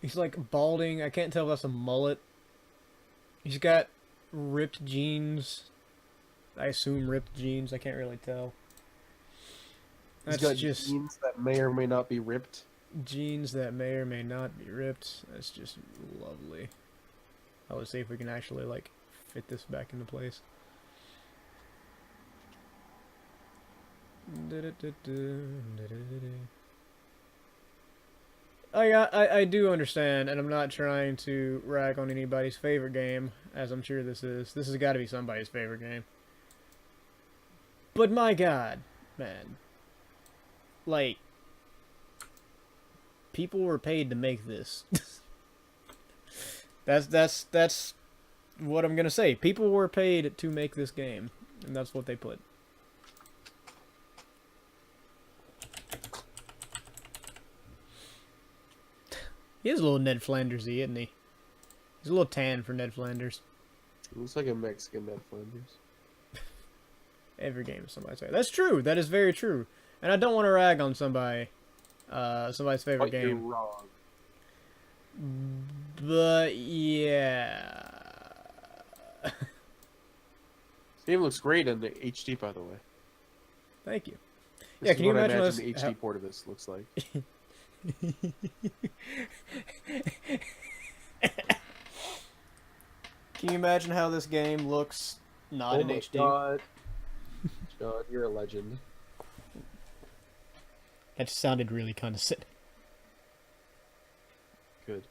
He's like balding. I can't tell if that's a mullet. He's got ripped jeans. I assume ripped jeans. I can't really tell. He's got just jeans that may or may not be ripped. Jeans that may or may not be ripped. That's just lovely. Let's see if we can actually like fit this back into place. I do understand, and I'm not trying to rag on anybody's favorite game, as I'm sure this is. This has got to be somebody's favorite game. But my god, man. Like, people were paid to make this. That's what I'm gonna say. People were paid to make this game, and that's what they put. He is a little Ned Flandersy, isn't he? He's a little tan for Ned Flanders. He looks like a Mexican Ned Flanders. Every game is somebody's favorite. That's true. That is very true. And I don't want to rag on somebody's favorite game. You're wrong. But yeah. This game looks great in the HD, by the way. Thank you. This yeah, can you imagine the HD port of this looks like? Can you imagine how this game looks not in HD? God. God, you're a legend. That just sounded really condescending. Good.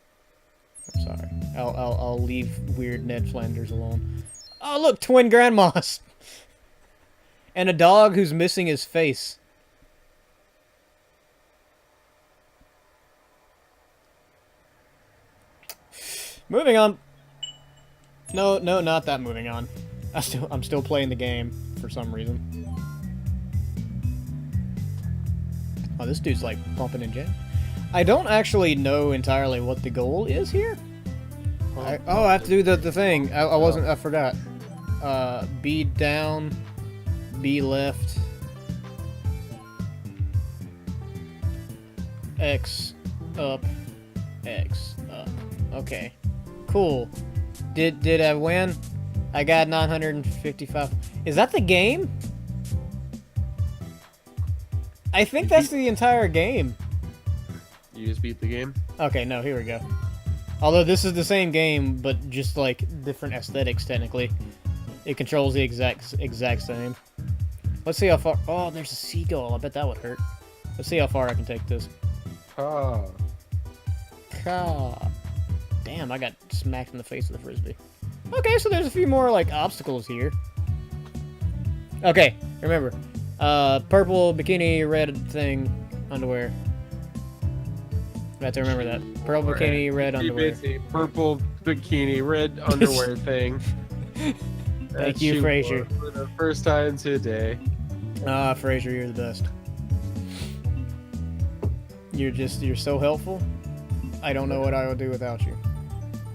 I'm sorry. I'll leave weird Ned Flanders alone. Oh look, twin grandmas! And a dog who's missing his face. Moving on. No, not that moving on. I'm still playing the game for some reason. Oh, this dude's like pumping and jamming. I don't actually know entirely what the goal is here. I have to do the thing. I forgot. B down, B left, X up, X up. Okay. Cool. Did I win? I got 955. Is that the game? I think that's the entire game. You just beat the game? Okay, no, here we go. Although this is the same game, but just like different aesthetics technically. It controls the exact same. Let's see how far. Oh, there's a seagull. I bet that would hurt. Let's see how far I can take this. Ah. Damn, I got smacked in the face with a frisbee. Okay, so there's a few more like obstacles here. Okay, remember, purple bikini, red thing, underwear. I have to remember that. Purple bikini, red underwear. Purple bikini, red underwear thing. Thank you, Fraser. For the first time today. Ah, Fraser, you're the best. You're so helpful. I don't know what I would do without you.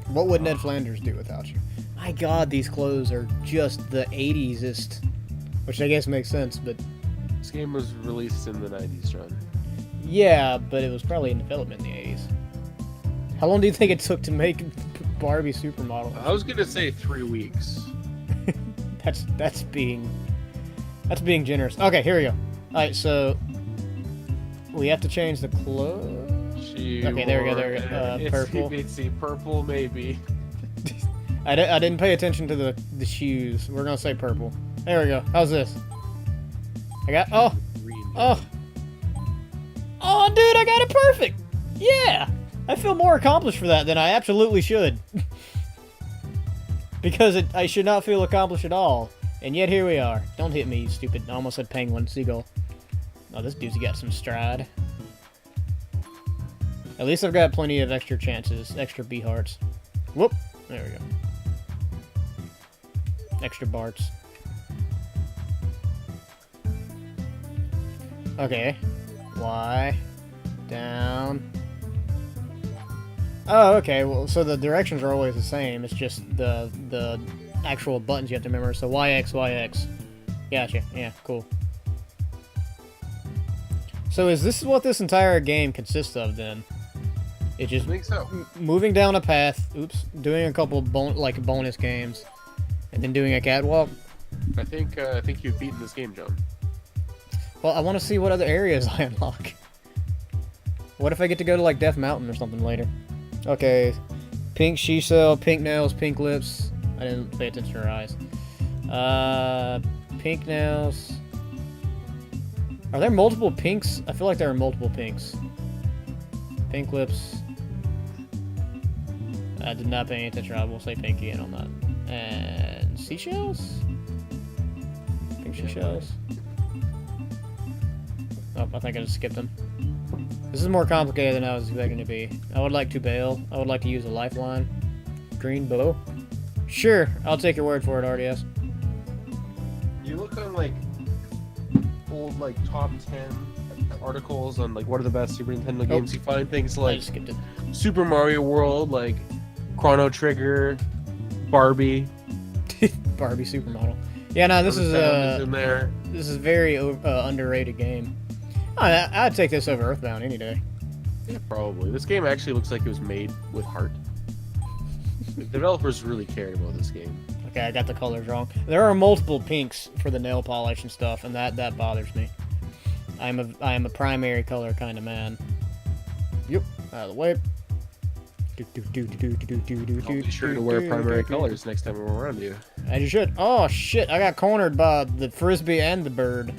What would Ned Flanders do without you? My God, these clothes are just the 80s-est. Which I guess makes sense, but... This game was released in the 90s, John. Yeah, but it was probably in development in the 80s. How long do you think it took to make Barbie Supermodel? I was gonna say 3 weeks. That's being generous. Okay, here we go. Alright, so... We have to change the clothes... Okay, there we go, there we go. Purple. Purple, maybe. I didn't pay attention to the shoes. We're gonna say purple. There we go. How's this? I got... Oh! Oh! Oh, dude, I got it perfect! Yeah! I feel more accomplished for that than I absolutely should. Because I should not feel accomplished at all. And yet here we are. Don't hit me, you stupid... I almost said penguin, seagull. Oh, this dude's got some stride. At least I've got plenty of extra chances. Extra B hearts. Whoop! There we go. Extra barts. Okay. Y. Down. Oh, okay. Well, so the directions are always the same. It's just the actual buttons you have to remember. So YX, YX. Gotcha. Yeah, cool. So is this what this entire game consists of, then? It just I think so. Moving down a path, oops, doing a couple bonus games, and then doing a catwalk. I think you've beaten this game, John. Well, I want to see what other areas I unlock. What if I get to go to like Death Mountain or something later? Okay, pink she-cell, pink nails, pink lips. I didn't pay attention to her eyes. Pink nails. Are there multiple pinks? I feel like there are multiple pinks. Pink lips. I did not pay any attention. I will say pink again on that. And seashells? Pink seashells. Oh, I think I just skipped them. This is more complicated than I was expecting to be. I would like to bail. I would like to use a lifeline. Green bow. Sure, I'll take your word for it, RDS. You look on like old like top 10 articles on like what are the best Super Nintendo games. You find things I like just skipped it. Super Mario World, like Chrono Trigger, Barbie. Barbie Supermodel. Yeah, no, this is in there. this is very underrated game. I'd take this over Earthbound any day. Yeah, probably. This game actually looks like it was made with heart. The developers really cared about this game. Okay, I got the colors wrong. There are multiple pinks for the nail polish and stuff, and that bothers me. I am a primary color kind of man. Yep, out of the way. I'll be sure to wear primary colors next time we're around you. As you should. Oh shit! I got cornered by the frisbee and the bird.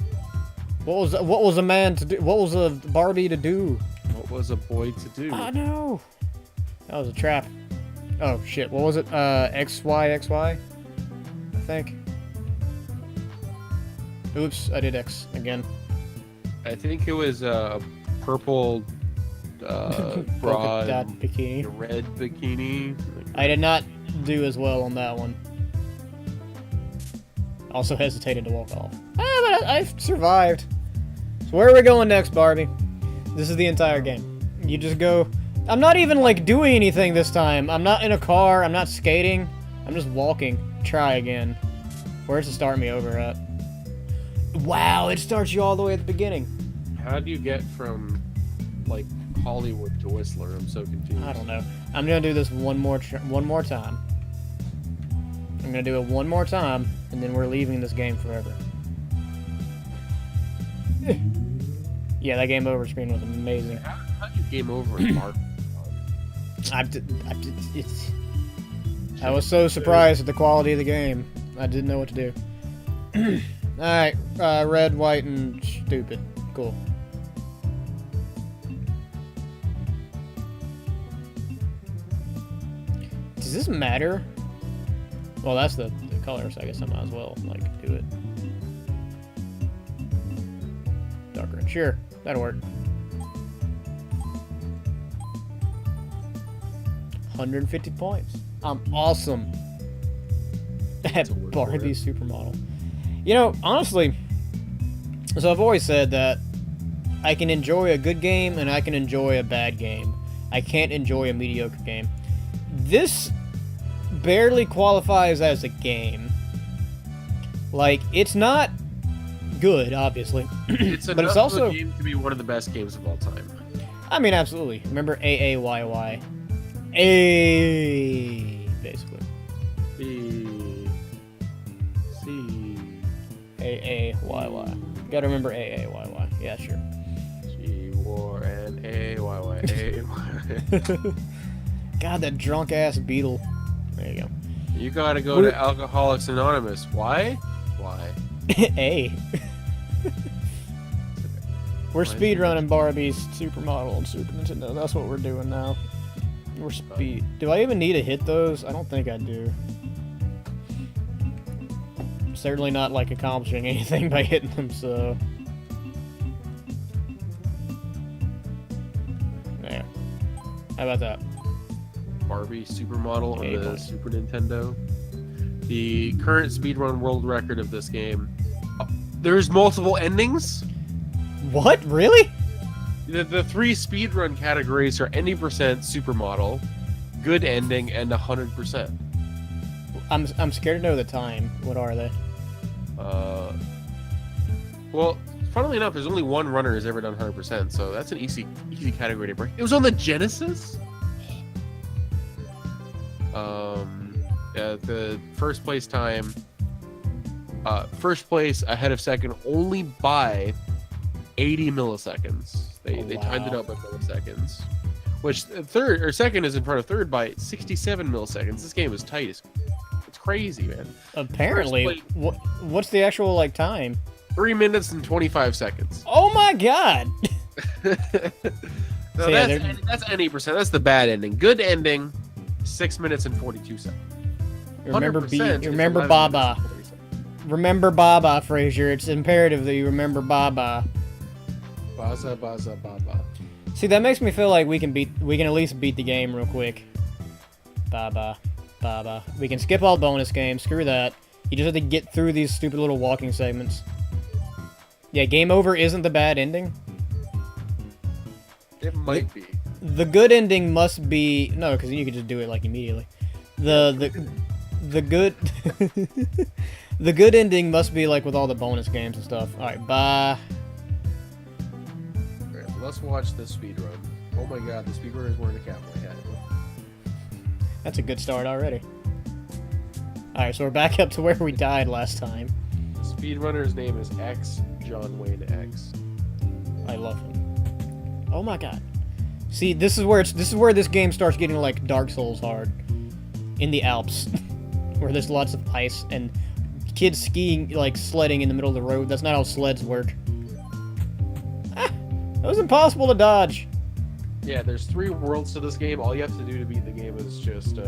What was a man to do? What was a Barbie to do? What was a boy to do? Oh no! That was a trap. Oh shit! What was it? XY. I think. Oops! I did X again. I think it was a purple bra, dot bikini. a red bikini. I did not do as well on that one. Also hesitated to walk off. But I survived. So where are we going next, Barbie? This is the entire game. You just go... I'm not even, like, doing anything this time. I'm not in a car. I'm not skating. I'm just walking. Try again. Where's it start me over at? Wow, it starts you all the way at the beginning. How do you get from, like, Hollywood to Whistler? I'm so confused. I don't know. I'm gonna do this one more time. I'm gonna do it one more time, and then we're leaving this game forever. Yeah, that game over screen was amazing. How do you game over in Mark? I was so surprised at the quality of the game. I didn't know what to do. Alright, red, white, and stupid. Cool. Does this matter? Well, that's the color, so I guess I might as well, like, do it. Darker. Sure, that'll work. 150 points. I'm awesome at Barbie Supermodel. You know, honestly, so I've always said that I can enjoy a good game and I can enjoy a bad game. I can't enjoy a mediocre game. This barely qualifies as a game. Like, it's not good, obviously. But it's also a game to be one of the best games of all time. I mean, absolutely. Remember AAYY? A, basically. B, C, AAYY. Gotta remember AAYY. Yeah, sure. G, War, and AYY. God, that drunk ass beetle. There you go. You gotta go to Alcoholics Anonymous. Why? Why? A. We're speedrunning Barbie's Supermodel on Super Nintendo. That's what we're doing now. We're speed. Do I even need to hit those? I don't think I do. Certainly not like accomplishing anything by hitting them, so. There. How about that? Barbie Supermodel on the Super Nintendo. The current speedrun world record of this game. There's multiple endings. What? Really? The three speedrun categories are any percent supermodel, good ending, and 100%. I'm scared to know the time. What are they? Well, funnily enough, there's only one runner who's ever done 100%, so that's an easy category to break. It was on the Genesis. The first place time. First place ahead of second only by 80 milliseconds. They timed it out by milliseconds, which third or second is in front of third by 67 milliseconds. This game is tight. It's crazy, man. Apparently, what's the actual like time? 3 minutes and 25 seconds. Oh my god! So that's any percent. That's the bad ending. Good ending, 6 minutes and 42 seconds. Remember Baba. Remember Baba, Frazier. It's imperative that you remember Baba. Baza, baza, baba. See, that makes me feel like we can at least beat the game real quick. Baba, Baba. We can skip all bonus games. Screw that. You just have to get through these stupid little walking segments. Yeah, game over isn't the bad ending. It might be. The good ending must be no, because you could just do it like immediately. The good the good ending must be like with all the bonus games and stuff. All right, bye. Let's watch this speedrun. Oh my god, the speedrunner is wearing a cowboy hat. That's a good start already. Alright, so we're back up to where we died last time. The speedrunner's name is X John Wayne X. I love him. Oh my god. See, this is where this game starts getting like Dark Souls hard. In the Alps. Where there's lots of ice and kids skiing, like sledding in the middle of the road. That's not how sleds work. It was impossible to dodge. Yeah, there's 3 worlds to this game. All you have to do to beat the game is just do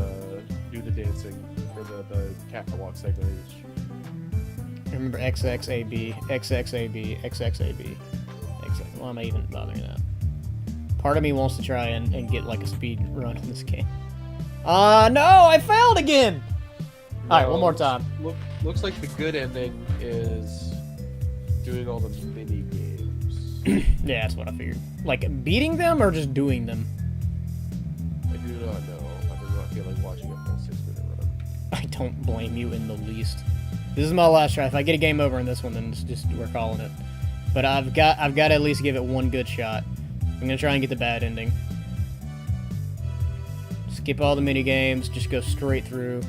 the dancing for the catwalk segment. Remember XXAB, XXAB, XXAB. Why am I even bothering that? Part of me wants to try and get like a speed run on this game. No, I failed again! No, Alright, one more time. Looks like the good ending is doing all the mini games. Yeah, that's what I figured. Like, beating them or just doing them? I do not know. I do not feel like watching a full 6-minute run. I don't blame you in the least. This is my last try. If I get a game over in this one, then it's just we're calling it. But I've got to at least give it one good shot. I'm gonna try and get the bad ending. Skip all the mini games. Just go straight through.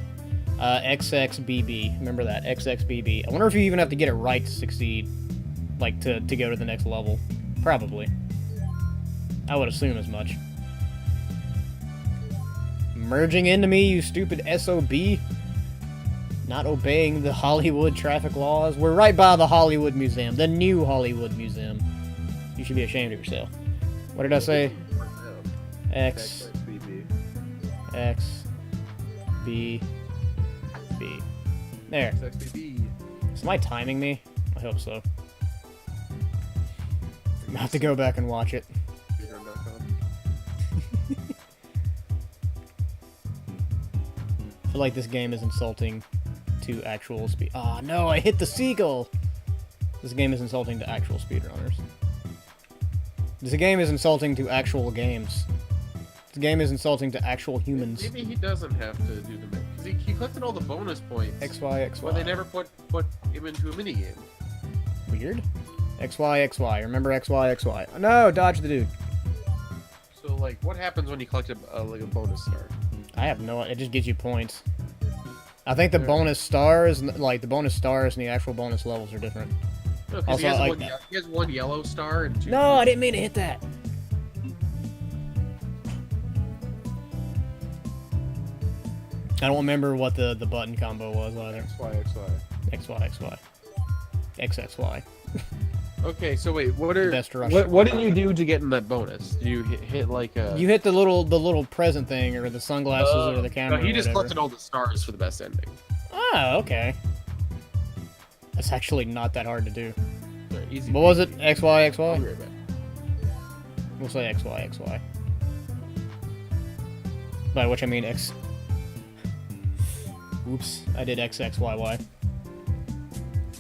XXBB. Remember that XXBB. I wonder if you even have to get it right to succeed. Like, to go to the next level. Probably. I would assume as much. merging into me, you stupid SOB. Not obeying the Hollywood traffic laws. We're right by the Hollywood Museum, the new Hollywood Museum. You should be ashamed of yourself. What did I say? X, X, B, B. There. Is my timing me? I hope so. I'm gonna have to go back and watch it. I feel like this game is insulting to actual speed. Oh no, I hit the seagull! This game is insulting to actual speedrunners. This game is insulting to actual games. This game is insulting to actual humans. Maybe he doesn't have to do the mix. Because he collected all the bonus points. X, Y, X, Y. But they never put him into a minigame. Weird. X, Y, X, Y. Remember X, Y, X, Y. No, dodge the dude. So, like, what happens when you collect like a bonus star? I have no idea. It just gives you points. I think the bonus stars, like, the bonus stars and the actual bonus levels are different. No, 'cause Also, he has one yellow star and 2. No, I didn't mean to hit that. I don't remember what the button combo was either. X, Y, X, Y. X, Y, X, Y. X, X, Y. Okay, so wait, what did you do to get in that bonus? Did you hit like a... You hit the little present thing, or the sunglasses, or the camera. No, he just or collected all the stars for the best ending. Oh, okay. That's actually not that hard to do. Right, easy. What was it? X, Y, X, I'll Y? be right back. We'll say X, Y, X, Y. By which I mean X... Oops, I did X, X, Y, Y.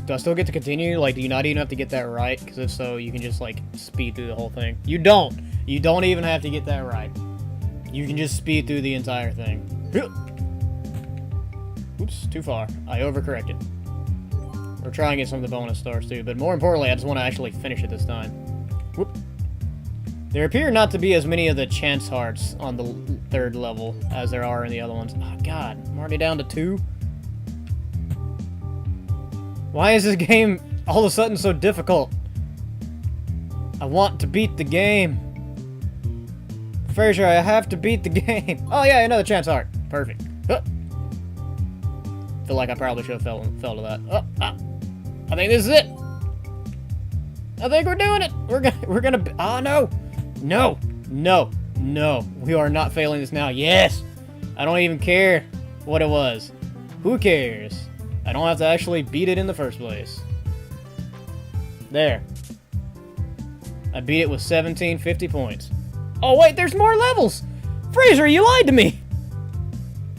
Do I still get to continue? Like, do you not even have to get that right? Because if so, you can just, like, speed through the whole thing. You don't! You don't even have to get that right. You can just speed through the entire thing. Oops, too far. I overcorrected. We're trying to get some of the bonus stars, too. But more importantly, I just want to actually finish it this time. Whoop. There appear not to be as many of the chance hearts on the 3rd level as there are in the other ones. Oh, God. I'm already down to 2. Why is this game all of a sudden so difficult? I want to beat the game. Fraser, I have to beat the game. Oh yeah, another chance heart. Perfect. Huh. Feel like I probably should have fell to that. I think this is it. I think we're doing it. We're gonna. Oh no, no, no, no. We are not failing this now. Yes. I don't even care what it was. Who cares? I don't have to actually beat it in the first place. There. I beat it with 1750 points. Oh wait, there's more levels! Fraser, you lied to me!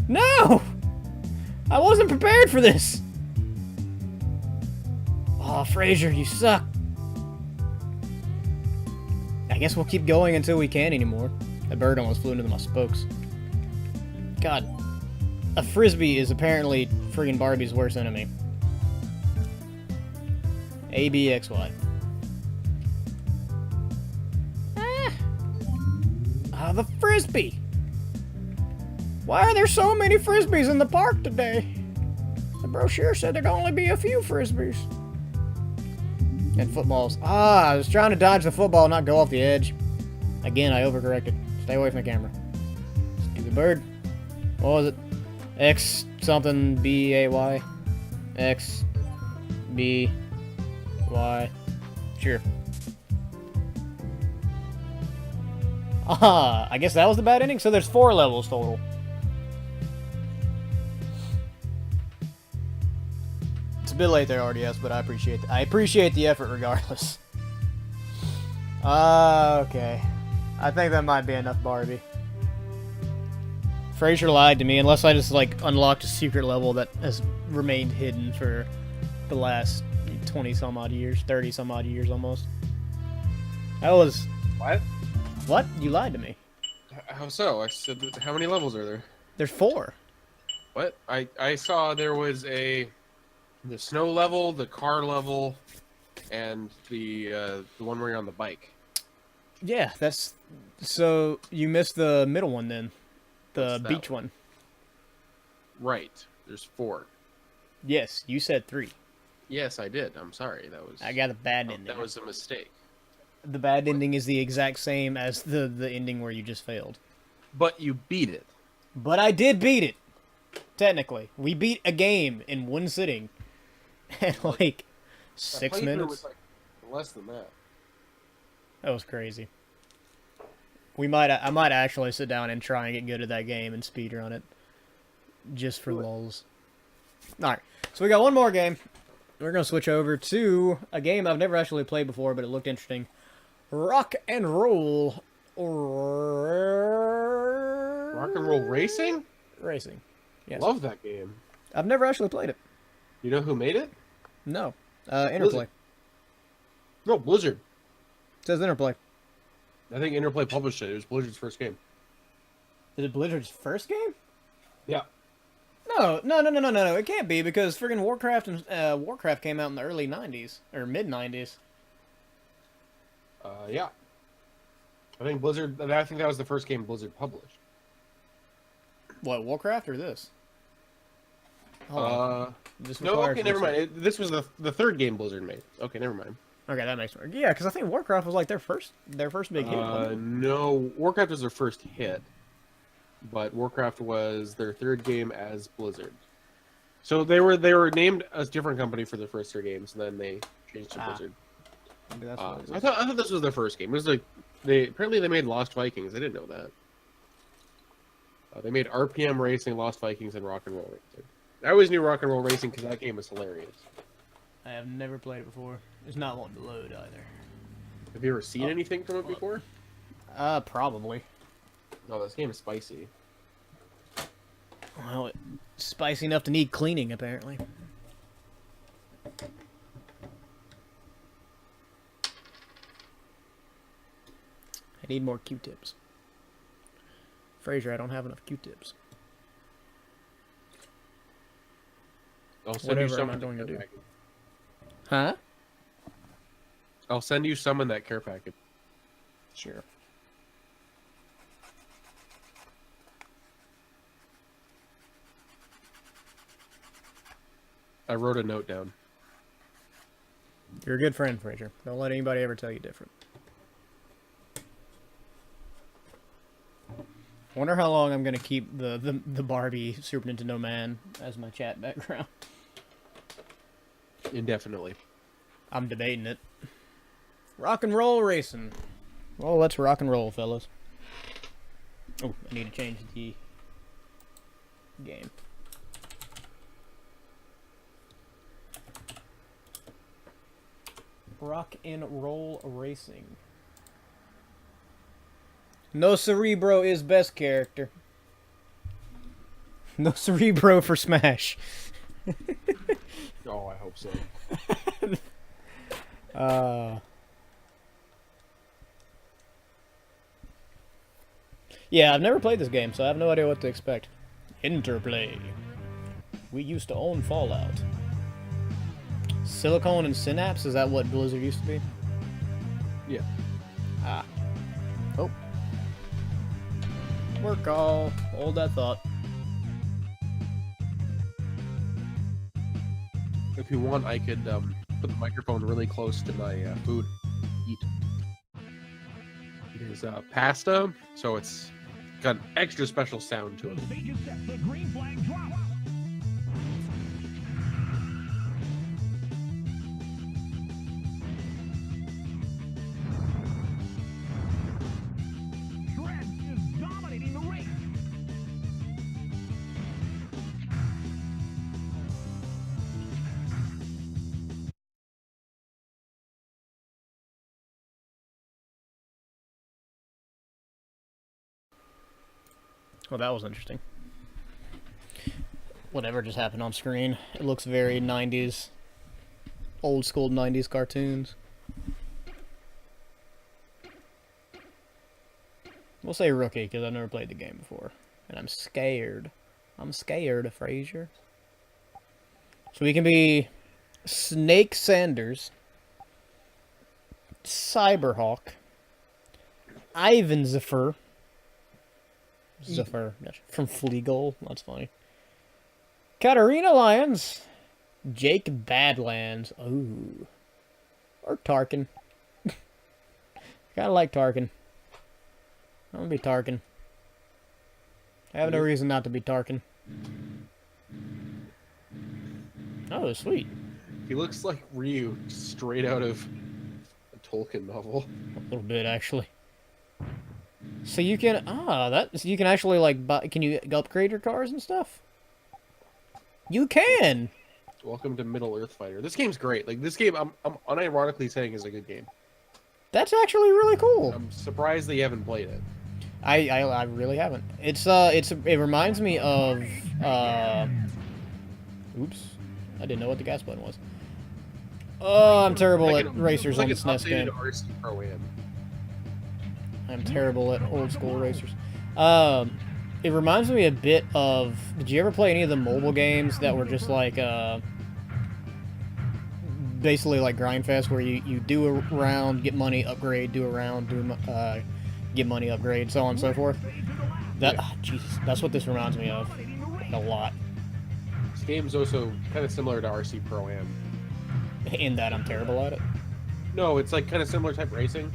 No! I wasn't prepared for this! Oh, Fraser, you suck. I guess we'll keep going until we can't anymore. That bird almost flew into my spokes. God. A frisbee is apparently friggin' Barbie's worst enemy. A, B, X, Y. Ah, the frisbee! Why are there so many frisbees in the park today? The brochure said there'd only be a few frisbees. And footballs. Ah, I was trying to dodge the football, not go off the edge. Again, I overcorrected. Stay away from the camera. Stupid bird. What was it? X something B A Y. X B Y. Sure. Ah, I guess that was the bad ending. So there's 4 levels total. It's a bit late there, RDS, but I appreciate the effort regardless. Okay. I think that might be enough Barbie. Fraser lied to me, unless I just, like, unlocked a secret level that has remained hidden for the last 20-some-odd years, 30-some-odd years almost. That was... What? What? You lied to me. How so? I said, how many levels are there? There's 4. What? I saw there was the snow level, the car level, and the one where you're on the bike. Yeah, that's... So, you missed the middle one then. The beach one. Right. There's 4. Yes, you said 3. Yes, I did. I'm sorry. That was... I got a bad ending. That was a mistake. The bad ending is the exact same as the ending where you just failed. But you beat it. But I did beat it. Technically. We beat a game in one sitting. And like 6 minutes. Was like less than that. That was crazy. I might actually sit down and try and get good at that game and speedrun it. Just for lulz. Alright, so we got one more game. We're going to switch over to a game I've never actually played before, but it looked interesting. Rock and Roll. Rock and Roll Racing? Racing. Yes. Love that game. I've never actually played it. You know who made it? No. Interplay. No, Blizzard. It says Interplay. I think Interplay published it. It was Blizzard's first game. Is it Blizzard's first game? Yeah. No. It can't be because friggin' Warcraft came out in the early 90s. Or mid-90s. Yeah. I think that was the first game Blizzard published. What, Warcraft or this? No, okay, never mind. This was the third game Blizzard made. Okay, never mind. Okay, that makes sense. Yeah, because I think Warcraft was like their first big hit. No, Warcraft was their first hit, but Warcraft was their third game as Blizzard. So they were named as a different company for their first 3 games, and then they changed to Blizzard. Maybe that's what it is. I thought this was their first game. It was like apparently they made Lost Vikings. I didn't know that. They made RPM Racing, Lost Vikings, and Rock and Roll Racing. I always knew Rock and Roll Racing because that game was hilarious. I have never played it before. It's not one to load either. Have you ever seen anything from it before? Probably. No, this game is spicy. Well, it's spicy enough to need cleaning, apparently. I need more Q-tips. Fraser, I don't have enough Q-tips. I'll send you Whatever some am I in the going to care do? package. Huh? I'll send you some in that care package. Sure. I wrote a note down. You're a good friend, Fraser. Don't let anybody ever tell you different. Wonder how long I'm gonna keep the Barbie Super Nintendo Man as my chat background. Indefinitely. I'm debating it. Rock and roll racing. Well, let's rock and roll, fellas. Oh, I need to change the game. Rock and roll racing. No Cerebro is best character. No Cerebro for Smash. Oh, I hope so. Yeah, I've never played this game, so I have no idea what to expect. Interplay. We used to own Fallout. Silicon and Synapse, is that what Blizzard used to be? Yeah. Ah. Oh. Work all. Hold that thought. If you want, I could put the microphone really close to my food. Eat. It is pasta, so it's got an extra special sound to it. Well, that was interesting. Whatever just happened on screen. It looks very 90s. Old school 90s cartoons. We'll say rookie, because I've never played the game before. And I'm scared. I'm scared of Fraser. So we can be Snake Sanders, Cyberhawk, Ivan Zephyr, from Fleagle, that's funny. Katarina Lyons, Jake Badlands, ooh, or Tarkin. Kinda like Tarkin. I'm gonna be Tarkin. I have no reason not to be Tarkin. Oh, sweet. He looks like Ryu, straight out of a Tolkien novel. A little bit, actually. So you can so you can actually like buy. Can you upgrade your cars and stuff? You can. Welcome to Middle Earth Fighter. This game's great. Like this game, I'm unironically saying is a good game. That's actually really cool. I'm surprised that you haven't played it. I really haven't. It reminds me of oops, I didn't know what the gas button was. Oh, I'm terrible at racers on the SNES game. RC Pro-Am. I'm terrible at old school racers. It reminds me a bit of. Did you ever play any of the mobile games that were just like basically like Grindfest, where you do a round, get money, upgrade, do a round, get money, upgrade, so on and so forth? That Jesus, that's what this reminds me of a lot. This game's also kind of similar to RC Pro-Am. In that I'm terrible at it. No, it's like kind of similar type racing.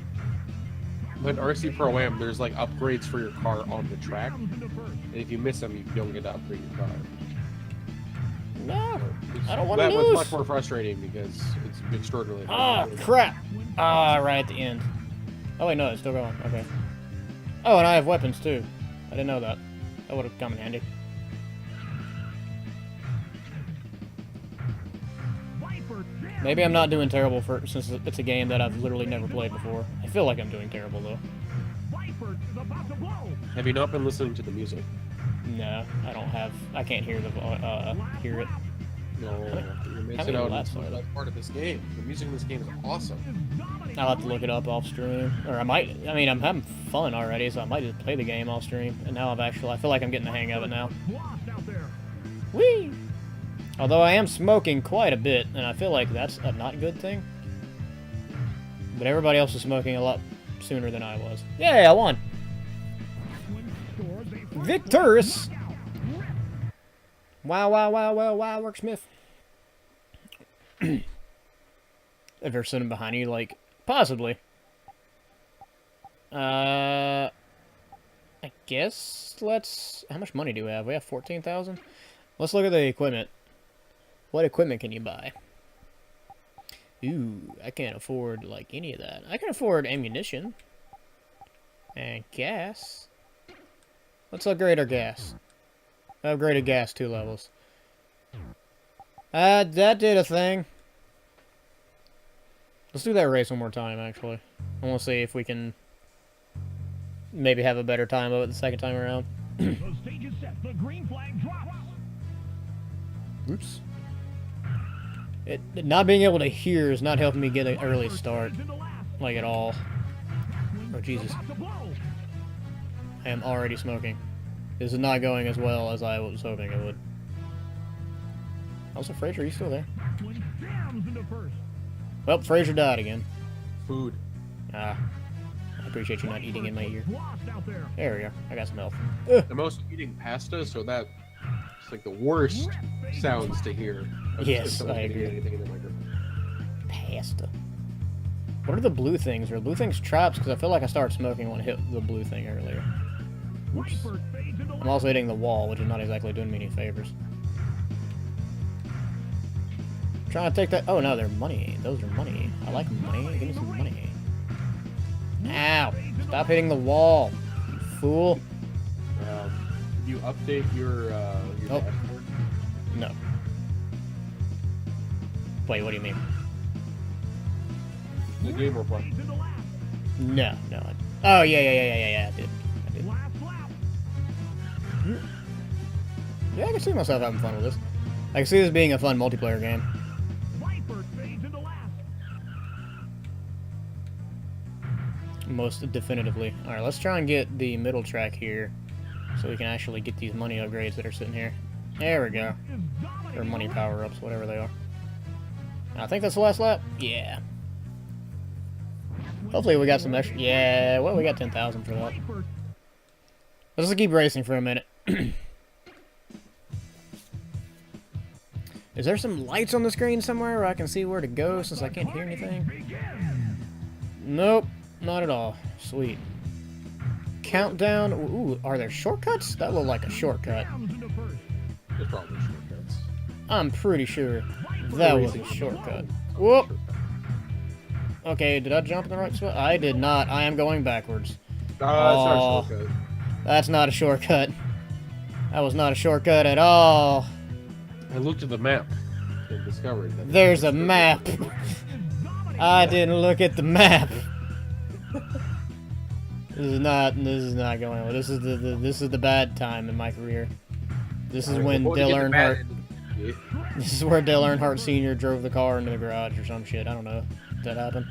But RC Pro-Am, there's like upgrades for your car on the track, and if you miss them, you don't get to upgrade your car. No, I don't want to lose. That was much more frustrating because it's extraordinarily hard. Oh, crap. Right at the end. Oh, wait, no, it's still going. Okay. Oh, and I have weapons, too. I didn't know that. That would have come in handy. Maybe I'm not doing terrible since it's a game that I've literally never played before. I feel like I'm doing terrible, though. Have you not been listening to the music? No, I don't have. I can't hear hear it. No, you're missing out on that part of this game. The music in this game is awesome. I'll have to look it up off stream, or I might. I mean, I'm having fun already, so I might just play the game off stream. And now I feel like I'm getting the hang of it now. Whee! Although I am smoking quite a bit, and I feel like that's a not good thing. But everybody else is smoking a lot sooner than I was. Yay, I won! Victorious! Wow, Worksmith. If they're sitting behind you, like, possibly. I guess let's... How much money do we have? We have 14,000? Let's look at the equipment. What equipment can you buy? Ooh, I can't afford, like, any of that. I can afford ammunition. And gas. Let's upgrade our gas. Upgraded gas 2 levels. That did a thing. Let's do that race one more time, actually. I want to see if we can maybe have a better time of it the second time around. The stage is set. The green flag drops. Oops. Not being able to hear is not helping me get an early start. Like, at all. Oh, Jesus. I am already smoking. This is not going as well as I was hoping it would. Also, Fraser, are you still there? Well, Fraser died again. Food. I appreciate you not eating in my ear. There we are. I got some health. I'm also eating pasta, so that's like the worst sounds to hear. Yes, I agree. Anything in the microphone. Pasta. What are the blue things? Are blue things traps? Because I feel like I started smoking when I hit the blue thing earlier. Oops. I'm also hitting the wall, which is not exactly doing me any favors. Trying to take that. Oh no, they're money. Those are money. I like money. Give me some money. Ow! Stop hitting the wall, you fool. Did you update your dashboard? No. Wait, what do you mean? The game we're playing. No. Oh yeah. I did. Yeah, I can see myself having fun with this. I can see this being a fun multiplayer game. Most definitively. Alright, let's try and get the middle track here so we can actually get these money upgrades that are sitting here. There we go. Or money power-ups, whatever they are. I think that's the last lap. Yeah. Hopefully we got some extra... Yeah, well, we got 10,000 for that. Let's just keep racing for a minute. Is there some lights on the screen somewhere where I can see where to go since I can't hear anything? Nope, not at all. Sweet. countdown. Ooh, are there shortcuts? That looked like a shortcut. There's probably shortcuts. I'm pretty sure that was a shortcut. Whoop! Okay, did I jump in the right spot? I did not. I am going backwards. That's not a shortcut. That's not a shortcut. That was not a shortcut at all. I looked at the map and discovered that There's a map. I didn't look at the map. This is not going well. This is the bad time in my career. This is when Dale Earnhardt. This is where Dale Earnhardt Sr. drove the car into the garage or some shit. I don't know. Did that happen?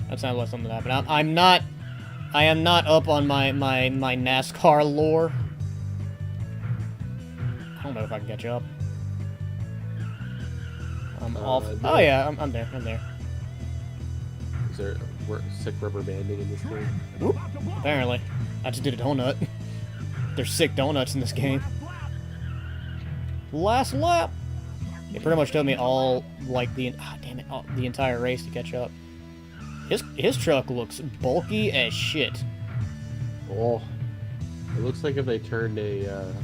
That sounds like something that happened. I am not up on my NASCAR lore. I don't know if I can catch up. I'm off. No. Oh yeah, I'm there. I'm there. Is there sick rubber banding in this game? Whoop. Apparently. I just did a donut. There's sick donuts in this game. Last lap. It pretty much took me all, like, the entire race to catch up. His truck looks bulky as shit. Oh. It looks like if they turned a,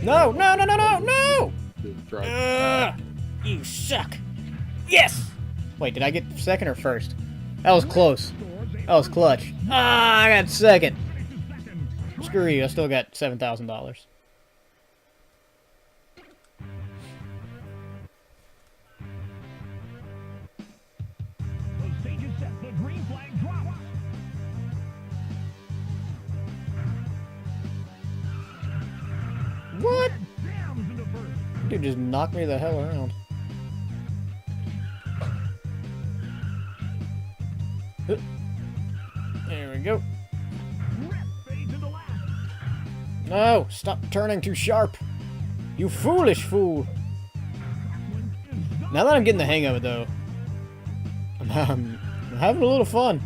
No! drug. You suck. Yes! Wait, did I get second or first? That was close. That was clutch. I got second. Screw you, I still got $7,000. What? Dude just knocked me the hell around. There we go. No! Stop turning too sharp! You foolish fool! Now that I'm getting the hang of it, though, I'm having a little fun.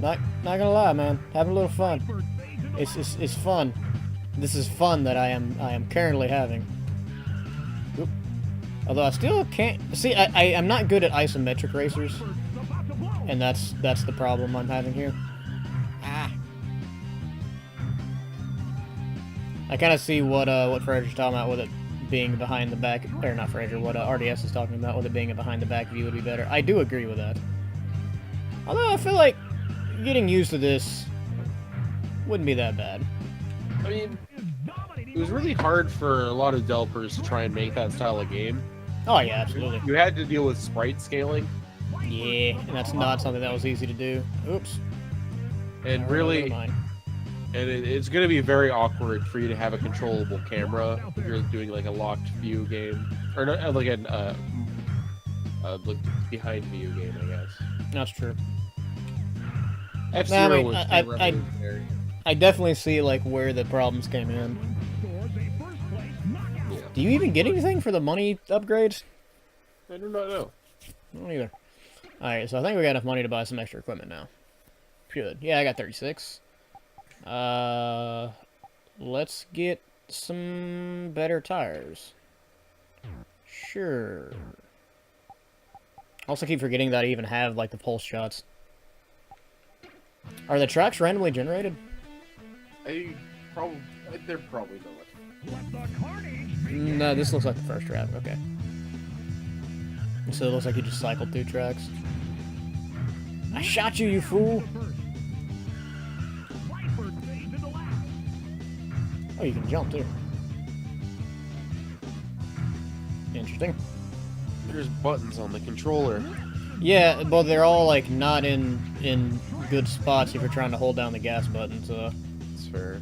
Not gonna lie, man. Having a little fun. It's fun. This is fun that I am currently having. Oop. Although I still can't see. I'm not good at isometric racers, and that's the problem I'm having here. Ah. I kind of see what Fraser's talking about with it being behind the back, or not Fraser. What RDS is talking about with it being a behind the back view would be better. I do agree with that. Although I feel like getting used to this wouldn't be that bad. I mean, it was really hard for a lot of developers to try and make that style of game. Oh yeah, absolutely. You had to deal with sprite scaling. Yeah, and that's not something that was easy to do. Oops. And really, and it's going to be very awkward for you to have a controllable camera if you're doing like a locked view game, or not, like an like behind view game, I guess. That's true. F-Zero No, I mean, was revolutionary. I definitely see like where the problems came in. Yeah. Do you even get anything for the money upgrades? I do not know. I don't either. Alright, so I think we got enough money to buy some extra equipment now. Good. Yeah, I got 36. Let's get some better tires. Sure. Also keep forgetting that I even have, like, the pulse shots. Are the tracks randomly generated? They're probably not. No, this looks like the first track. Okay. So it looks like you just cycled through tracks. I shot you, you fool! Oh, you can jump too. Interesting. There's buttons on the controller. Yeah, but they're all like not in good spots if you're trying to hold down the gas button. So It's fair.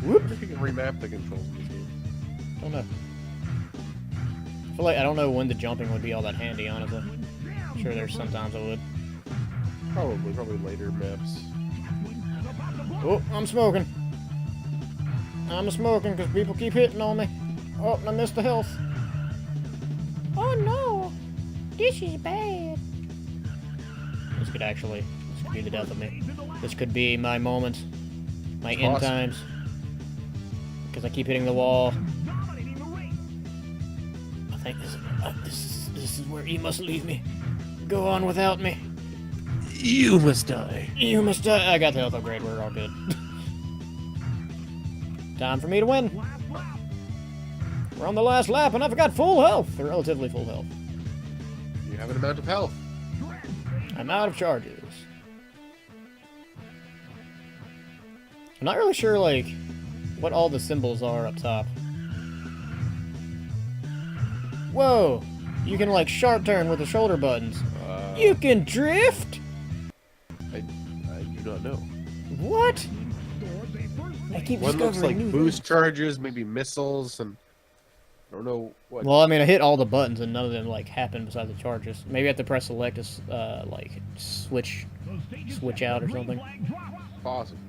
Whoop. I wonder if you can remap the controls in this game. don't know. I feel like I don't know when the jumping would be all that handy. Honestly, I'm sure there's sometimes it would. Probably later maps. Oh, I'm smoking. I'm smoking because people keep hitting on me. Oh, I missed the health. Oh no, this is bad. This could be the death of me. This could be my moment, my end times. Because I keep hitting the wall. I think this is where he must leave me. Go on without me. You must die. You must die. I got the health upgrade. We're all good. Time for me to win. We're on the last lap, and I've got full health. Or relatively full health. You have an amount of health. I'm out of charges. I'm not really sure, like, what all the symbols are up top. Whoa! You can, like, sharp turn with the shoulder buttons. You can drift? I do not know. What? I keep One looks like new boost things. charges, maybe missiles, and I don't know what. Well, I mean, I hit all the buttons and none of them, like, happen besides the charges. Maybe I have to press select to, like, switch out or something. Possible.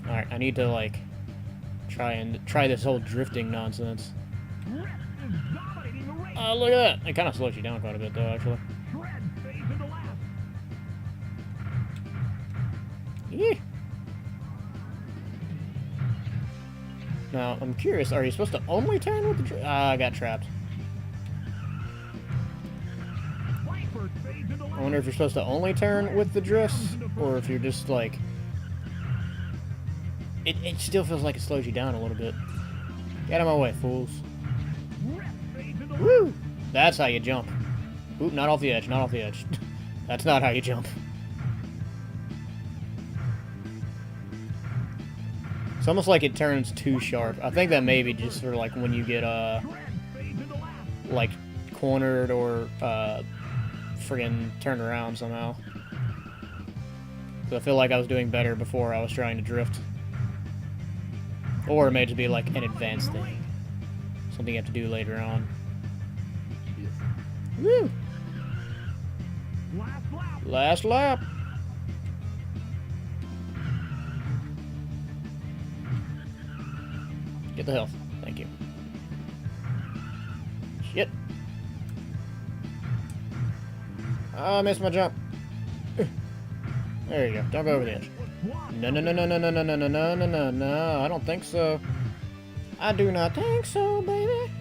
Alright, I need to, like, try this whole drifting nonsense. Oh, look at that! It kind of slows you down quite a bit, though, actually. Yeah. Now, I'm curious, are you supposed to only turn with the drift? I got trapped. I wonder if you're supposed to only turn with the drifts, or if you're just, like... It still feels like it slows you down a little bit. Get out of my way, fools. Woo! That's how you jump. Oop, not off the edge, not off the edge. That's not how you jump. It's almost like it turns too sharp. I think that may be just for, like, when you get, like, cornered or, friggin' turned around somehow. So I feel like I was doing better before I was trying to drift. Or it may just be, like, an advanced thing. Something you have to do later on. Woo! Last lap! Get the health. Thank you. Shit. Oh, I missed my jump. There you go. Don't go over the edge. No, no, no, no, no, no, no, no, no, no, no, no, no. I don't think so. I do not think so, baby.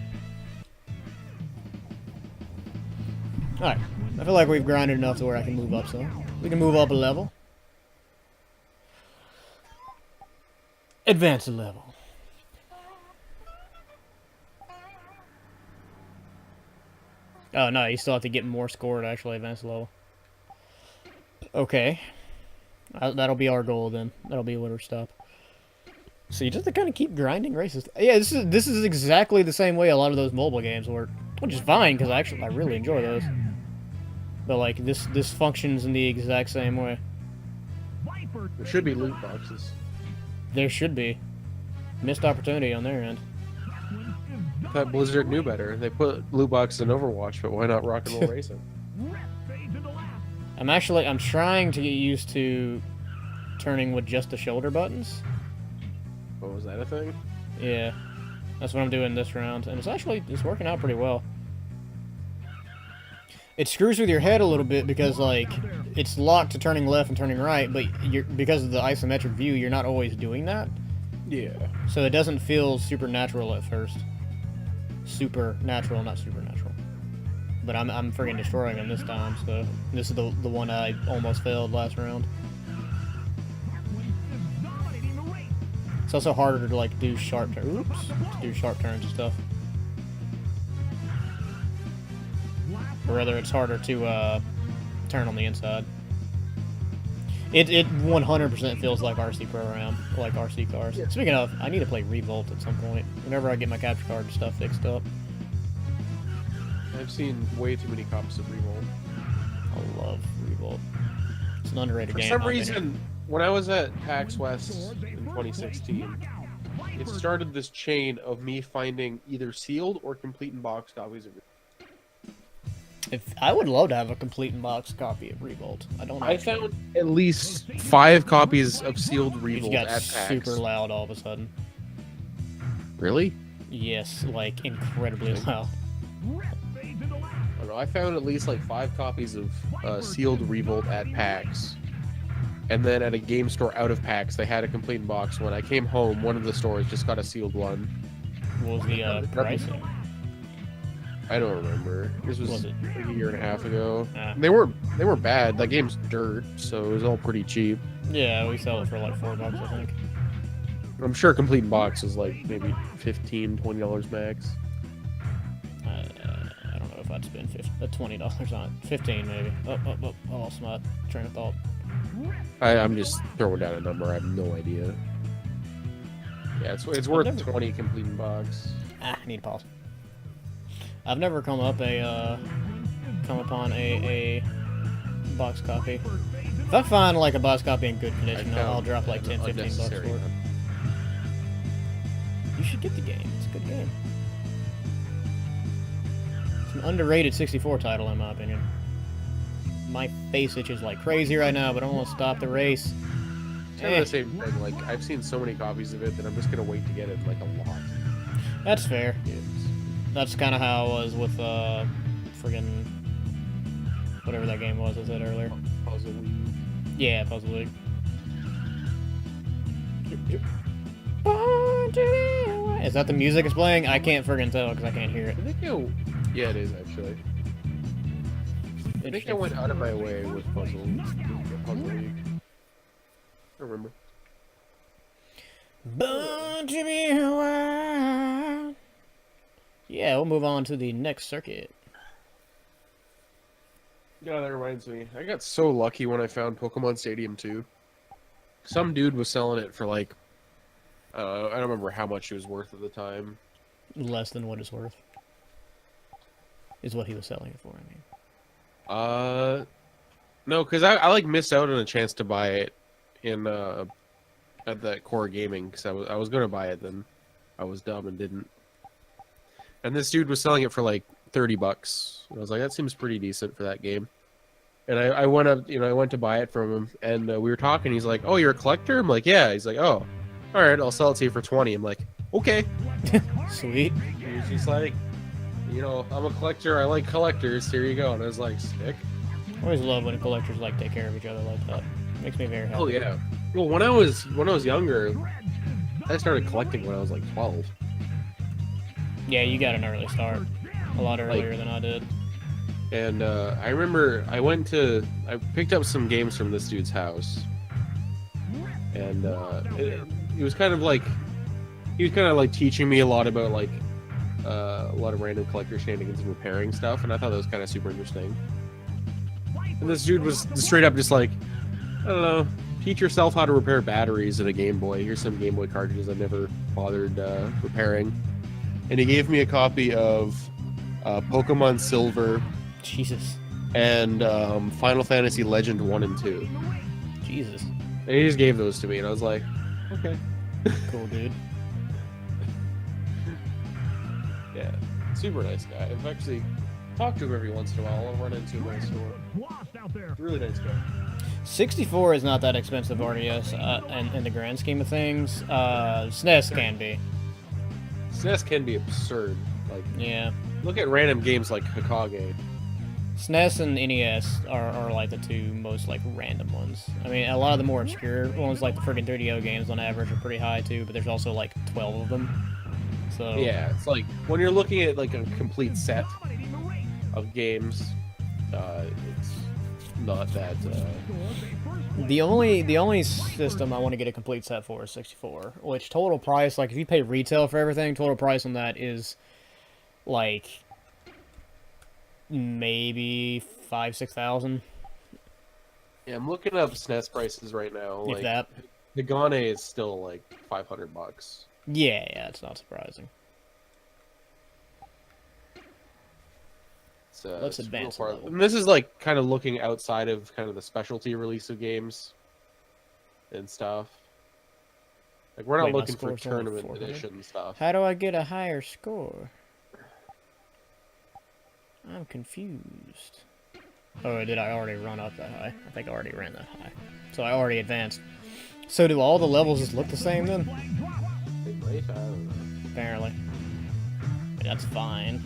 Alright. I feel like we've grinded enough to where I can move up some. We can move up a level. Advance a level. Oh, no, you still have to get more score to actually advance the level. Okay. That'll be our goal then. That'll be where we stop. So you just have to kind of keep grinding races. Yeah, this is exactly the same way a lot of those mobile games work, which is fine because I really enjoy those. But like this functions in the exact same way. There should be loot boxes. There should be. Missed opportunity on their end. I thought Blizzard knew better. They put loot boxes in Overwatch, but why not Rock and Roll Racing? I'm trying to get used to turning with just the shoulder buttons. What was that a thing? Yeah. That's what I'm doing this round, and it's working out pretty well. It screws with your head a little bit because, like, it's locked to turning left and turning right, but because of the isometric view, you're not always doing that. Yeah. So it doesn't feel supernatural at first. Supernatural, not supernatural. But I'm friggin' destroying them this time, so this is the one I almost failed last round. It's also harder to, like, do sharp turns. Oops. To do sharp turns and stuff. Or rather, it's harder to turn on the inside. It 100% feels like RC Pro-Am, like RC cars. Yeah. Speaking of, I need to play Revolt at some point. Whenever I get my capture card and stuff fixed up. I've seen way too many copies of Revolt. I love Revolt. It's an underrated game. For some reason, when I was at PAX West in 2016, it started this chain of me finding either sealed or complete in box copies of Revolt. I would love to have a complete in box copy of Revolt. I found at least 5 copies of sealed Revolt got at PAX. super loud all of a sudden. Really? Yes, like incredibly loud. I don't know. I found at least like 5 copies of sealed Revolt at PAX. And then at a game store out of PAX, they had a complete in box. When I came home, one of the stores just got a sealed one. What was the pricing? I don't remember. This was it? like a year and a half ago. Ah. They weren't bad. That game's dirt, so it was all pretty cheap. Yeah, we sell it for like $4, I think. I'm sure complete box is like maybe $15, $20 max. I don't know if I'd spend $20 on it. 15 maybe. I lost my train of thought. I'm just throwing down a number. I have no idea. Yeah, it's worth 20 complete box. I need to pause. I've never come upon a box copy. If I find like a box copy in good condition, I'll drop like 10, 15 bucks for it. You should get the game. It's a good game. It's an underrated 64 title, in my opinion. My face itches like crazy right now, but I don't want to stop the race. It's kind of the same thing. Like, I've seen so many copies of it that I'm just gonna wait to get it like a lot. That's fair. That's kind of how I was with friggin' whatever that game was I said earlier. Puzzle League. Yeah, Puzzle League. Is that the music it's playing? I can't friggin' tell because I can't hear it. I think yeah, it is actually. I think I went out of my way with Puzzle League. I remember. Born to be wild. Yeah, we'll move on to the next circuit. Yeah, that reminds me. I got so lucky when I found Pokemon Stadium 2. Some dude was selling it for like, I don't remember how much it was worth at the time. Less than what it's worth. Is what he was selling it for, I mean. No, because I like missed out on a chance to buy it in at that Core Gaming because I was gonna buy it, then I was dumb and didn't. And this dude was selling it for like $30. I was like, that seems pretty decent for that game. And I went up, I went to buy it from him, and we were talking. He's like, "Oh, you're a collector?" I'm like, "Yeah." He's like, "Oh, all right, I'll sell it to you for 20." I'm like, "Okay." Sweet. He's just like, I'm a collector. I like collectors. Here you go. And I was like, sick. I always love when collectors like take care of each other like that. Makes me very happy. Oh yeah. Well, when I was younger, I started collecting when I was like 12. Yeah, you got an early start. A lot earlier than I did. And I remember I picked up some games from this dude's house. And it was kind of like, he was kind of like teaching me a lot about like a lot of random collector shenanigans and repairing stuff, and I thought that was kind of super interesting. And this dude was straight up just like, I don't know, teach yourself how to repair batteries in a Game Boy. Here's some Game Boy cartridges I've never bothered repairing. And he gave me a copy of Pokemon Silver, Jesus, and Final Fantasy Legend 1 and 2. Jesus. And he just gave those to me, and I was like, okay. Cool, dude. Yeah, super nice guy. I've actually talked to him every once in a while. I'll run into him in the store. Lost out there. Really nice guy. 64 is not that expensive RTS in the grand scheme of things. SNES can be. SNES can be absurd. Like, Yeah. look at random games like Hokage. SNES and NES are like the two most like random ones. I mean, a lot of the more obscure ones, like the freaking 3DO games on average, are pretty high too, but there's also like 12 of them. So Yeah, it's like when you're looking at like a complete set of games, it's not that. the only system I want to get a complete set for is 64, which total price, like if you pay retail for everything, total price on that is like maybe 5,000-6,000. Yeah, I'm looking up SNES prices right now. If Like, that. Hagane is still like $500. Yeah, it's not surprising. Let's it's advance real a far. level. And this is like kind of looking outside of kind of the specialty release of games and stuff. Like we're not Wait, my looking for score's only tournament 400? edition stuff. How do I get a higher score? I'm confused. Oh, did I already run up that high? I think I already ran that high. So I already advanced. So do all the levels just look the same then? They might, I don't know. Apparently. But that's fine.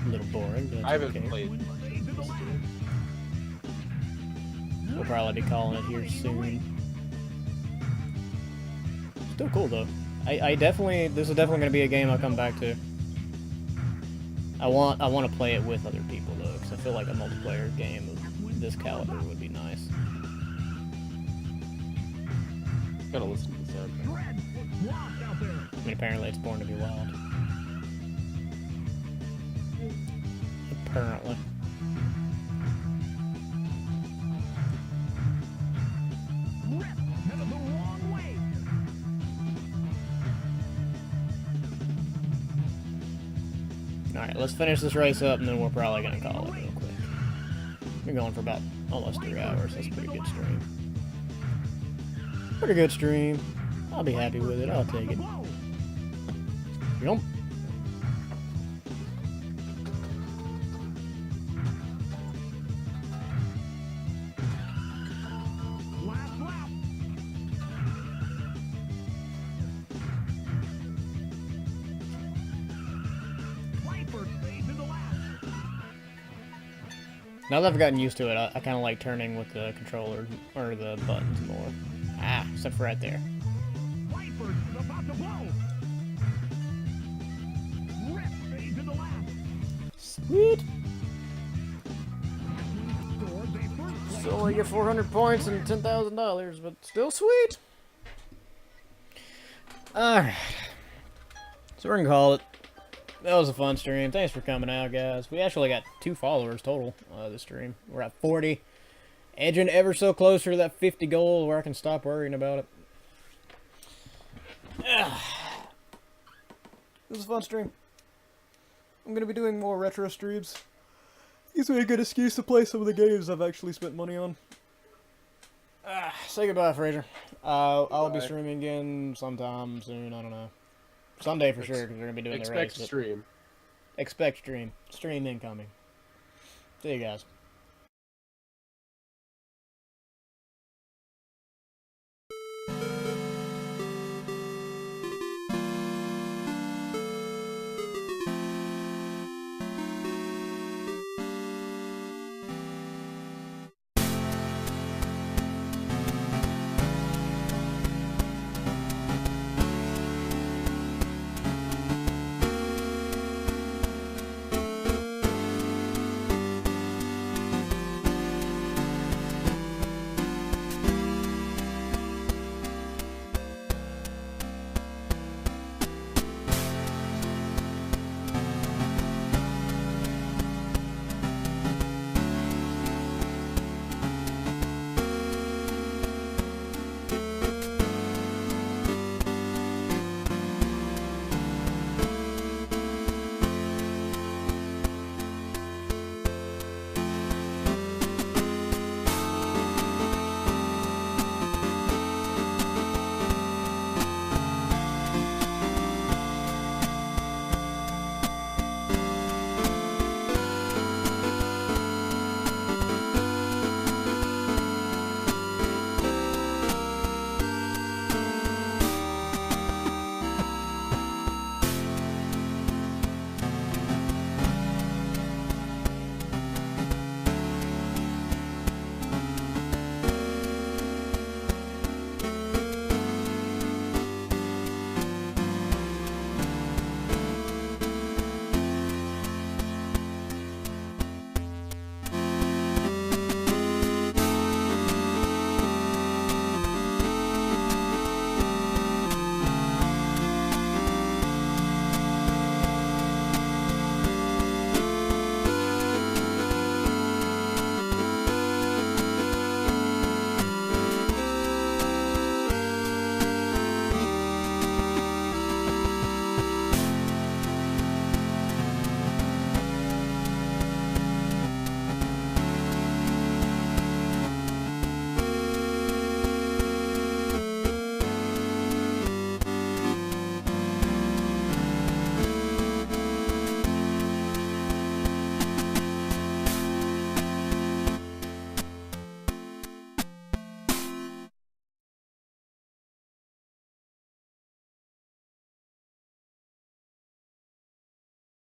A little boring, but I that's haven't okay. played much of this game. We'll probably be calling it here soon. Still cool though. I definitely, this is definitely going to be a game I'll come back to. I want to play it with other people though, because I feel like a multiplayer game of this caliber would be nice. Gotta listen to the sound. I mean, apparently it's born to be wild. Apparently. Alright, let's finish this race up and then we're probably going to call it real quick. We're going for about almost 3 hours. That's a pretty good stream. Pretty good stream. I'll be happy with it. I'll take it. Yum. Now that I've gotten used to it, I kind of like turning with the controller, or the buttons more. Ah, except for right there. Sweet! Still only get 400 points and $10,000, but still sweet! Alright. So we're gonna call it. That was a fun stream. Thanks for coming out, guys. We actually got 2 followers total this stream. We're at 40. Edging ever so closer to that 50 goal where I can stop worrying about it. It was a fun stream. I'm going to be doing more retro streams. Gives me a good excuse to play some of the games I've actually spent money on. Say goodbye, Fraser. I'll be streaming again sometime soon. I don't know. Sunday for sure, because we're going to be doing the race. Expect stream. Expect stream. Stream incoming. See you guys.